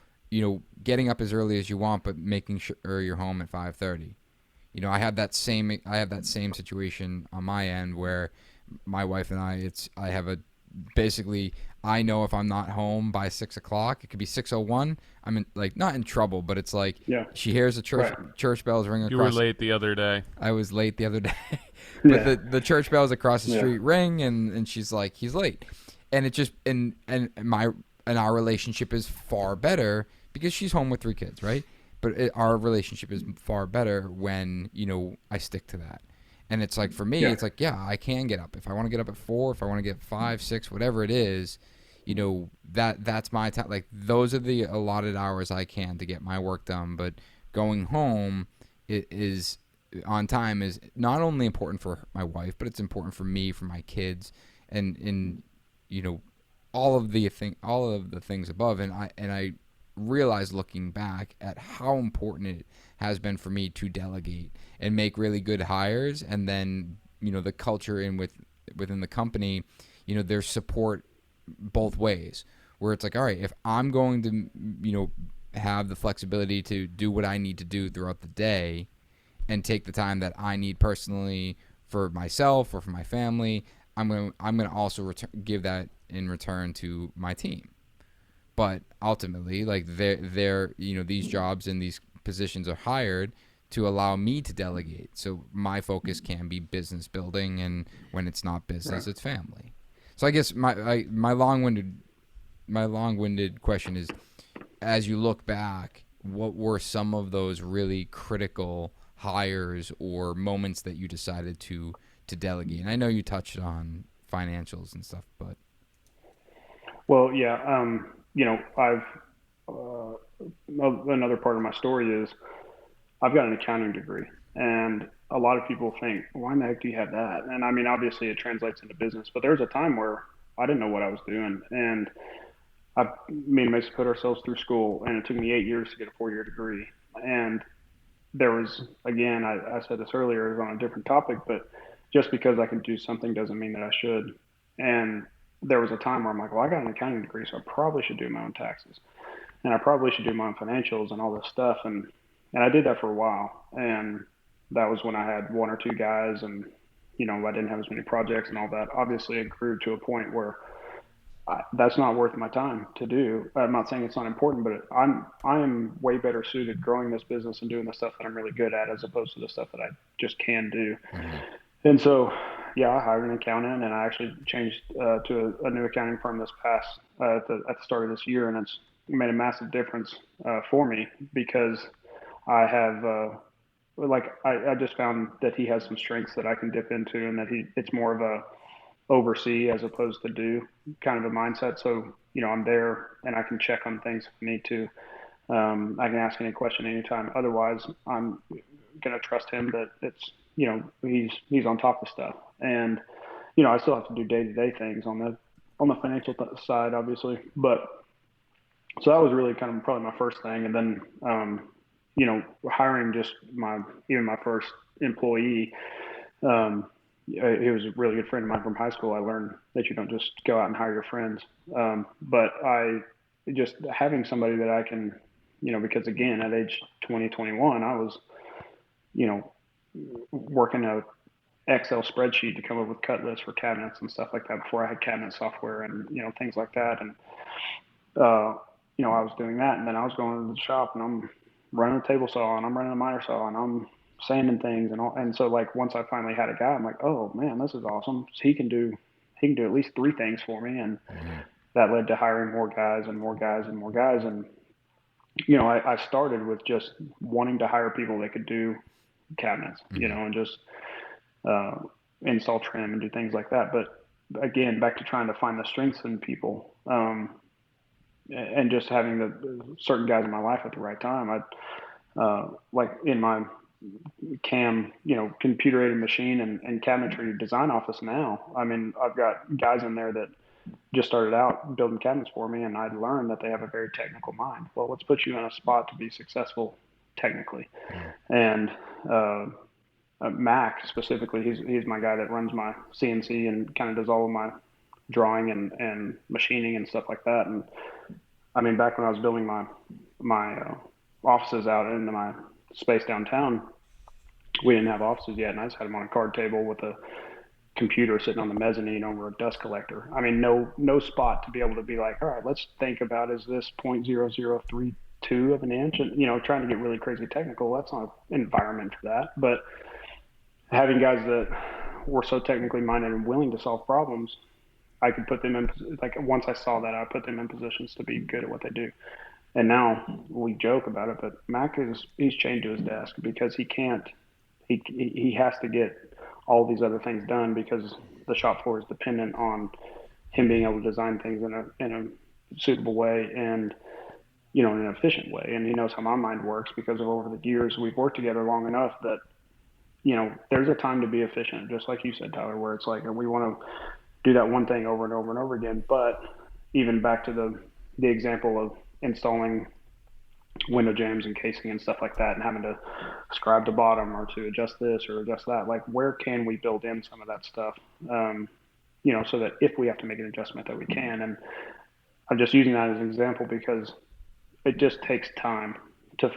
getting up as early as you want, but making sure you're home at 5:30. I have that same situation on my end where my wife and I know if I'm not home by 6 o'clock, it could be 6:01. I'm not in trouble, but it's like, she hears the church bells ring across. You were late the other day. I was late the other day, but the church bells across the street ring, and she's like, he's late, and it just and our relationship is far better because she's home with 3 kids, right? But our relationship is far better when I stick to that. And it's like, for me, it's like, I can get up. If I want to get up at 4, if I want to get 5, 6, whatever it is, that's my time. Like, those are the allotted hours I can to get my work done. But going home is on time is not only important for my wife, but it's important for me, for my kids, and all of the things above. And I realized, looking back, at how important it has been for me to delegate and make really good hires, and then the culture within the company, there's support both ways, where it's like, all right, if I'm going to have the flexibility to do what I need to do throughout the day and take the time that I need personally for myself or for my family, I'm going to also give that in return to my team. But ultimately, like, they're these jobs and these positions are hired to allow me to delegate. So my focus can be business building, and when it's not business, it's family. So I guess my long-winded question is, as you look back, what were some of those really critical hires or moments that you decided to delegate? And I know you touched on financials and stuff, but. Well, I've another part of my story is I've got an accounting degree, and a lot of people think, why in the heck do you have that? And I mean, obviously it translates into business, but there was a time where I didn't know what I was doing, and me and Mason put ourselves through school, and it took me 8 years to get a 4-year degree. And there was, again, I said this earlier, it was on a different topic, but just because I can do something doesn't mean that I should. And there was a time where I'm like, well, I got an accounting degree, so I probably should do my own taxes, and I probably should do my own financials and all this stuff. And I did that for a while, and that was when I had one or two guys, and I didn't have as many projects and all that. Obviously, it grew to a point where that's not worth my time to do. I'm not saying it's not important, but I am way better suited growing this business and doing the stuff that I'm really good at, as opposed to the stuff that I just can do. Mm-hmm. And so, yeah, I hired an accountant, and I actually changed to a new accounting firm this past at the start of this year, and it's made a massive difference for me, because I have I just found that he has some strengths that I can dip into, and that it's more of a oversee as opposed to do kind of a mindset. So, I'm there and I can check on things if I need to. I can ask any question anytime. Otherwise, I'm going to trust him that he's on top of stuff. And, I still have to do day-to-day things on the financial side, obviously. But so that was really kind of probably my first thing. And then, hiring just even my first employee, he was a really good friend of mine from high school. I learned that you don't just go out and hire your friends. But I just having somebody that I can, because again, at age 20, 21, I was, working a Excel spreadsheet to come up with cut lists for cabinets and stuff like that before I had cabinet software and, things like that. And, I was doing that, and then I was going to the shop and I'm running a table saw and I'm running a miter saw and I'm sanding things and all. And so like once I finally had a guy, I'm like, oh man, this is awesome. So he can do at least 3 things for me. And that led to hiring more guys and more guys and more guys. And, I started with just wanting to hire people that could do cabinets, and just install trim and do things like that. But again, back to trying to find the strengths in people, and just having the certain guys in my life at the right time. Like in my computer aided machine and cabinetry design office now, I mean, I've got guys in there that just started out building cabinets for me, and I learned that they have a very technical mind. Well, let's put you in a spot to be successful technically. And Mac specifically, he's my guy that runs my CNC and kind of does all of my drawing and machining and stuff like that. And I mean, back when I was building my offices out into my space downtown, we didn't have offices yet, and I just had them on a card table with a computer sitting on the mezzanine over a dust collector. I mean, no spot to be able to be like, all right, let's think about, is this 0.0032 of an inch? And, trying to get really crazy technical, that's not an environment for that. But having guys that were so technically minded and willing to solve problems, I could put them in, like, once I saw that, I put them in positions to be good at what they do. And now we joke about it, but Mac he's chained to his desk because he has to get all these other things done because the shop floor is dependent on him being able to design things in a suitable way and, in an efficient way. And he knows how my mind works because of over the years we've worked together long enough that, there's a time to be efficient, just like you said, Tyler, where it's like, and we want to do that one thing over and over and over again. But even back to the example of installing window jambs and casing and stuff like that and having to scribe the bottom or to adjust this or adjust that, like where can we build in some of that stuff, so that if we have to make an adjustment that we can. And I'm just using that as an example because it just takes time to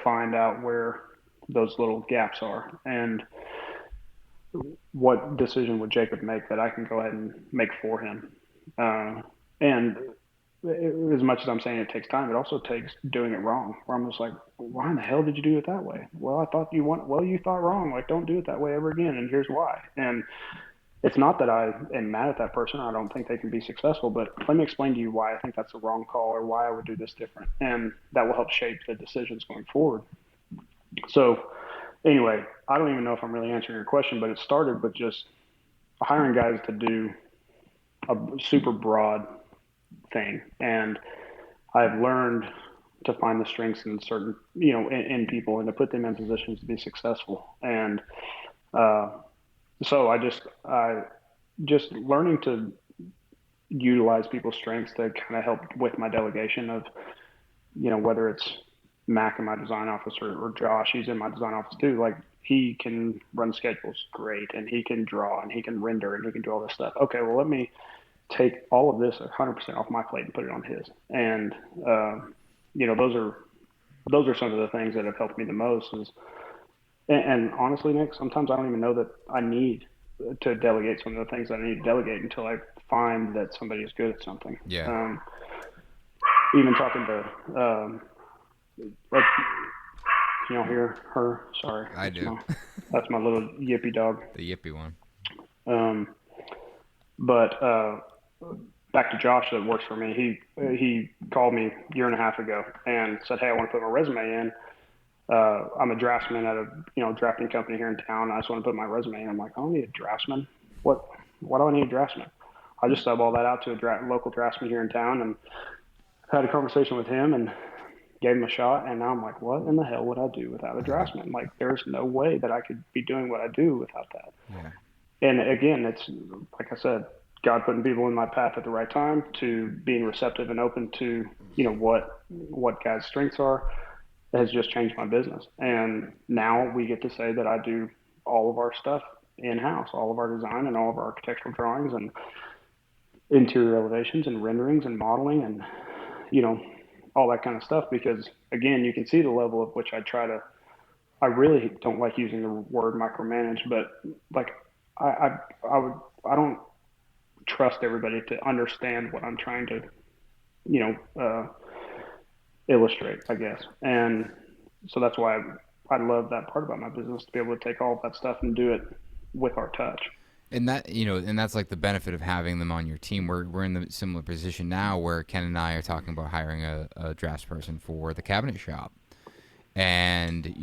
find out where those little gaps are and what decision would Jacob make that I can go ahead and make for him. And as much as I'm saying it takes time, it also takes doing it wrong, where I'm just like, why in the hell did you do it that way? Well, I thought you thought wrong. Like, don't do it that way ever again. And here's why. And it's not that I am mad at that person. I don't think they can be successful, but let me explain to you why I think that's the wrong call or why I would do this different. And that will help shape the decisions going forward. So anyway, I don't even know if I'm really answering your question, but it started with just hiring guys to do a super broad thing. And I've learned to find the strengths in certain, in people and to put them in positions to be successful. And so I just learning to, utilize people's strengths to kind of help with my delegation of, whether it's Mac in my design office or Josh, he's in my design office too. Like, he can run schedules great, and he can draw, and he can render, and he can do all this stuff. Okay, well, let me take all of this 100% off my plate and put it on his. And those are some of the things that have helped me the most. And honestly, Nick, sometimes I don't even know that I need to delegate some of the things that I need to delegate until I find that somebody is good at something. Yeah. Even talking to, like, can y'all hear her? Sorry. I do. That's my little yippy dog. The yippy one. But back to Josh that works for me. He called me a year and a half ago and said, "Hey, I want to put my resume in. I'm a draftsman at a drafting company here in town. I just want to put my resume in." I'm like, "I don't need a draftsman. What do I need a draftsman?" I just sub all that out to a local draftsman here in town, and had a conversation with him and gave him a shot. And now I'm like, what in the hell would I do without a draftsman? Like, there's no way that I could be doing what I do without that. Yeah. And again, it's like I said, God putting people in my path at the right time, to being receptive and open to, what guys' strengths are, has just changed my business. And now we get to say that I do all of our stuff in-house, all of our design and all of our architectural drawings and interior elevations and renderings and modeling and, all that kind of stuff. Because again, you can see the level of which I really don't like using the word micromanage, but like I don't trust everybody to understand what I'm trying to, illustrate, I guess. And so that's why I love that part about my business, to be able to take all of that stuff and do it with our touch. And that's like the benefit of having them on your team. We're in the similar position now where Ken and I are talking about hiring a draftsperson for the cabinet shop. And,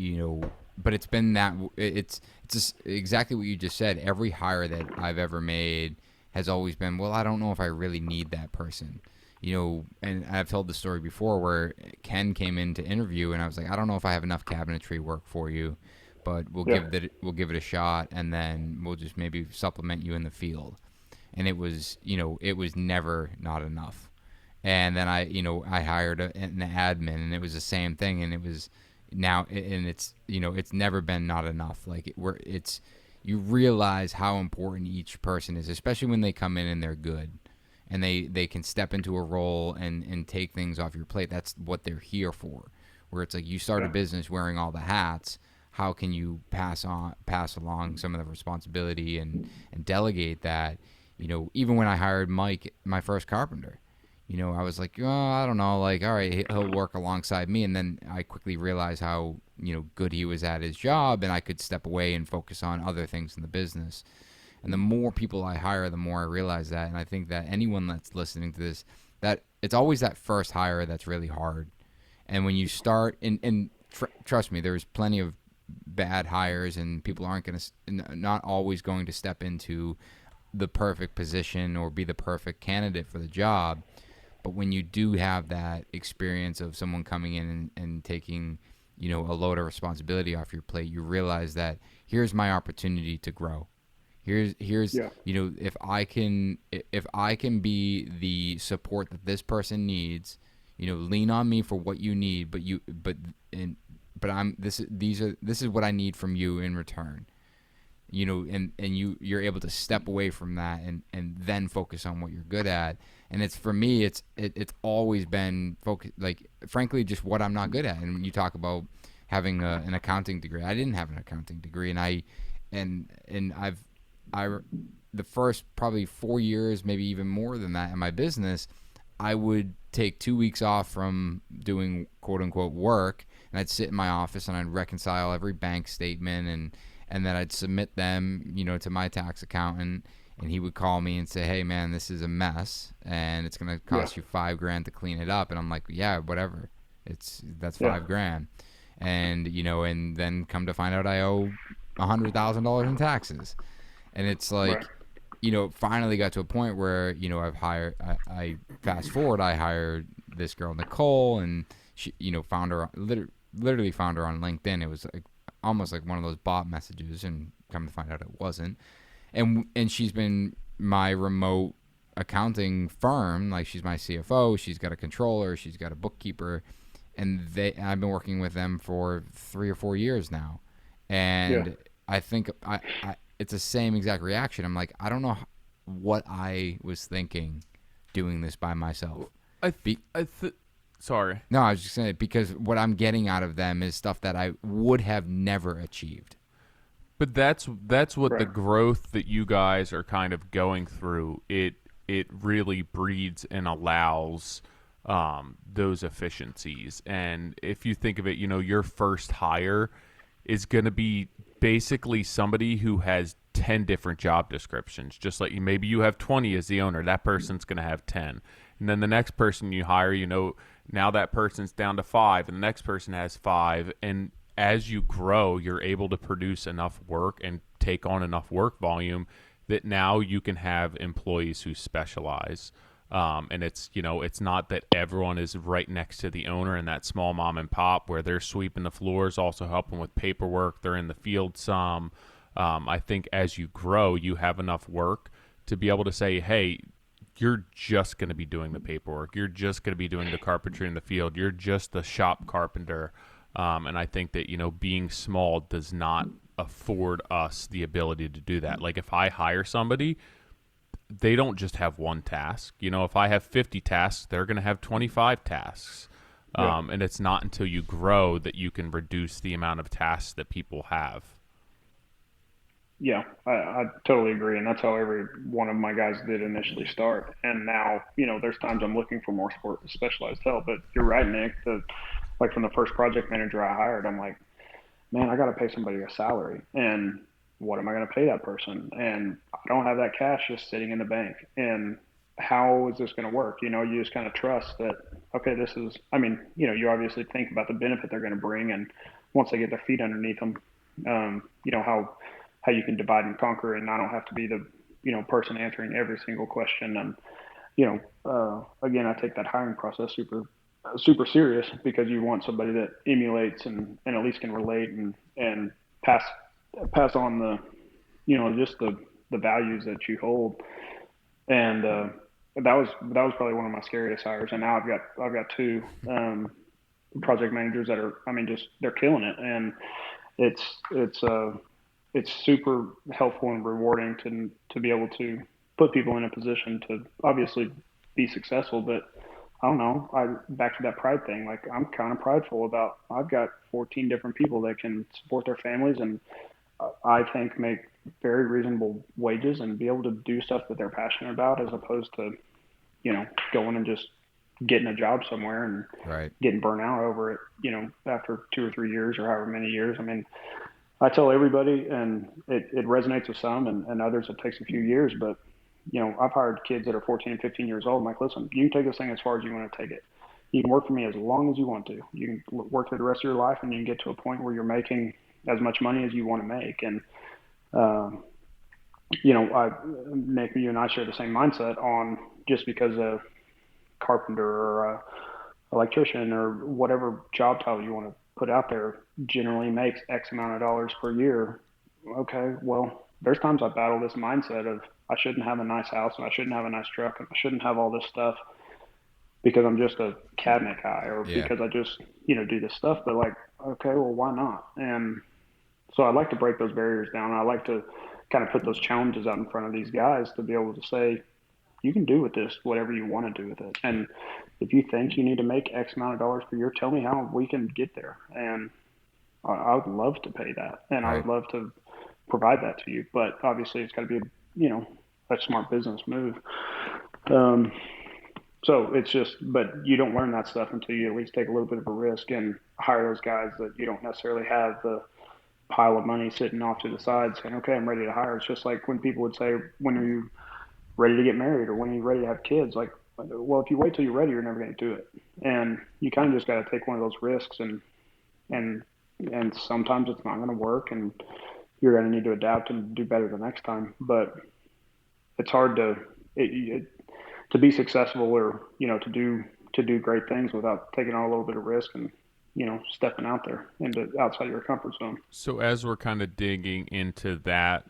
but it's been it's just exactly what you just said. Every hire that I've ever made has always been, well, I don't know if I really need that person. And I've told the story before where Ken came in to interview, and I was like, I don't know if I have enough cabinetry work for you, but we'll give it a shot, and then we'll just maybe supplement you in the field. And it was never not enough. And then I hired an admin, and it was the same thing, and it was now, and it's never been not enough. Like you realize how important each person is, especially when they come in and they're good. And they can step into a role and take things off your plate. That's what they're here for. Where it's like, you start a business wearing all the hats. How can you pass along some of the responsibility and delegate that? Even when I hired Mike, my first carpenter, I was like, oh, I don't know, like, all right, he'll work alongside me. And then I quickly realized how good he was at his job, and I could step away and focus on other things in the business. And the more people I hire, the more I realize that. And I think that anyone that's listening to this, that it's always that first hire that's really hard. And when you start, and trust me, there's plenty of bad hires, and people not always going to step into the perfect position or be the perfect candidate for the job. But when you do have that experience of someone coming in and taking, a load of responsibility off your plate, you realize that here's my opportunity to grow. Here's if I can be the support that this person needs, lean on me for what you need, this is what I need from you in return. And you're able to step away from that and then focus on what you're good at. And it's, for me, it's always been focus, like, frankly, just what I'm not good at. And when you talk about having an accounting degree, I didn't have an accounting degree, and I've the first probably 4 years, maybe even more than that, in my business, I would take 2 weeks off from doing quote unquote work, and I'd sit in my office and I'd reconcile every bank statement, and then I'd submit them, to my tax accountant, and he would call me and say, hey man, this is a mess and it's going to cost you $5,000 to clean it up. And I'm like, yeah, whatever. That's $5,000. And, and then come to find out I owe $100,000 in taxes. And it's like, finally got to a point where, I fast forward, I hired this girl, Nicole, and she, found her, literally found her on LinkedIn. It was like almost like one of those bot messages, and come to find out it wasn't. And she's been my remote accounting firm. Like, she's my CFO. She's got a controller. She's got a bookkeeper, and I've been working with them for 3 or 4 years now, and I think it's the same exact reaction. I'm like, I don't know what I was thinking doing this by myself. Sorry. No, I was just saying, because what I'm getting out of them is stuff that I would have never achieved. But that's what the growth that you guys are kind of going through, it really breeds and allows those efficiencies. And if you think of it, your first hire is going to be basically somebody who has 10 different job descriptions. Just like maybe you have 20 as the owner, that person's going to have 10. And then the next person you hire, now that person's down to 5, and the next person has 5. And as you grow, you're able to produce enough work and take on enough work volume that now you can have employees who specialize. And it's not that everyone is right next to the owner in that small mom and pop where they're sweeping the floors, also helping with paperwork. They're in the field some. I think as you grow, you have enough work to be able to say, hey, you're just going to be doing the paperwork. You're just going to be doing the carpentry in the field. You're just the shop carpenter. And I think that, being small does not afford us the ability to do that. Like, if I hire somebody, they don't just have one task. If I have 50 tasks, they're going to have 25 tasks. And it's not until you grow that you can reduce the amount of tasks that people have. Yeah, I totally agree. And that's how every one of my guys did initially start. And now, there's times I'm looking for more specialized help. But you're right, Nick. Like, from the first project manager I hired, I'm like, man, I got to pay somebody a salary. And what am I going to pay that person? And I don't have that cash just sitting in the bank. And how is this going to work? You just kind of trust that, okay, you obviously think about the benefit they're going to bring. And once they get their feet underneath them, how you can divide and conquer, and I don't have to be the, person answering every single question. And, again, I take that hiring process super serious, because you want somebody that emulates and at least can relate and pass on the, just the values that you hold. And that was probably one of my scariest hires. And now I've got 2 project managers that are, they're killing it. And it's super helpful and rewarding to be able to put people in a position to obviously be successful. But I don't know, back to that pride thing, like, I'm kind of prideful about, I've got 14 different people that can support their families, and I think make very reasonable wages and be able to do stuff that they're passionate about, as opposed to, going and just getting a job somewhere and getting burnt out over it, after 2 or 3 years or however many years. I tell everybody, and it resonates with some, and others it takes a few years, but I've hired kids that are 14 and 15 years old. I'm like, listen, you can take this thing as far as you want to take it. You can work for me as long as you want to. You can work for the rest of your life, and you can get to a point where you're making as much money as you want to make. And, Nick, you and I share the same mindset on, just because a carpenter or a electrician or whatever job title you want to put out there generally makes X amount of dollars per year. Okay, well, there's times I battle this mindset of, I shouldn't have a nice house, and I shouldn't have a nice truck, and I shouldn't have all this stuff because I'm just a cabinet guy, or because I just, do this stuff. But, like, okay, well, why not? And so I like to break those barriers down. I like to kind of put those challenges out in front of these guys to be able to say, you can do with this whatever you want to do with it. And if you think you need to make X amount of dollars per year, tell me how we can get there. And I would love to pay that. And I would love to provide that to you. But obviously it's got to be, a smart business move. So it's just, but you don't learn that stuff until you at least take a little bit of a risk and hire those guys that you don't necessarily have the pile of money sitting off to the side saying, okay, I'm ready to hire. It's just like when people would say, when are you ready to get married, or when are you ready to have kids? Like, well, if you wait till you're ready, you're never going to do it. And you kind of just got to take one of those risks, and sometimes it's not going to work, and you're going to need to adapt and do better the next time. But it's hard to be successful, or, to do great things without taking on a little bit of risk and, stepping out there into outside your comfort zone. So as we're kind of digging into that,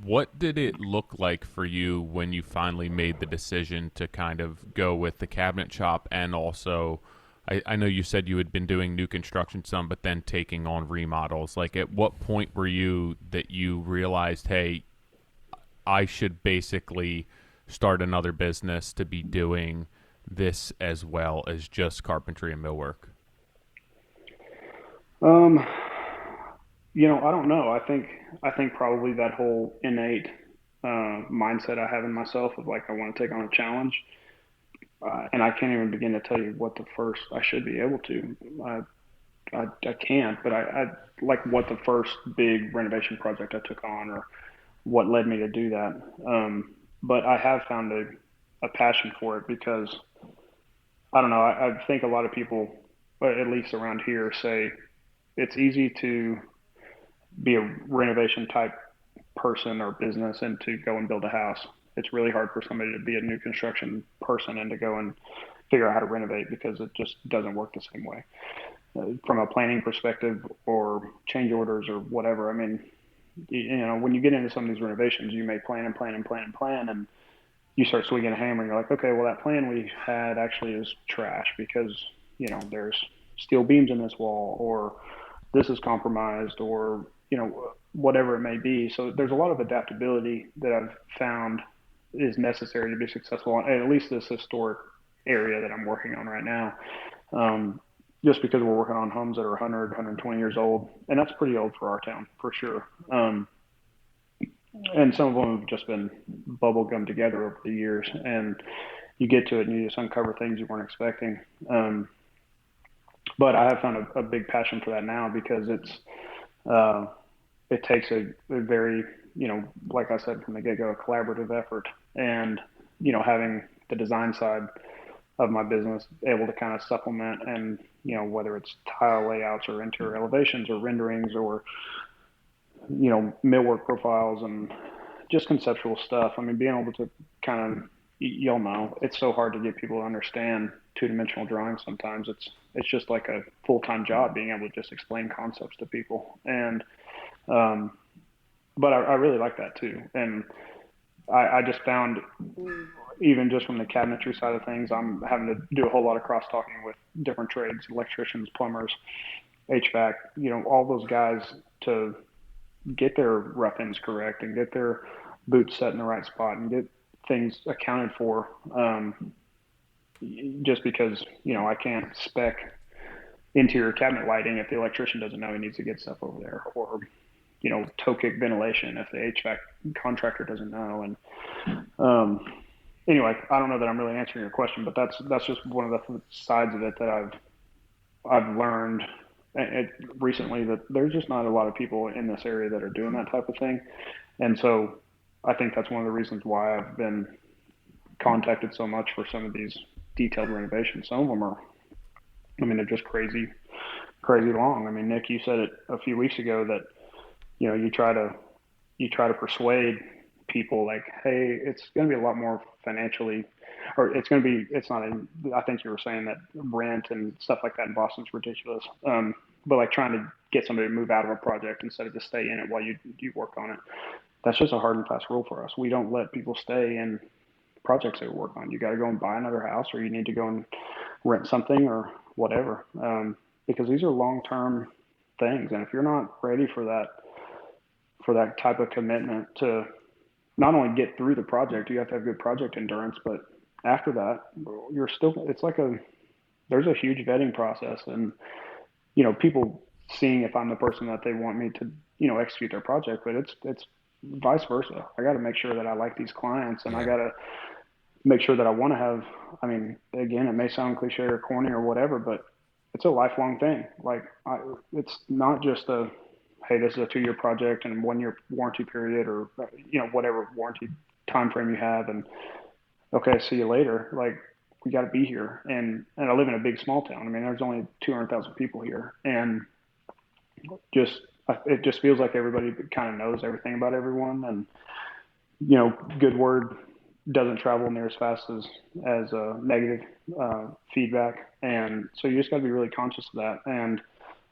What did it look like for you when you finally made the decision to kind of go with the cabinet shop, and also I know you said you had been doing new construction some, but then taking on remodels. Like, at what point were you that you realized, hey, I should basically start another business to be doing this as well as just carpentry and millwork? Um, I don't know. I think probably that whole innate mindset I have in myself of like I want to take on a challenge, and I can't even begin to tell you what the first I should be able to. I can't, but I like what the first big renovation project I took on, or what led me to do that. But I have found a passion for it because I don't know. I think a lot of people, or at least around here, say it's easy to be a renovation type person or business and to go and build a house. It's really hard for somebody to be a new construction person and to go and figure out how to renovate because it just doesn't work the same way. From a planning perspective or change orders or whatever, I mean, when you get into some of these renovations, you may plan and plan and plan and plan, and you start swinging a hammer and you're like, okay, well, that plan we had actually is trash because, there's steel beams in this wall, or this is compromised, or, whatever it may be. So there's a lot of adaptability that I've found is necessary to be successful on at least this historic area that I'm working on right now. Um, just because we're working on homes that are 100, 120 years old, and that's pretty old for our town for sure. And some of them have just been bubble gummed together over the years, and you get to it and you just uncover things you weren't expecting. But I have found a big passion for that now because uh, it takes a very, like I said from the get go, a collaborative effort, and having the design side of my business able to kind of supplement, and whether it's tile layouts or interior elevations or renderings or millwork profiles and just conceptual stuff. I mean, being able to kind of, you'll know, it's so hard to get people to understand two-dimensional drawings. Sometimes it's just like a full-time job being able to just explain concepts to people. And um, but I really like that too. And I just found, even just from the cabinetry side of things, I'm having to do a whole lot of cross talking with different trades, electricians, plumbers, HVAC, all those guys to get their rough ends correct and get their boots set in the right spot and get things accounted for. Just because, I can't spec interior cabinet lighting if the electrician doesn't know he needs to get stuff over there, or, toe kick ventilation if the HVAC contractor doesn't know. And anyway, I don't know that I'm really answering your question, but that's just one of the sides of it that I've learned recently, that there's just not a lot of people in this area that are doing that type of thing. And so I think that's one of the reasons why I've been contacted so much for some of these detailed renovations. Some of them are, I mean, they're just crazy, crazy long. I mean, Nick, you said it a few weeks ago that, you try to persuade people like, hey, it's going to be a lot more financially, or it's not, I think you were saying that rent and stuff like that in Boston's ridiculous. But like trying to get somebody to move out of a project instead of just stay in it while you work on it. That's just a hard and fast rule for us. We don't let people stay in projects they work on. You got to go and buy another house, or you need to go and rent something or whatever. Because these are long-term things. And if you're not ready for that type of commitment to not only get through the project, you have to have good project endurance, but after that, there's a huge vetting process, and, people seeing if I'm the person that they want me to, execute their project, but it's vice versa. I got to make sure that I like these clients, and I Yeah. got to make sure that I want to have, I mean, again, it may sound cliche or corny or whatever, but it's a lifelong thing. Like, it's not just hey, this is a 2-year project and 1-year warranty period, or, whatever warranty time frame you have. And okay, see you later. Like, we got to be here. And I live in a big small town. I mean, there's only 200,000 people here. And just, it just feels like everybody kind of knows everything about everyone. And, good word doesn't travel near as fast as negative feedback. And so you just got to be really conscious of that. And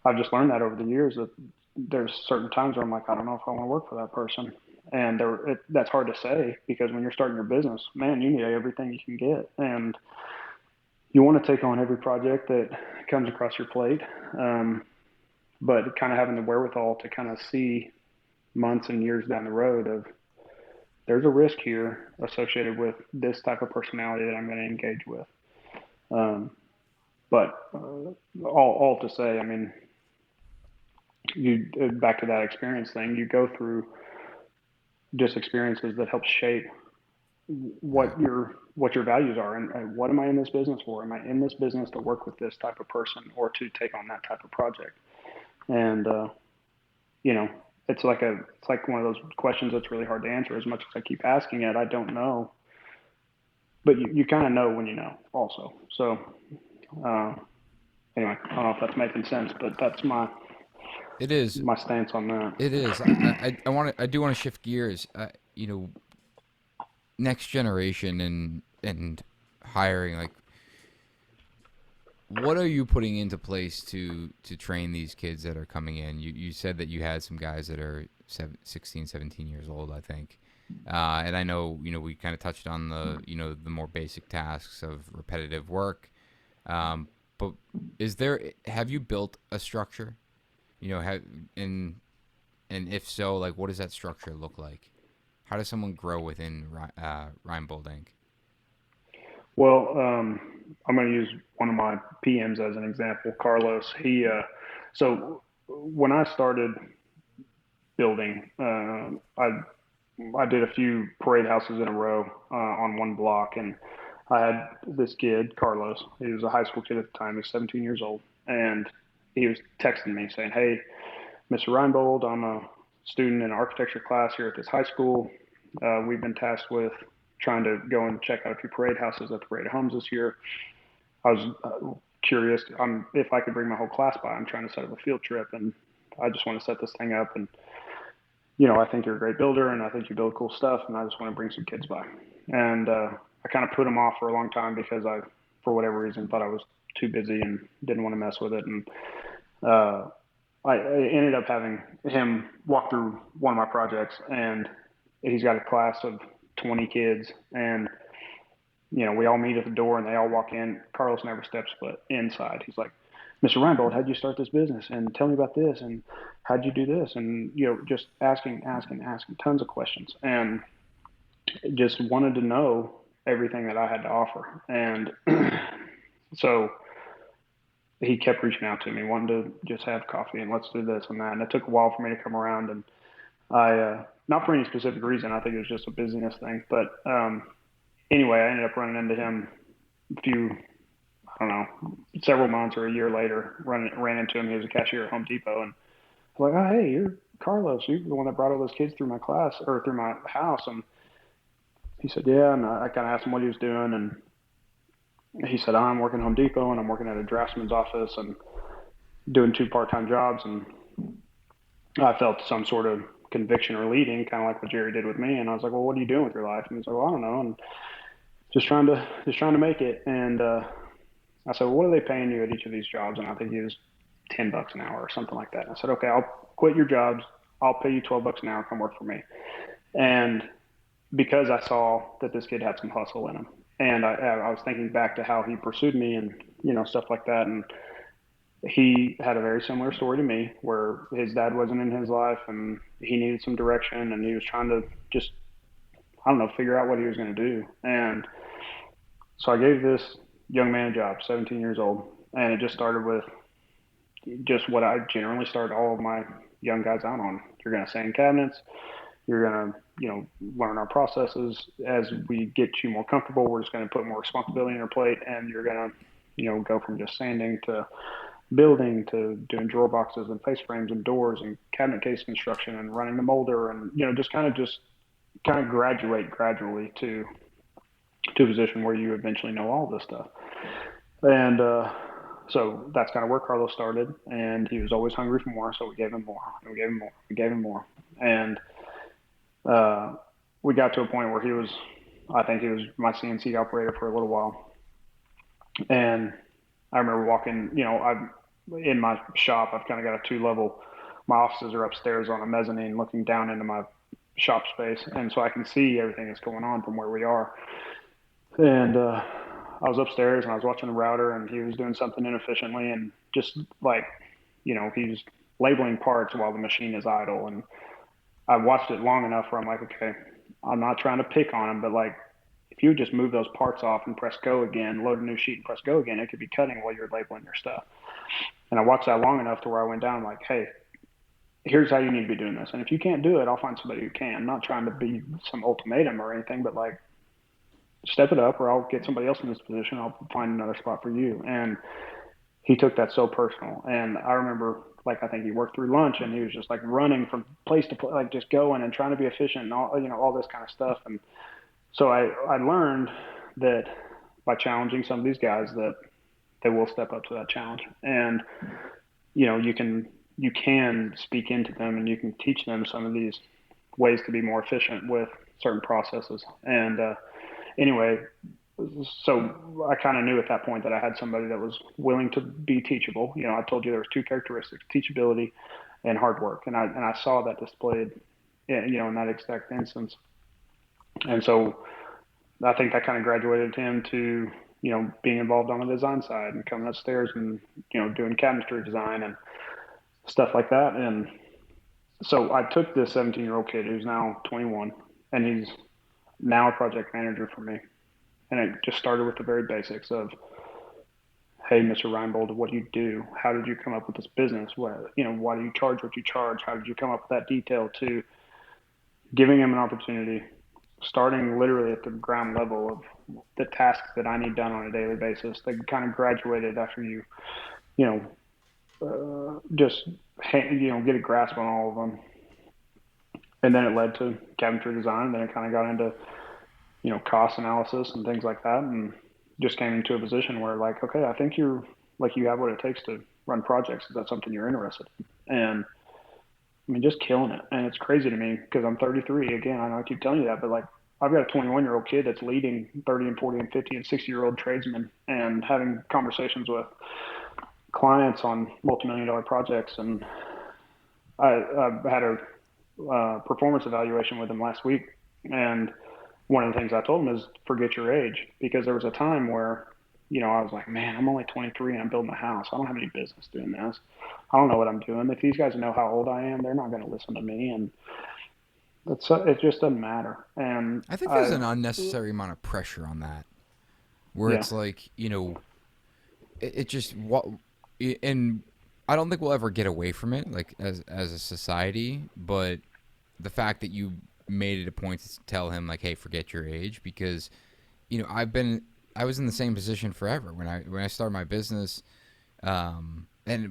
I've just learned that over the years, that there's certain times where I'm like, I don't know if I want to work for that person. And that's hard to say, because when you're starting your business, man, you need everything you can get. And you want to take on every project that comes across your plate. But kind of having the wherewithal to kind of see months and years down the road of, there's a risk here associated with this type of personality that I'm going to engage with. All to say, I mean, you back to that experience thing, you go through just experiences that help shape what your values are, and what am I in this business for? Am I in this business to work with this type of person, or to take on that type of project? And you know, it's like one of those questions that's really hard to answer. As much as I keep asking it, I don't know, but you kind of know when you know also. So anyway, I don't know if that's making sense, but that's my stance on that. It is. I do want to shift gears. You know, next generation and hiring, like, what are you putting into place to train these kids that are coming in? You said that you had some guys that are 16, 17 years old, I think. And I know, we kind of touched on the more basic tasks of repetitive work. But have you built a structure? And if so, like, what does that structure look like? How does someone grow within Reinbold Inc.? Well, I'm going to use one of my PMs as an example, Carlos. So when I started building, I did a few parade houses in a row on one block, and I had this kid, Carlos. He was a high school kid at the time. He was 17 years old, and he was texting me saying, "Hey, Mr. Reinbold, I'm a student in architecture class here at this high school. We've been tasked with trying to go and check out a few parade houses at the parade homes this year. I was curious if I could bring my whole class by. I'm trying to set up a field trip, and I just want to set this thing up. And, I think you're a great builder, and I think you build cool stuff, and I just want to bring some kids by." And I kind of put him off for a long time because I, for whatever reason, thought I was too busy and didn't want to mess with it. And I ended up having him walk through one of my projects, and he's got a class of 20 kids, and we all meet at the door and they all walk in. Carlos never steps foot inside. He's like, "Mr. Reinbold, how'd you start this business? And tell me about this. And how'd you do this?" And, just asking tons of questions, and just wanted to know everything that I had to offer. And so he kept reaching out to me, wanting to just have coffee and let's do this and that. And it took a while for me to come around, and I, not for any specific reason, I think it was just a busyness thing. But anyway, I ended up running into him several months or a year later. Ran into him. He was a cashier at Home Depot, and I was like, "Oh, hey, you're Carlos. You're the one that brought all those kids through my class, or through my house." And he said, "Yeah." And I kind of asked him what he was doing, and he said, "I'm working at Home Depot, and I'm working at a draftsman's office and doing 2 part-time jobs." And I felt some sort of conviction or leading, kind of like what Jerry did with me. And I was like, "Well, what are you doing with your life?" And he's like, "Well, I don't know. And just trying to make it." And I said, "Well, what are they paying you at each of these jobs?" And I think he was $10 an hour or something like that. And I said, "Okay, I'll quit your jobs. I'll pay you $12 an hour. Come work for me." And because I saw that this kid had some hustle in him, and I was thinking back to how he pursued me and, stuff like that. And he had a very similar story to me, where his dad wasn't in his life and he needed some direction, and he was trying to just, figure out what he was going to do. And so I gave this young man a job, 17 years old, and it just started with just what I generally start all of my young guys out on. You're going to sand cabinets. You're going to, learn our processes. As we get you more comfortable, we're just going to put more responsibility on your plate, and you're going to, go from just sanding to building to doing drawer boxes and face frames and doors and cabinet case construction and running the molder, and, just kind of graduate gradually to a position where you eventually know all this stuff. And so that's kind of where Carlos started, and he was always hungry for more, so we gave him more, and we gave him more, we gave him more. And we got to a point where I think he was my CNC operator for a little while. And I remember walking, in my shop, I've kind of got a 2-level, my offices are upstairs on a mezzanine looking down into my shop space, and so I can see everything that's going on from where we are. And I was upstairs and I was watching the router, and he was doing something inefficiently, and just like, he was labeling parts while the machine is idle. And I watched it long enough where I'm like, okay, I'm not trying to pick on him, but like, if you would just move those parts off and press go again, load a new sheet and press go again, it could be cutting while you're labeling your stuff. And I watched that long enough to where I went down like, hey, here's how you need to be doing this. And if you can't do it, I'll find somebody who can. I'm not trying to be some ultimatum or anything, but like, step it up or I'll get somebody else in this position. I'll find another spot for you. And he took that so personal. And I remember, like, I think he worked through lunch and he was just like running from place to place, like just going and trying to be efficient and all, all this kind of stuff. And so I learned that by challenging some of these guys that they will step up to that challenge. And, you can speak into them and you can teach them some of these ways to be more efficient with certain processes. And, anyway, so I kind of knew at that point that I had somebody that was willing to be teachable. I told you there was two characteristics: teachability and hard work. And I saw that displayed, in that exact instance. And so I think that kind of graduated him to, being involved on the design side and coming upstairs and, doing cabinetry design and stuff like that. And so I took this 17-year-old kid who's now 21, and he's now a project manager for me. And it just started with the very basics of, hey, Mr. Reinbold, what do you do? How did you come up with this business? Why do you charge what you charge? How did you come up with that detail? To giving him an opportunity, starting literally at the ground level of the tasks that I need done on a daily basis. They kind of graduated after you just, get a grasp on all of them. And then it led to cabinetry design. And then it kind of got into, cost analysis and things like that. And just came into a position where like, okay, I think you have what it takes to run projects. Is that something you're interested in? And I mean, just killing it. And it's crazy to me because I'm 33. Again, I know I keep telling you that, but like, I've got a 21-year-old kid that's leading 30 and 40 and 50 and 60-year-old tradesmen and having conversations with clients on multi-million-dollar projects. And I had a performance evaluation with him last week. And one of the things I told him is forget your age, because there was a time where, I was like, man, I'm only 23 and I'm building a house. I don't have any business doing this. I don't know what I'm doing. If these guys know how old I am, they're not going to listen to me. And it just doesn't matter. And I think there's an unnecessary amount of pressure on that, where it's like, it just what, and I don't think we'll ever get away from it, like as a society. But the fact that you made it a point to tell him like, hey, forget your age, because I was in the same position forever when I started my business, and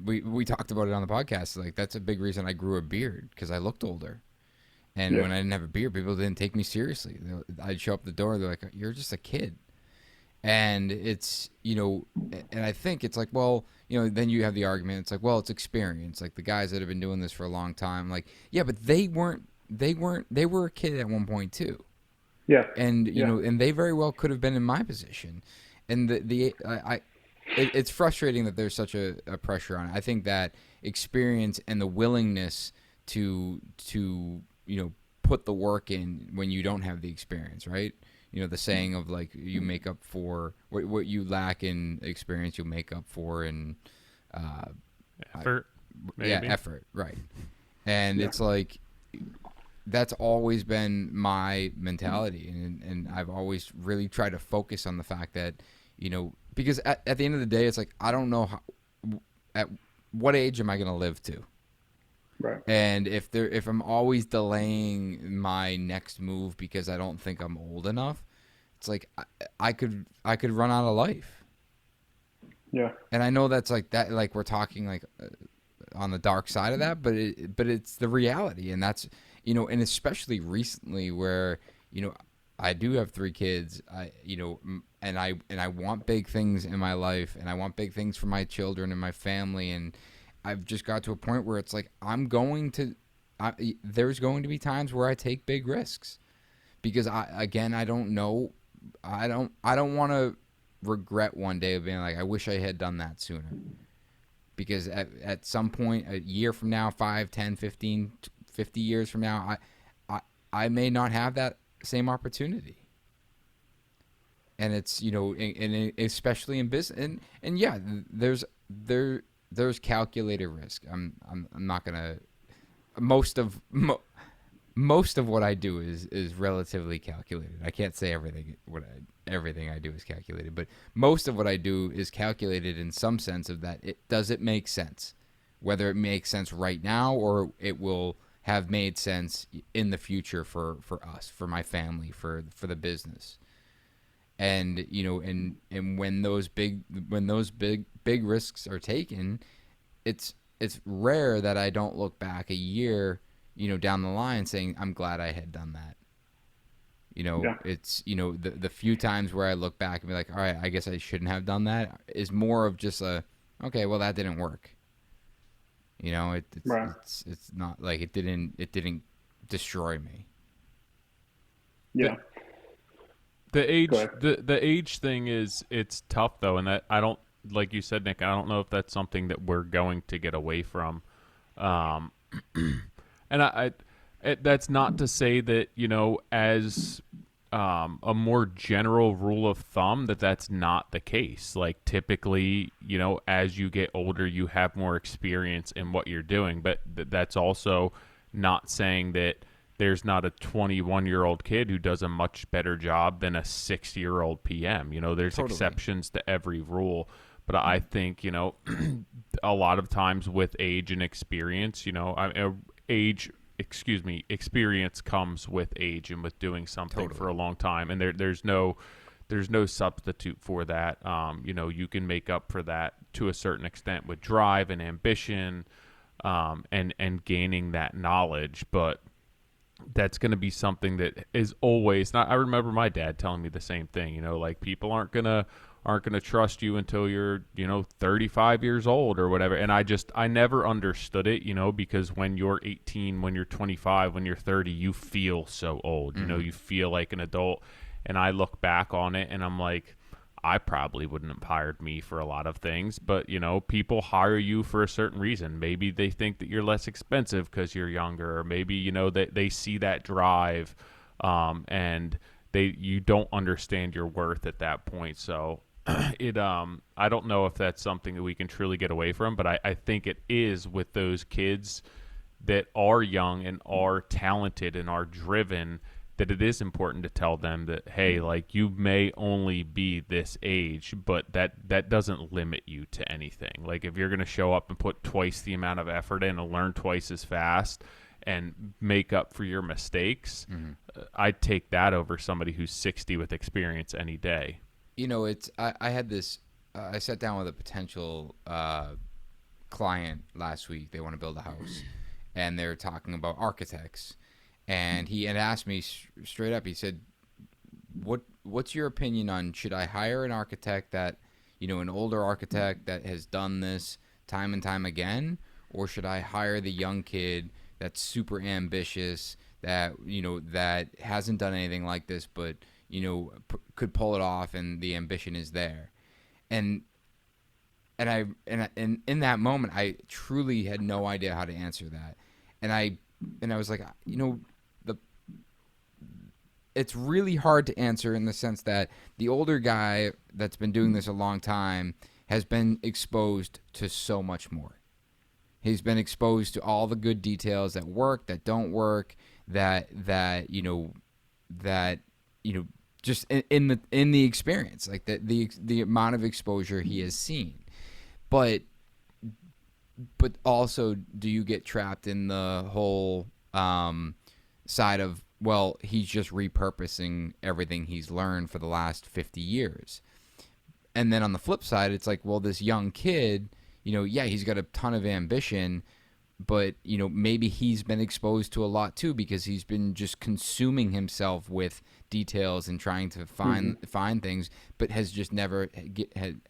we talked about it on the podcast. Like, that's a big reason I grew a beard, because I looked older. And when I didn't have a beard, people didn't take me seriously. I'd show up the door, they're like, you're just a kid. And it's, and I think it's like, well, then you have the argument. It's like, well, it's experience. Like the guys that have been doing this for a long time, like, yeah, but they were a kid at one point too. Yeah. And, and they very well could have been in my position. And it's frustrating that there's such a pressure on it. I think that experience and the willingness to put the work in when you don't have the experience, right? The saying of like, you make up for what you lack in experience, you'll make up for in effort. Effort, right? And it's like, that's always been my mentality, and I've always really tried to focus on the fact that, because at the end of the day, it's like, I don't know at what age am I going to live to. Right. And if I'm always delaying my next move because I don't think I'm old enough, it's like I could run out of life. Yeah. And I know that's like that, like we're talking like on the dark side of that, but it's the reality, and that's and especially recently where I do have 3 kids, and I want big things in my life, and I want big things for my children and my family, and I've just got to a point where it's like there's going to be times where I take big risks, because I don't know, I don't want to regret one day of being like, I wish I had done that sooner, because at some point, a year from now, 5, 10, 15, 50 years from now, I may not have that same opportunity. And it's, and especially in business, and yeah, there's calculated risk. I'm not gonna. Most of what I do is relatively calculated. I can't say everything I do is calculated, but most of what I do is calculated in some sense of that. Does it make sense? Whether it makes sense right now or it will have made sense in the future for us, for my family, for the business. And and when those big risks are taken, it's rare that I don't look back a year, down the line saying I'm glad I had done that. Yeah. It's the few times where I look back and be like, all right, I guess I shouldn't have done that, is more of just okay, well, that didn't work. Right. It's not like it didn't destroy me. Yeah. The age thing it's tough though, and that I don't, like you said, Nick, I don't know if that's something that we're going to get away from. And that's not to say that, as a more general rule of thumb, that's not the case. Like typically, as you get older, you have more experience in what you're doing, but that's also not saying that there's not a 21-year-old kid who does a much better job than a 60-year-old PM. There's Totally. exceptions to every rule. But I think, a lot of times with age and experience, experience comes with age and with doing something Totally. for a long time. And there's no substitute for that. You can make up for that to a certain extent with drive and ambition, and gaining that knowledge. But that's going to be something that is always not. I remember my dad telling me the same thing, like people aren't going to trust you until you're, 35 years old or whatever. And I never understood it, because when you're 18, when you're 25, when you're 30, you feel so old, you feel like an adult. And I look back on it and I'm like, I probably wouldn't have hired me for a lot of things, but people hire you for a certain reason. Maybe they think that you're less expensive because you're younger, or maybe, that they see that drive, and you don't understand your worth at that point. So I don't know if that's something that we can truly get away from, but I think it is with those kids that are young and are talented and are driven, that it is important to tell them that, hey, like, you may only be this age, but that doesn't limit you to anything. Like, if you're going to show up and put twice the amount of effort in and learn twice as fast and make up for your mistakes, I'd take that over somebody who's 60 with experience any day. I had this, I sat down with a potential client last week. They want to build a house, and they're talking about architects. And he had asked me straight up, he said, what's your opinion on, should I hire an architect that, an older architect that has done this time and time again, or should I hire the young kid that's super ambitious, that, that hasn't done anything like this, but, could pull it off and the ambition is there. And in that moment, I truly had no idea how to answer that. And I was like, it's really hard to answer in the sense that the older guy that's been doing this a long time has been exposed to so much more. He's been exposed to all the good details that work, that don't work, that just in the experience, like the amount of exposure he has seen. But also, do you get trapped in the whole side of, well, he's just repurposing everything he's learned for the last 50 years. And then on the flip side, it's like, well, this young kid, he's got a ton of ambition, but, maybe he's been exposed to a lot too, because he's been just consuming himself with details and trying to find things, but has just never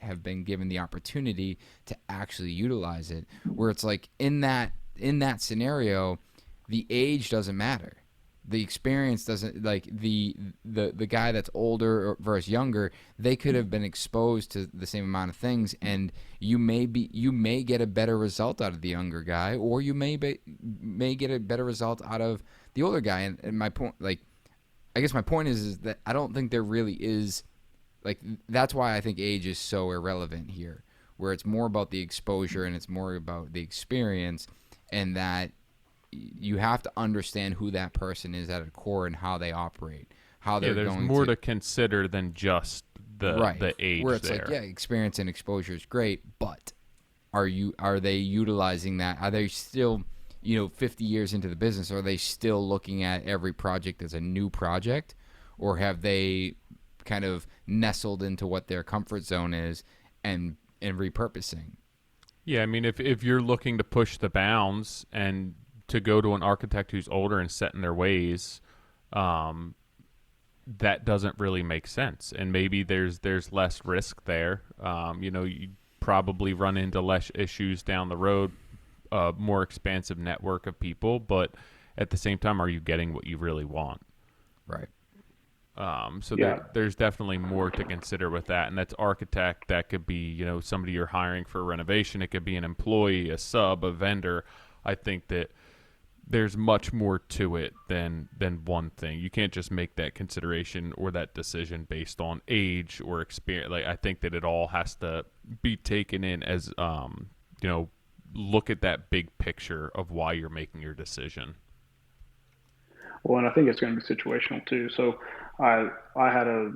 have been given the opportunity to actually utilize it. Where it's like in that scenario, the age doesn't matter. The experience doesn't, like, the guy that's older versus younger, they could have been exposed to the same amount of things, and you may get a better result out of the younger guy, or you may get a better result out of the older guy. And my point, like, I guess my point is that I don't think there really is, like, that's why I think age is so irrelevant here, where it's more about the exposure and it's more about the experience, and that you have to understand who that person is at a core and how they operate, how they're there's going more to consider than just the age. Where it's there. like, yeah, experience and exposure is great, but are they utilizing that? Are they still, 50 years into the business, are they still looking at every project as a new project, or have they kind of nestled into what their comfort zone is and repurposing? Yeah, I mean, if you're looking to push the bounds and to go to an architect who's older and set in their ways, that doesn't really make sense. And maybe there's less risk there. You probably run into less issues down the road, more expansive network of people, but at the same time, are you getting what you really want? Right. There's definitely more to consider with that, and that's architect. That could be, somebody you're hiring for renovation. It could be an employee, a sub, a vendor. I think that there's much more to it than one thing. You can't just make that consideration or that decision based on age or experience. Like, I think that it all has to be taken in as, look at that big picture of why you're making your decision. Well, and I think it's going to be situational too. So I had a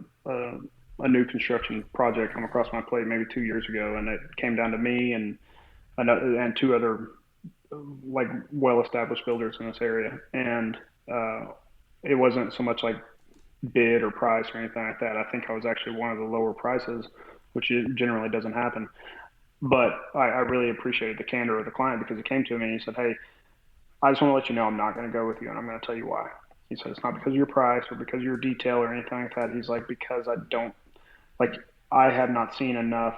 new construction project come across my plate maybe 2 years ago, and it came down to me and two other, like, well-established builders in this area, and it wasn't so much like bid or price or anything like that. I think I was actually one of the lower prices, which generally doesn't happen. But I really appreciated the candor of the client, because he came to me and he said, "Hey, I just want to let you know I'm not going to go with you, and I'm going to tell you why." He said, "It's not because of your price or because of your detail or anything like that." He's like, "Because I have not seen enough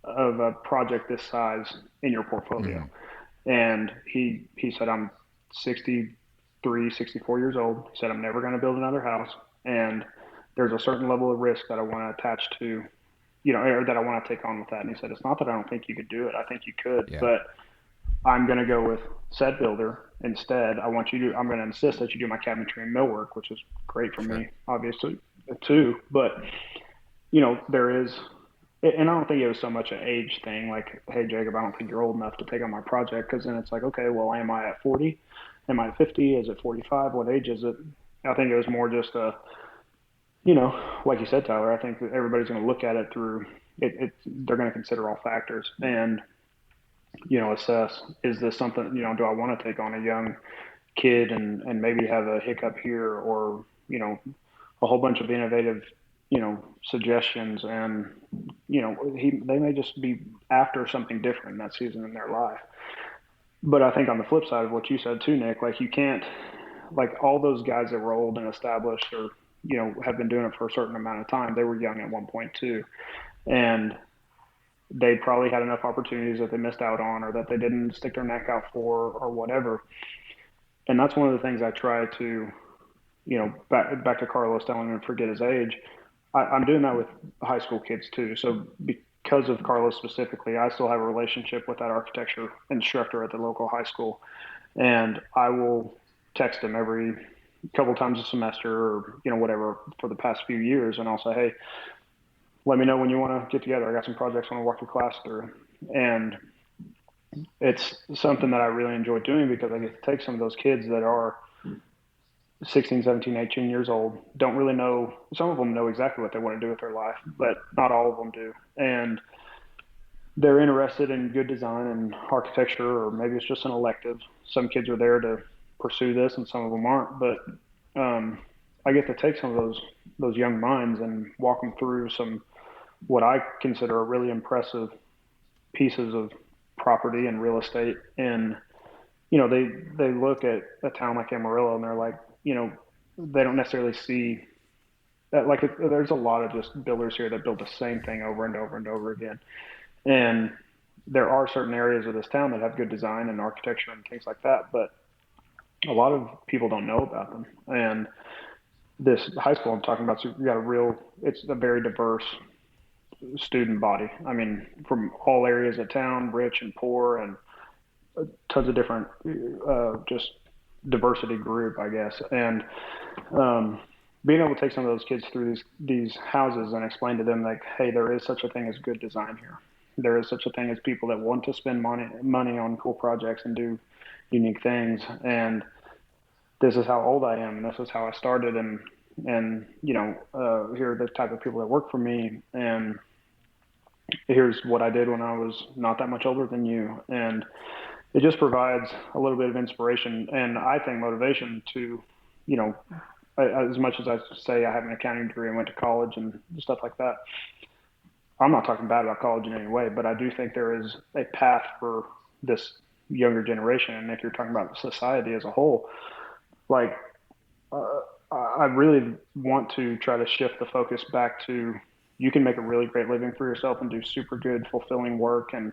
of a project this size in your portfolio." Mm-hmm. And he said, "I'm 63, 64 years old." He said, "I'm never going to build another house. And there's a certain level of risk that I want to attach to, or that I want to take on with that." And he said, "It's not that I don't think you could do it. I think you could, Yeah. but I'm going to go with said builder instead. I'm going to insist that you do my cabinetry and millwork," which is great for me, obviously, too. But, there is, and I don't think it was so much an age thing, like, "Hey, Jacob, I don't think you're old enough to take on my project." Because then it's like, okay, well, am I at 40? Am I at 50? Is it 45? What age is it? I think it was more just like you said, Tyler, I think that everybody's going to look at it through it. They're going to consider all factors and, assess, is this something, do I want to take on a young kid and maybe have a hiccup here, or, a whole bunch of innovative, suggestions, and, they may just be after something different in that season in their life. But I think on the flip side of what you said too, Nick, like, you can't, like, all those guys that were old and established, or, have been doing it for a certain amount of time, they were young at one point too. And they probably had enough opportunities that they missed out on, or that they didn't stick their neck out for, or whatever. And that's one of the things I try to, back to Carlos telling him to forget his age. I'm doing that with high school kids too. So because of Carlos specifically, I still have a relationship with that architecture instructor at the local high school. And I will text him every couple times a semester, or, whatever, for the past few years. And I'll say, "Hey, let me know when you want to get together. I got some projects I want to walk your class through." And it's something that I really enjoy doing, because I get to take some of those kids that are 16, 17, 18 years old, don't really know. Some of them know exactly what they want to do with their life, but not all of them do. And they're interested in good design and architecture, or maybe it's just an elective. Some kids are there to pursue this, and some of them aren't. But I get to take some of those young minds and walk them through some, what I consider, a really impressive pieces of property and real estate. And, they look at a town like Amarillo, and they're like, they don't necessarily see that, like, there's a lot of just builders here that build the same thing over and over and over again. And there are certain areas of this town that have good design and architecture and things like that, but a lot of people don't know about them. And this high school I'm talking about, so you got it's a very diverse student body. I mean, from all areas of town, rich and poor, and tons of different, just diversity group, I guess. And um, being able to take some of those kids through these houses and explain to them, like, hey, there is such a thing as good design here. There is such a thing as people that want to spend money on cool projects and do unique things. And this is how old I am, and this is how I started, and here are the type of people that work for me, and here's what I did when I was not that much older than you. And it just provides a little bit of inspiration and I think motivation to, you know, as much as I say I have an accounting degree and went to college and stuff like that. I'm not talking bad about college in any way, but I do think there is a path for this younger generation. And if you're talking about society as a whole, like, uh, I really want to try to shift the focus back to you can make a really great living for yourself and do super good, fulfilling work and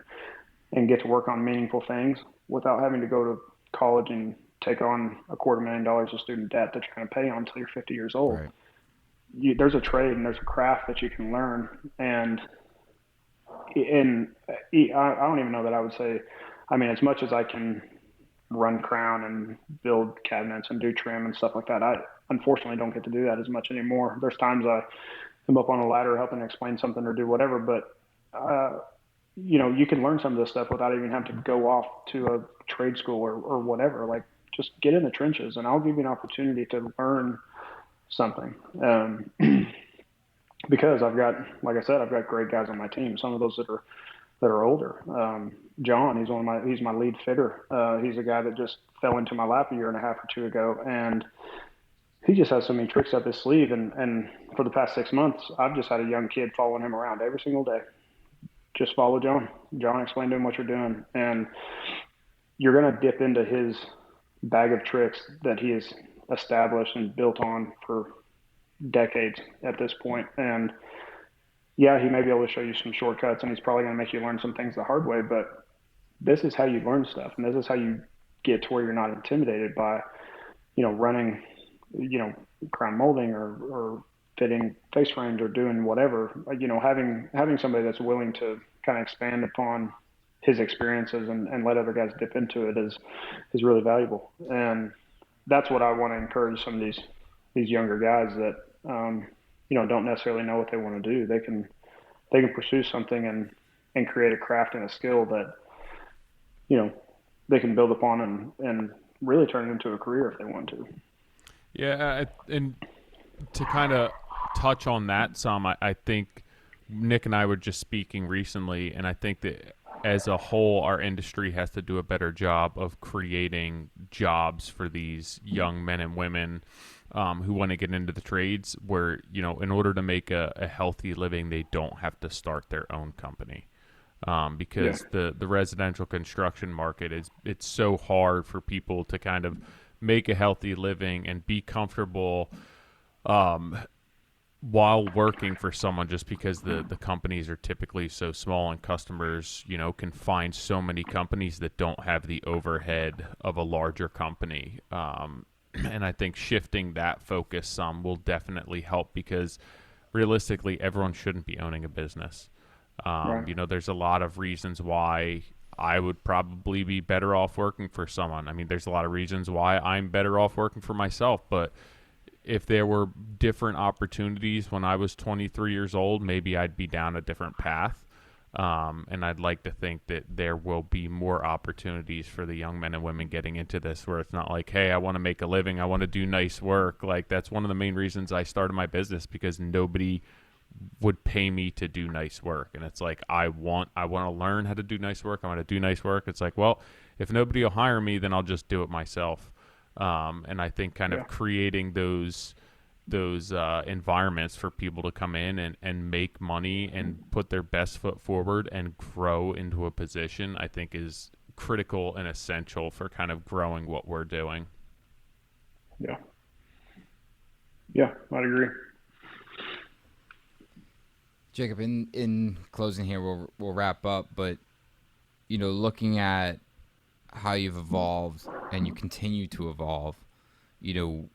get to work on meaningful things without having to go to college and take on $250,000 of student debt that you're going to pay on until you're 50 years old. Right. There's a trade and there's a craft that you can learn. And I don't even know that I would say, I mean, as much as I can run crown and build cabinets and do trim and stuff like that, I unfortunately don't get to do that as much anymore. There's times I am up on a ladder helping explain something or do whatever, but you can learn some of this stuff without even having to go off to a trade school or whatever. Like, just get in the trenches and I'll give you an opportunity to learn something. Because like I said, I've got great guys on my team. Some of those that are older. John, he's my lead fitter. He's a guy that just fell into my lap a year and a half or two ago. And he just has so many tricks up his sleeve. And for the past 6 months, I've just had a young kid following him around every single day. Just follow John. John, explain to him what you're doing. And you're going to dip into his bag of tricks that he has established and built on for decades at this point. And yeah, he may be able to show you some shortcuts and he's probably going to make you learn some things the hard way, but this is how you learn stuff. And this is how you get to where you're not intimidated by, running, crown molding or fitting face frames or doing whatever. Having somebody that's willing to kind of expand upon his experiences and let other guys dip into it is really valuable. And that's what I want to encourage some of these younger guys that don't necessarily know what they want to do. They can pursue something and create a craft and a skill that they can build upon and really turn it into a career if they want to. Yeah, and to kind of touch on that some, I think Nick and I were just speaking recently, and I think that as a whole, our industry has to do a better job of creating jobs for these young men and women who want to get into the trades where, in order to make a healthy living, they don't have to start their own company. Because the residential construction market it's so hard for people to kind of make a healthy living and be comfortable while working for someone, just because the companies are typically so small and customers, can find so many companies that don't have the overhead of a larger company. And I think shifting that focus some will definitely help, because realistically, everyone shouldn't be owning a business. Right. There's a lot of reasons why I would probably be better off working for someone. I mean, there's a lot of reasons why I'm better off working for myself, but if there were different opportunities when I was 23 years old, maybe I'd be down a different path. And I'd like to think that there will be more opportunities for the young men and women getting into this, where it's not like, hey, I want to make a living, I want to do nice work. Like, that's one of the main reasons I started my business, because nobody would pay me to do nice work. And it's like, I want to learn how to do nice work. I want to do nice work. It's like, well, if nobody will hire me, then I'll just do it myself. And I think kind of creating those environments for people to come in and make money and put their best foot forward and grow into a position, I think is critical and essential for kind of growing what we're doing. Yeah, I'd agree. Jacob, in closing here, we'll wrap up. But looking at how you've evolved and you continue to evolve, you know,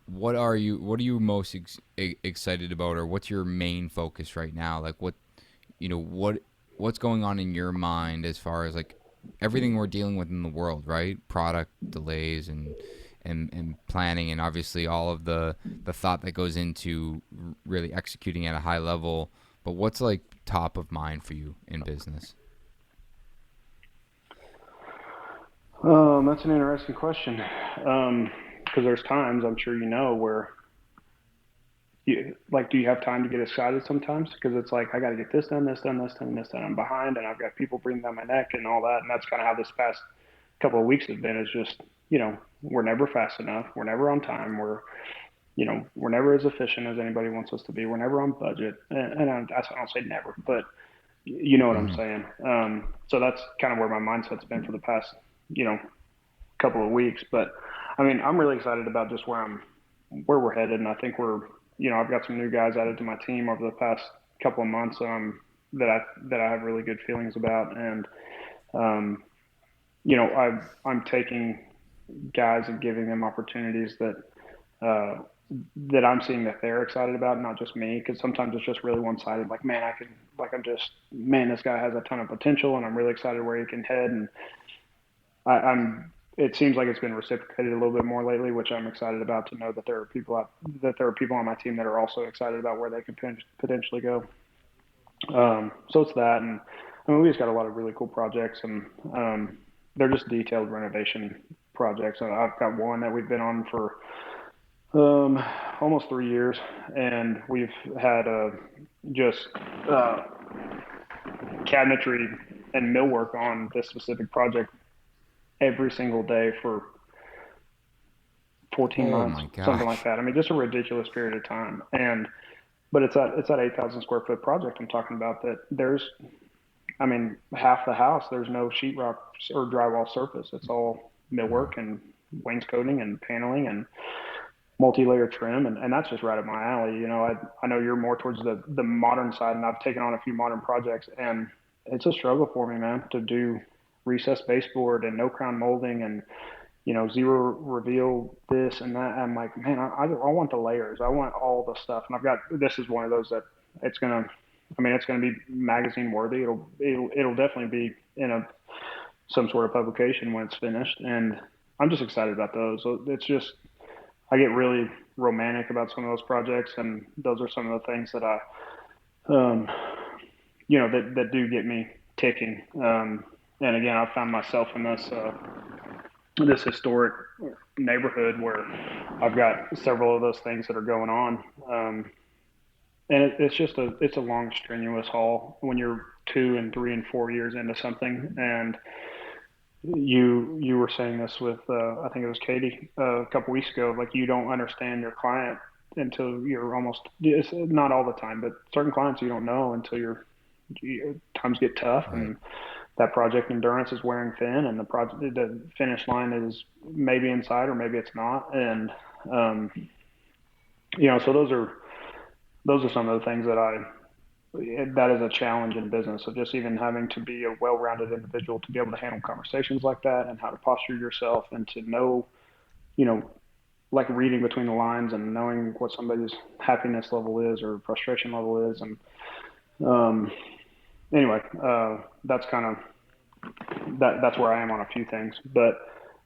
what are you most excited about, or what's your main focus right now? Like what's going on in your mind as far as like everything we're dealing with in the world, right? Product delays and planning, and obviously all of the thought that goes into really executing at a high level. But what's like top of mind for you in business? That's an interesting question. Because there's times, I'm sure you know, where do you have time to get excited sometimes? Because it's like, I got to get this done, this done, this done, this done. I'm behind, and I've got people breathing down my neck and all that. And that's kind of how this past couple of weeks has been. Is just, we're never fast enough. We're never on time. We're never as efficient as anybody wants us to be. We're never on budget. And I don't say never, but you know what I'm Mm-hmm. saying. So that's kind of where my mindset's been for the past, couple of weeks. But I mean, I'm really excited about just where we're headed. And I think I've got some new guys added to my team over the past couple of months, that I have really good feelings about. And, I'm taking guys and giving them opportunities that I'm seeing that they're excited about, not just me. Because sometimes it's just really one-sided. Like, man, this guy has a ton of potential, and I'm really excited where he can head. And it seems like it's been reciprocated a little bit more lately, which I'm excited about, to know that there are people on my team that are also excited about where they could potentially go. So it's that, and I mean, we just got a lot of really cool projects, and they're just detailed renovation projects. I've got one that we've been on for almost 3 years, and we've had just cabinetry and millwork on this specific project every single day for 14 Oh months, my something like gosh. that. I mean, just a ridiculous period of time. But it's that 8,000 square foot project I'm talking about, that I mean, half the house, there's no sheetrock or drywall surface. It's all millwork and wainscoting and paneling and multi-layer trim. And that's just right up my alley. I know you're more towards the modern side, and I've taken on a few modern projects, and it's a struggle for me, man, to do recessed baseboard and no crown molding and zero reveal this and that. I'm like, man, I want the layers. I want all the stuff. And this is one of those that it's gonna be magazine worthy. It'll definitely be in some sort of publication when it's finished. And I'm just excited about those. So it's just, I get really romantic about some of those projects, and those are some of the things that um, that do get me ticking. And again, I found myself in this historic neighborhood where I've got several of those things that are going on. And it's a long, strenuous haul when you're 2 and 3 and 4 years into something. And you were saying this with I think it was Katie a couple weeks ago. Like, you don't understand your client until you're almost. It's not all the time, but certain clients you don't know until times get tough, Right. and that project endurance is wearing thin, and the finish line is maybe in sight or maybe it's not. And um, so those are some of the things that is a challenge in business, of just even having to be a well-rounded individual to be able to handle conversations like that, and how to posture yourself, and to know, you know, like, reading between the lines and knowing what somebody's happiness level is or frustration level is. And um, anyway, that's kind of that's where I am on a few things. But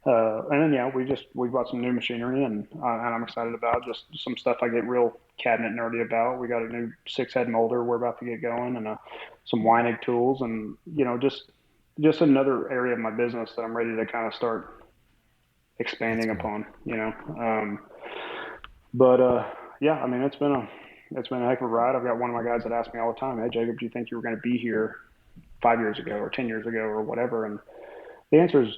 and then, yeah, we bought some new machinery, and I'm excited about just some stuff I get real cabinet nerdy about. We got a new 6-head molder we're about to get going, and some Weinig tools, and just another area of my business that I'm ready to kind of start That's expanding cool. upon. But yeah, I mean, it's been a heck of a ride. I've got one of my guys that asks me all the time, "Hey, Jacob, do you think you were going to be here 5 years ago or 10 years ago or whatever?" And the answer is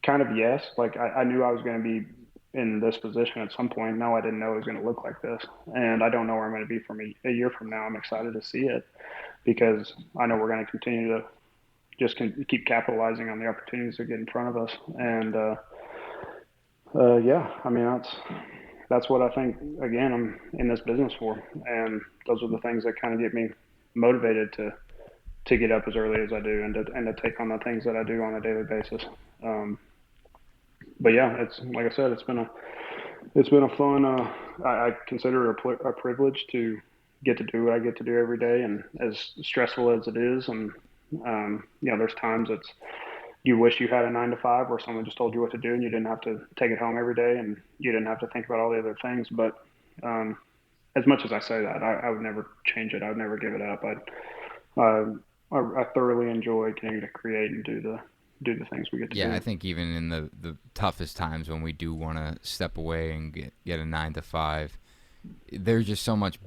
kind of yes. Like, I knew I was going to be in this position at some point. No, I didn't know it was going to look like this, and I don't know where I'm going to be from a year from now. I'm excited to see it, because I know we're going to continue to just keep capitalizing on the opportunities that get in front of us. And yeah, I mean, that's what I think. Again, I'm in this business for, and those are the things that kind of get me motivated to get up as early as I do, and to take on the things that I do on a daily basis. But yeah, it's like I said, it's been a fun. I consider it a privilege to get to do what I get to do every day, and as stressful as it is, and there's times it's you wish you had a 9 to 5 where someone just told you what to do and you didn't have to take it home every day and you didn't have to think about all the other things. But um, as much as I say that, I would never change it. I would never give it up. I thoroughly enjoy getting to create and do the things we get to do. Yeah, I think even in the toughest times when we do want to step away and get a 9 to 5, there's just so much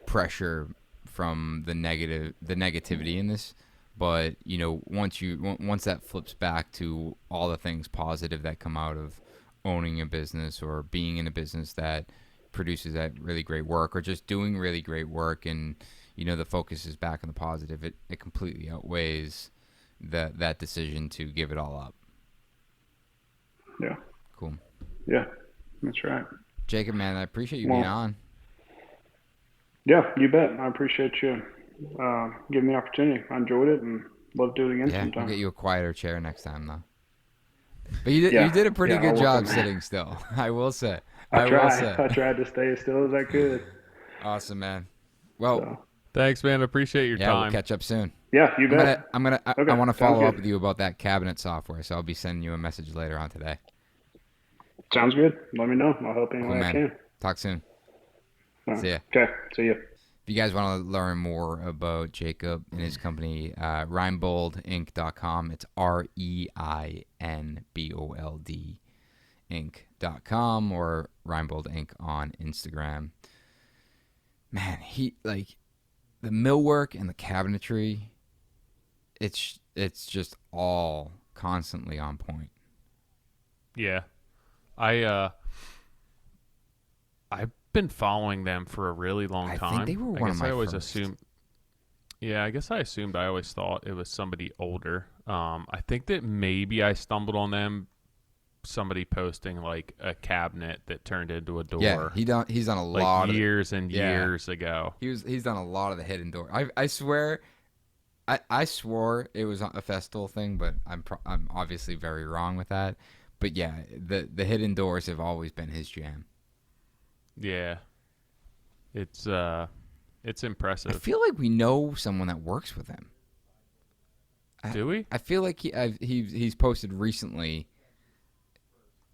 pressure from the negativity in this. But once that flips back to all the things positive that come out of owning a business or being in a business that produces that really great work or just doing really great work, and the focus is back on the positive, it completely outweighs that decision to give it all up. Yeah. Cool. Yeah, that's right. Jacob, man, I appreciate you being on. Yeah, you bet. I appreciate you giving me the opportunity. I enjoyed it and love doing it again sometime. We'll get you a quieter chair next time, though. But you did a pretty good job sitting still, I will say. I tried to stay as still as I could. Awesome, man. Well, thanks, man. I appreciate your time. We'll catch up soon. Yeah, you bet. I want to follow up with you about that cabinet software, so I'll be sending you a message later on today. Sounds good. Let me know. I'll help any way I can. Talk soon. See ya. Okay. See ya. If you guys want to learn more about Jacob and his company, ReinboldInc.com. It's REINBOLD Inc.com or Reinbold Inc. on Instagram. Man, the millwork and the cabinetry, it's just all constantly on point. Yeah. I've been following them for a really long time. I think they were one of my first. I guess I assumed, I always thought it was somebody older. I think that maybe I stumbled on them, somebody posting like a cabinet that turned into a door. Yeah, he's done a lot of years and years ago. He's done a lot of the hidden door. I swear, I swore it was a Festool thing, but I'm obviously very wrong with that. But yeah, the hidden doors have always been his jam. Yeah, it's impressive. I feel like we know someone that works with him. Do we? I feel like he's posted recently.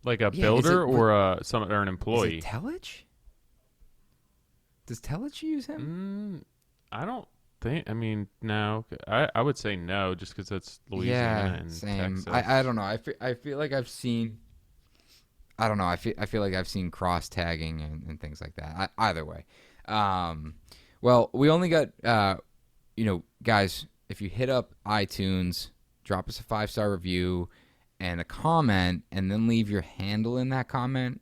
Like a builder or an employee? Is it Telich? Does Telich use him? I don't think. I mean, no. I would say no, just because that's Louisiana and same. Texas. I don't know. I feel like I've seen. I don't know. I feel like I've seen cross tagging and things like that. Either way, well, we only got guys. If you hit up iTunes, drop us a 5-star review and a comment, and then leave your handle in that comment,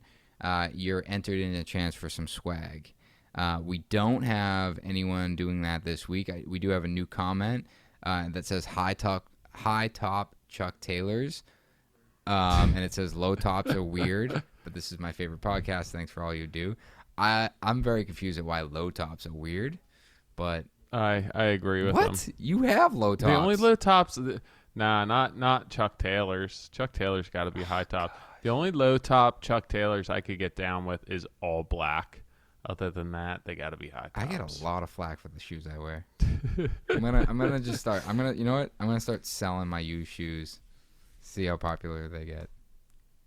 you're entered in a chance for some swag. We don't have anyone doing that this week. We do have a new comment that says high top Chuck Taylors, and it says low tops are weird, but this is my favorite podcast. Thanks for all you do. I'm very confused at why low tops are weird, but I agree with them. What? You have low tops. The only low tops. Nah, not Chuck Taylor's. Chuck Taylor's got to be high top. The only low top Chuck Taylor's I could get down with is all black. Other than that, they got to be high tops. I get a lot of flack for the shoes I wear. I'm gonna just start. You know what? I'm gonna start selling my used shoes. See how popular they get.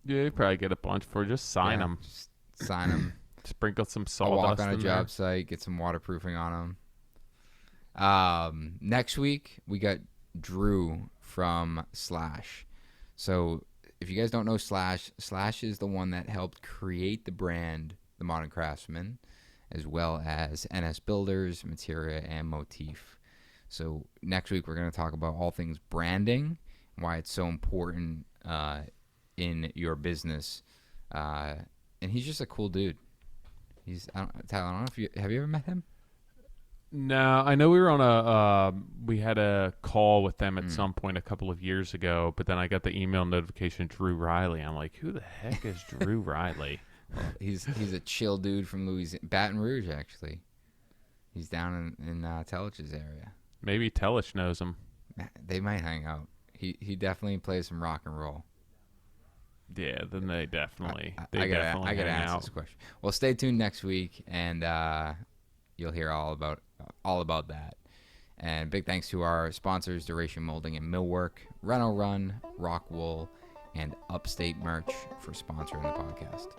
Yeah, you probably get a bunch for just sign them. Just sign them. Sprinkle some sawdust. I'll walk on a job site, get some waterproofing on them. Next week we got Drew from Slash. So if you guys don't know Slash is the one that helped create the brand, the Modern Craftsman, as well as NS Builders, Materia, and Motif. So next week we're going to talk about all things branding, why it's so important in your business. And he's just a cool dude. Tyler, I don't know if have you ever met him? No, I know we were on we had a call with them at some point a couple of years ago, but then I got the email notification, Drew Riley. I'm like, who the heck is Drew Riley? Well, he's a chill dude from Baton Rouge, actually. He's down in Tellich's area. Maybe Tellich knows him. They might hang out. He definitely plays some rock and roll. Yeah, then they definitely I they gotta definitely hang ask out. this question. Well, stay tuned next week, and you'll hear all about that. And big thanks to our sponsors, Duration Molding and Millwork, Reno Run, Rock Wool, and Upstate Merch for sponsoring the podcast.